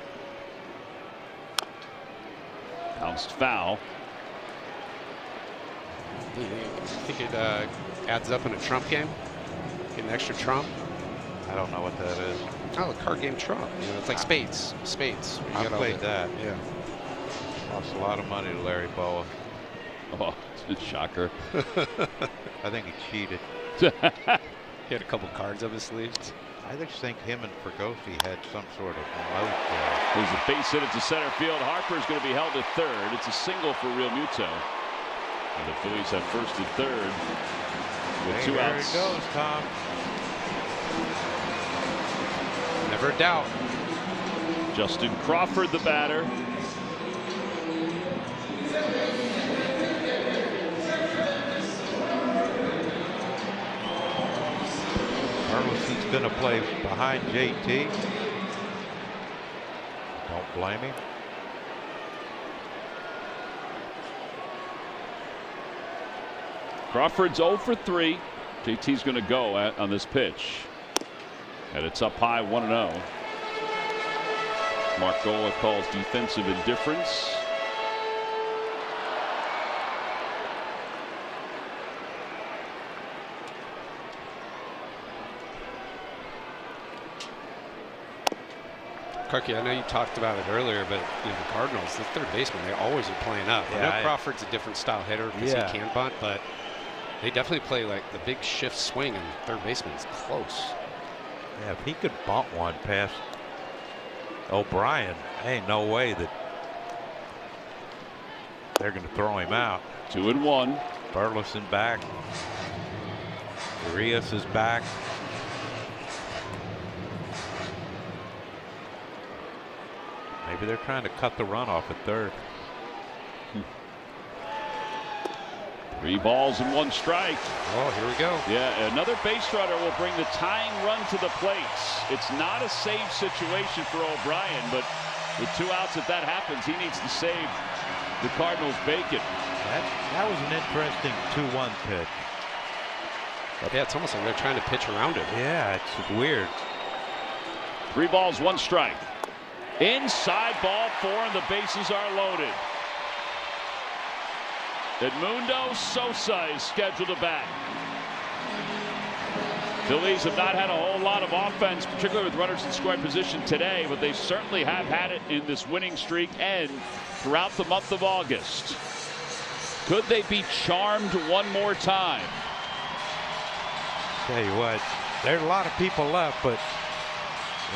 Bounced foul. You think it adds up in a trump game? Get an extra trump? I don't know what that is. Oh, a card game trump. You know, it's like spades. Spades. I played that. Yeah. Lost a lot of money to Larry Boa. Oh, it's a shocker. I think he cheated. He had a couple cards up his sleeves. I just think him and Fergosi had some sort of note. There's a base hit to center field. Harper's going to be held at third. It's a single for Real Muto. And the Phillies have first and third with two outs. There it goes, Tom. Never a doubt. Justin Crawford, the batter. He's going to play behind JT. Don't blame him. Crawford's 0 for 3. JT's going to go on this pitch. And it's up high 1-0. Mark Gola calls defensive indifference. Karki, I know you talked about it earlier, but you know, the Cardinals, the third baseman, they always are playing up. I know Crawford's a different style hitter because he can bunt, but they definitely play like the big shift swing, and third baseman's close. Yeah, if he could bunt one past O'Brien, ain't no way that they're going to throw him out. 2-1. Burleson back. Urias is back. Maybe they're trying to cut the run off at third. 3 balls and 1 strike. Oh, here we go. Yeah, another base runner will bring the tying run to the plate. It's not a save situation for O'Brien, but with 2 outs, if that happens, he needs to save the Cardinals bacon. That was an interesting 2-1 pitch. Yeah, it's almost like they're trying to pitch around it. Yeah, it's weird. 3 balls, 1 strike. Inside ball 4, and the bases are loaded. Edmundo Sosa is scheduled to bat. Phillies have not had a whole lot of offense, particularly with runners in scoring position today, but they certainly have had it in this winning streak and throughout the month of August. Could they be charmed one more time? Tell you what, there's a lot of people left, but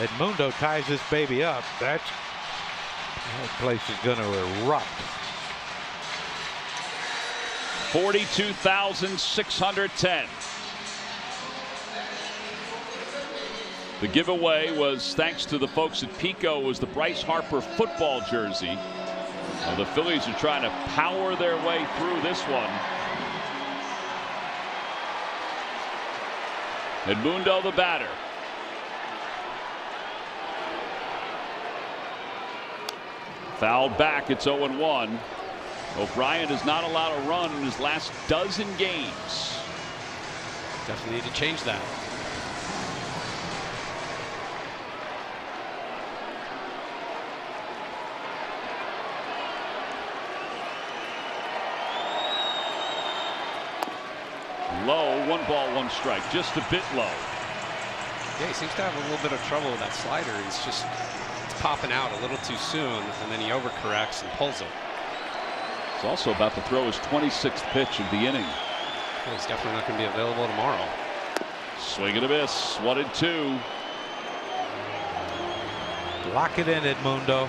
Edmundo ties this baby up. That place is going to erupt. 42,610. The giveaway was thanks to the folks at Pico. Was the Bryce Harper football jersey. Well, the Phillies are trying to power their way through this one. Edmundo the batter. Fouled back. It's 0-1. O'Brien has not allowed a run in his last dozen games. Definitely need to change that. Low, 1 ball, 1 strike, just a bit low. Yeah, he seems to have a little bit of trouble with that slider. It's popping out a little too soon, and then he overcorrects and pulls it. He's also about to throw his 26th pitch of the inning. Well, he's definitely not going to be available tomorrow. Swing and a miss. 1-2. Lock it in, Edmundo.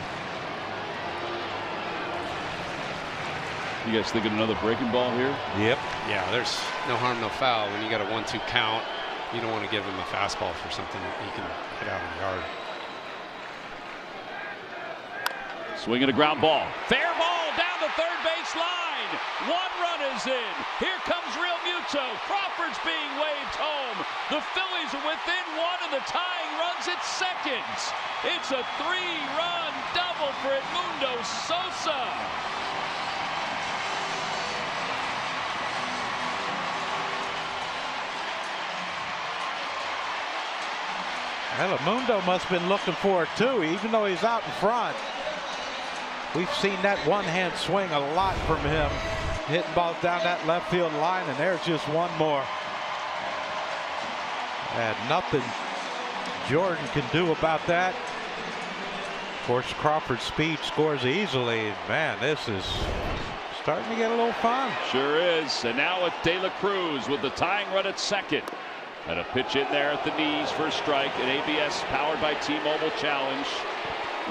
You guys thinking another breaking ball here? Yep. Yeah, there's no harm, no foul. When you got a 1-2 count, you don't want to give him a fastball for something that he can hit out of the yard. Swing and a ground ball. Fair ball down the third base line. 1 run is in. Here comes Real Muto. Crawford's being waved home. The Phillies are within 1, and the tying run's at second. It's a 3-run double for Edmundo Sosa. Well, Edmundo must have been looking for it too, even though he's out in front. We've seen that one-hand swing a lot from him, hitting balls down that left field line, and there's just one more. And nothing Jordan can do about that. Of course, Crawford's speed scores easily. Man, this is starting to get a little fun. Sure is. And now it's De La Cruz with the tying run at second. And a pitch in there at the knees for a strike. An ABS powered by T-Mobile challenge.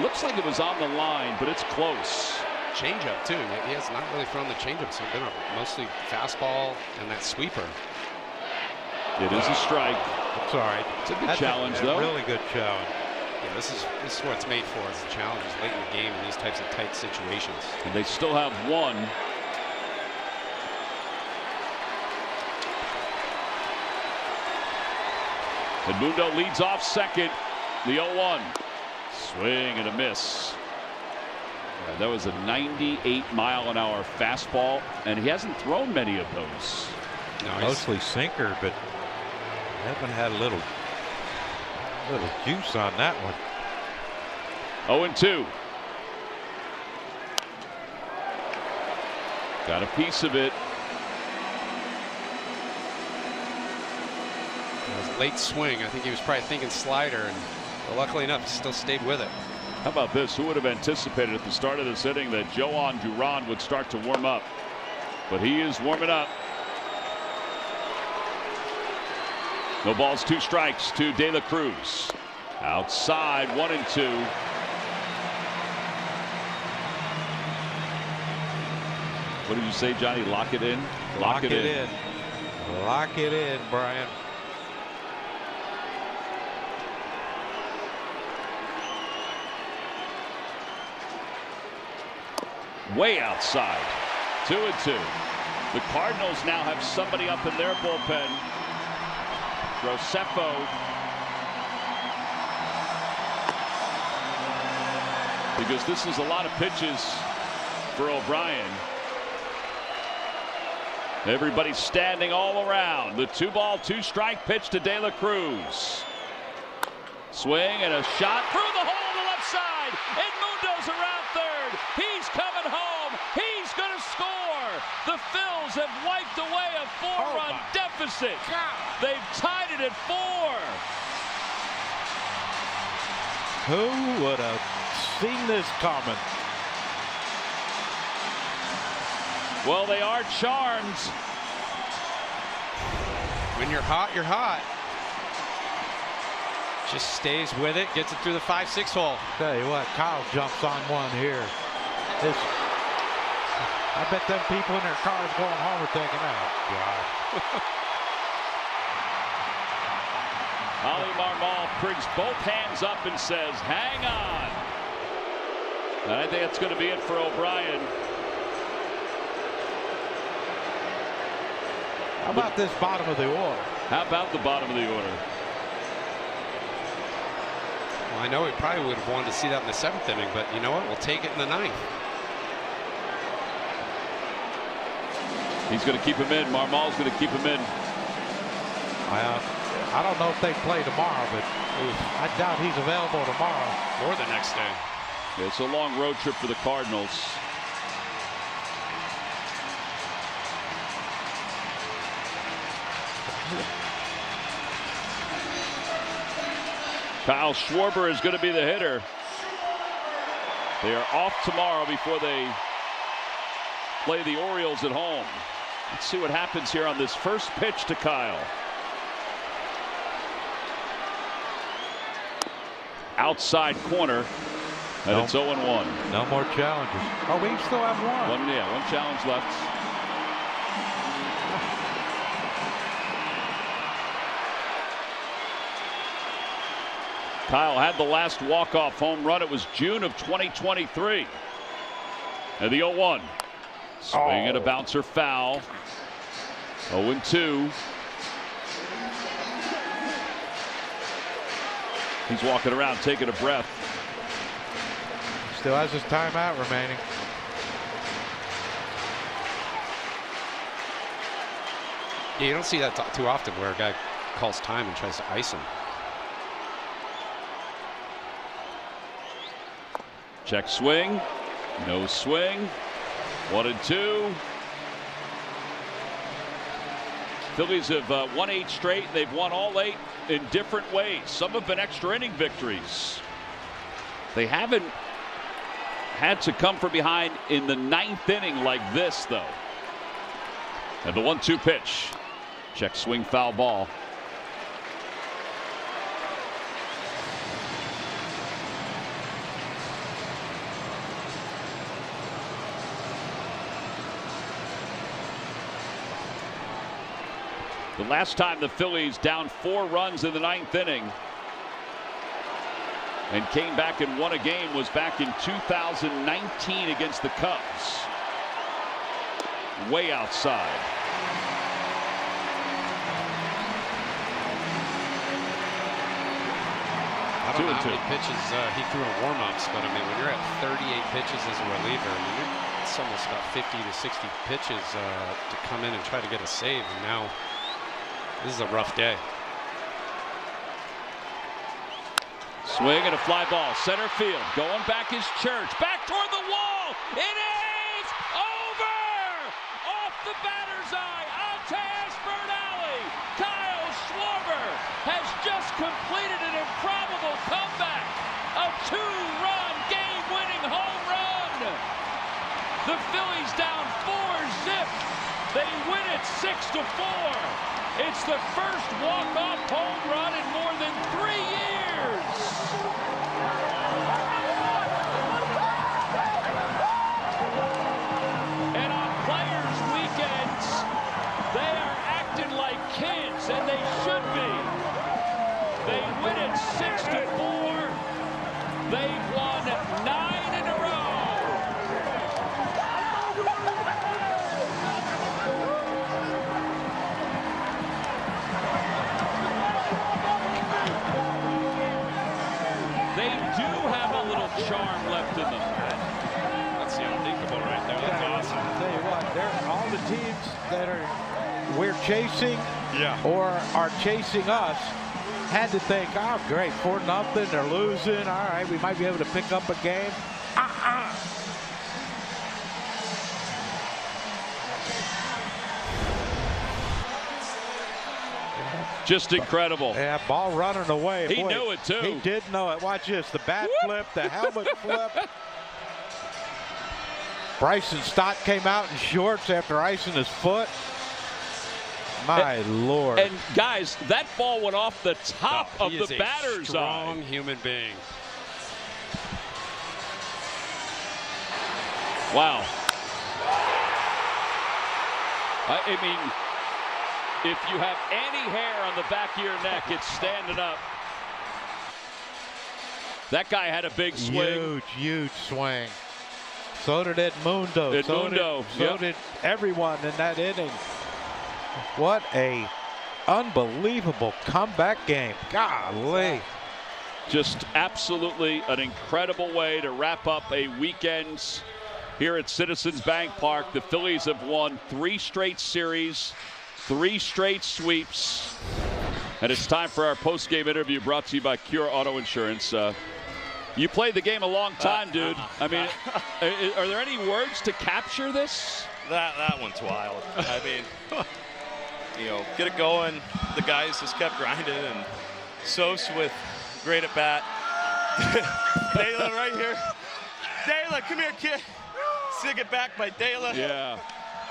Looks like it was on the line, but it's close. Changeup too. He has not really thrown the changeup, so it's been mostly fastball and that sweeper. It is a strike. It's all right. It's a good challenge, though. Really good challenge. Yeah, this is what it's made for. Is the challenges late in the game in these types of tight situations. And they still have 1. Edmundo leads off second. The 0-1. Swing and a miss. That was a 98-mile-an-hour fastball, and he hasn't thrown many of those. No, mostly sinker, but haven't had a little juice on that one. 0-2. Got a piece of it. It was a late swing. I think he was probably thinking slider, and luckily enough, he still stayed with it. How about this? Who would have anticipated at the start of this inning that Joan Duran would start to warm up? But he is warming up. No balls, 2 strikes to De La Cruz. Outside, 1-2. What did you say, Johnny? Lock it in? Lock it in. Lock it in, Brian. Way outside. 2-2. The Cardinals now have somebody up in their bullpen. Groseffo. Because this is a lot of pitches for O'Brien. Everybody's standing all around. The 2-ball, 2-strike pitch to De La Cruz. Swing and a shot through the hole to left side. Edmundo's around third. He's coming home. He's going to score. The Phils have wiped away a 4-run deficit. They've tied it at 4. Who would have seen this coming? Well, they are charmed. When you're hot, you're hot. Just stays with it, gets it through the 5-6 hole. Tell you what, Kyle jumps on one here. I bet them people in their cars going home are thinking, oh, God. Ali Marmol brings both hands up and says, hang on. And I think that's going to be it for O'Brien. How about this bottom of the order? How about the bottom of the order? Well, I know we probably would have wanted to see that in the 7th inning, but you know what? We'll take it in the 9th. He's going to keep him in. Marmol's going to keep him in. I don't know if they play tomorrow, but I doubt he's available tomorrow. Or the next day. It's a long road trip for the Cardinals. Kyle Schwarber is going to be the hitter. They are off tomorrow before they play the Orioles at home. Let's see what happens here on this first pitch to Kyle. Outside corner, and it's 0-1. No more challenges. Oh, we still have one. One challenge left. Kyle had the last walk-off home run. It was June of 2023. And the 0-1. Swing and a bouncer foul. 0-2. He's walking around taking a breath. Still has his timeout remaining. Yeah, you don't see that too often where a guy calls time and tries to ice him. Check swing. No swing. 1-2. Phillies have won 8 straight. They've won all 8 in different ways. Some have been extra inning victories. They haven't had to come from behind in the 9th inning like this, though. And the 1-2 pitch. Check swing, foul ball. The last time the Phillies down 4 runs in the 9th inning and came back and won a game was back in 2019 against the Cubs. Way outside. I don't know how many pitches he threw in warm-ups, but I mean, when you're at 38 pitches as a reliever, I mean, it's almost about 50 to 60 pitches to come in and try to get a save, and now this is a rough day. Swing and a fly ball. Center field. Going back is Church. Back toward the wall. It is over! Off the batter's eye. Onto Ashburn Alley. Kyle Schwarber has just completed an improbable comeback. A 2-run game-winning home run. The Phillies down 4-zip. They win it 6-4. It's the first walk-off home run in more than 3 years. And on Players' Weekends, they are acting like kids, and they should be. They win it 6-4. They've won 9 in a row. teams that we're chasing or are chasing us had to think, oh, great, 4-0, they're losing. All right, we might be able to pick up a game. Just incredible. Yeah, ball running away. He knew it, too. He did know it. Watch this. The bat flip, the helmet flip. Bryson Stott came out in shorts after icing his foot. My Lord. And, guys, that ball went off the top of the batter's strong eye. human being. Wow. I mean, if you have any hair on the back of your neck, it's standing up. That guy had a big swing. Huge swing. So did Edmundo. So did everyone in that inning. What a unbelievable comeback game. Golly. Just absolutely an incredible way to wrap up a weekend here at Citizens Bank Park. The Phillies have won 3 straight series, 3 straight sweeps. And it's time for our post-game interview brought to you by Cure Auto Insurance. You played the game a long time, dude. I mean, are there any words to capture this? That one's wild. I mean, get it going. The guys just kept grinding, and Sos with great at bat. Dela right here. Dela, come here, kid. Sig it back by Dela. Yeah.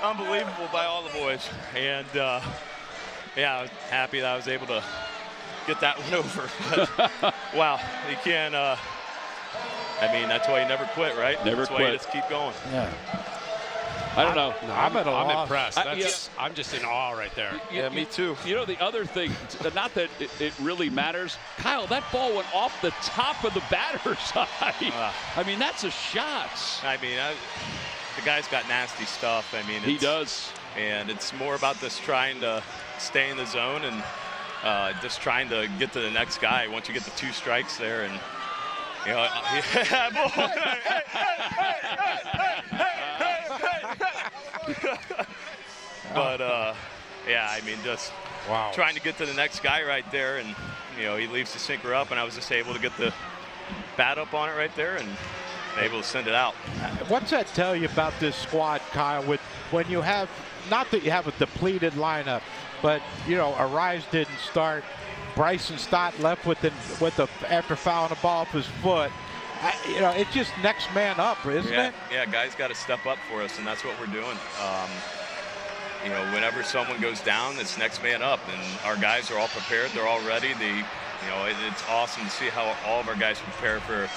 Unbelievable by all the boys. And, I was happy that I was able to get that one over. But, wow, you can't, that's why you never quit, right? Never That's quit. why you just keep going. Yeah. I don't know. I'm at a loss. Impressed. I'm just in awe right there. Yeah, me too. You know, the other thing, not that it really matters, Kyle, that ball went off the top of the batter's eye. I mean, that's a shot. I mean, the guy's got nasty stuff. I mean, He does. And it's more about this trying to stay in the zone and just trying to get to the next guy once you get the 2 strikes there. And, but, I mean, just trying to get to the next guy right there. And, he leaves the sinker up, and I was just able to get the bat up on it right there and able to send it out. What's that tell you about this squad, Kyle, when you have, not that you have a depleted lineup, but, Arise didn't start. Bryson Stott left after fouling the ball off his foot. It's just next man up, isn't it? Yeah, guys got to step up for us, and that's what we're doing. Whenever someone goes down, it's next man up, and our guys are all prepared. They're all ready. It's awesome to see how all of our guys prepare for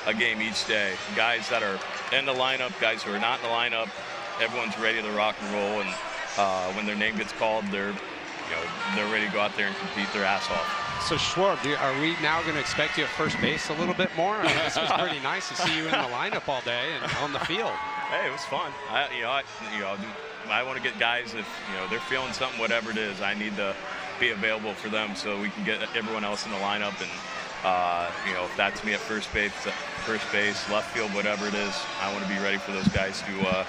a game each day. Guys that are in the lineup, guys who are not in the lineup, everyone's ready to rock and roll, and when their name gets called, they're ready to go out there and compete their ass off. So, Schwarb, are we now going to expect you at first base a little bit more? I mean, this was pretty nice to see you in the lineup all day and on the field. Hey, it was fun. I want to get guys, if they're feeling something, whatever it is, I need to be available for them so we can get everyone else in the lineup. And if that's me at first base, left field, whatever it is, I want to be ready for those guys to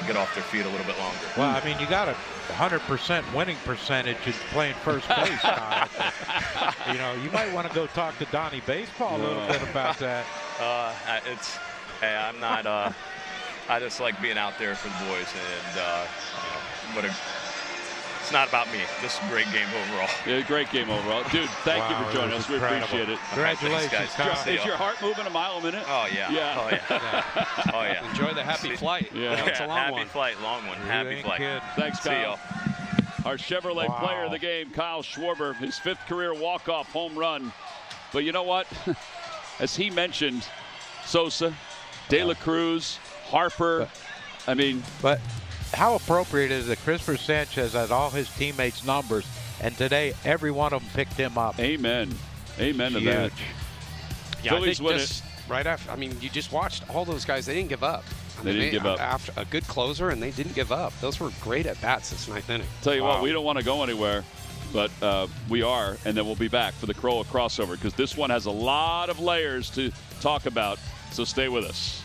get off their feet a little bit longer. Well, I mean, you got a 100% winning percentage in playing first base, Kyle. You might want to go talk to Donnie Baseball a little bit about that. I'm not. I just like being out there for the boys, and it's not about me. This is a great game overall. Yeah, great game overall. Dude, thank you for joining us. We appreciate it. Congratulations, thanks, guys. Kyle. Is your heart moving a mile a minute? Oh, yeah. Yeah. Oh, yeah. Oh, yeah. Enjoy the happy flight. Yeah. It's a long happy one. flight, long one. Happy flight. Kidding. Thanks, See Kyle. y'all. Our Chevrolet player of the game, Kyle Schwarber, his 5th career walk-off home run. But you know what? As he mentioned, Sosa, De La Cruz, Harper. But how appropriate is it that Christopher Sanchez had all his teammates' numbers, and today every one of them picked him up? Amen. Amen to that. Yeah, Phillies win it. Right after, you just watched all those guys. They didn't give up. They didn't give up. After a good closer, and they didn't give up. Those were great at-bats this 9th inning. Tell you what, we don't want to go anywhere, but we are, and then we'll be back for the Corolla crossover because this one has a lot of layers to talk about, so stay with us.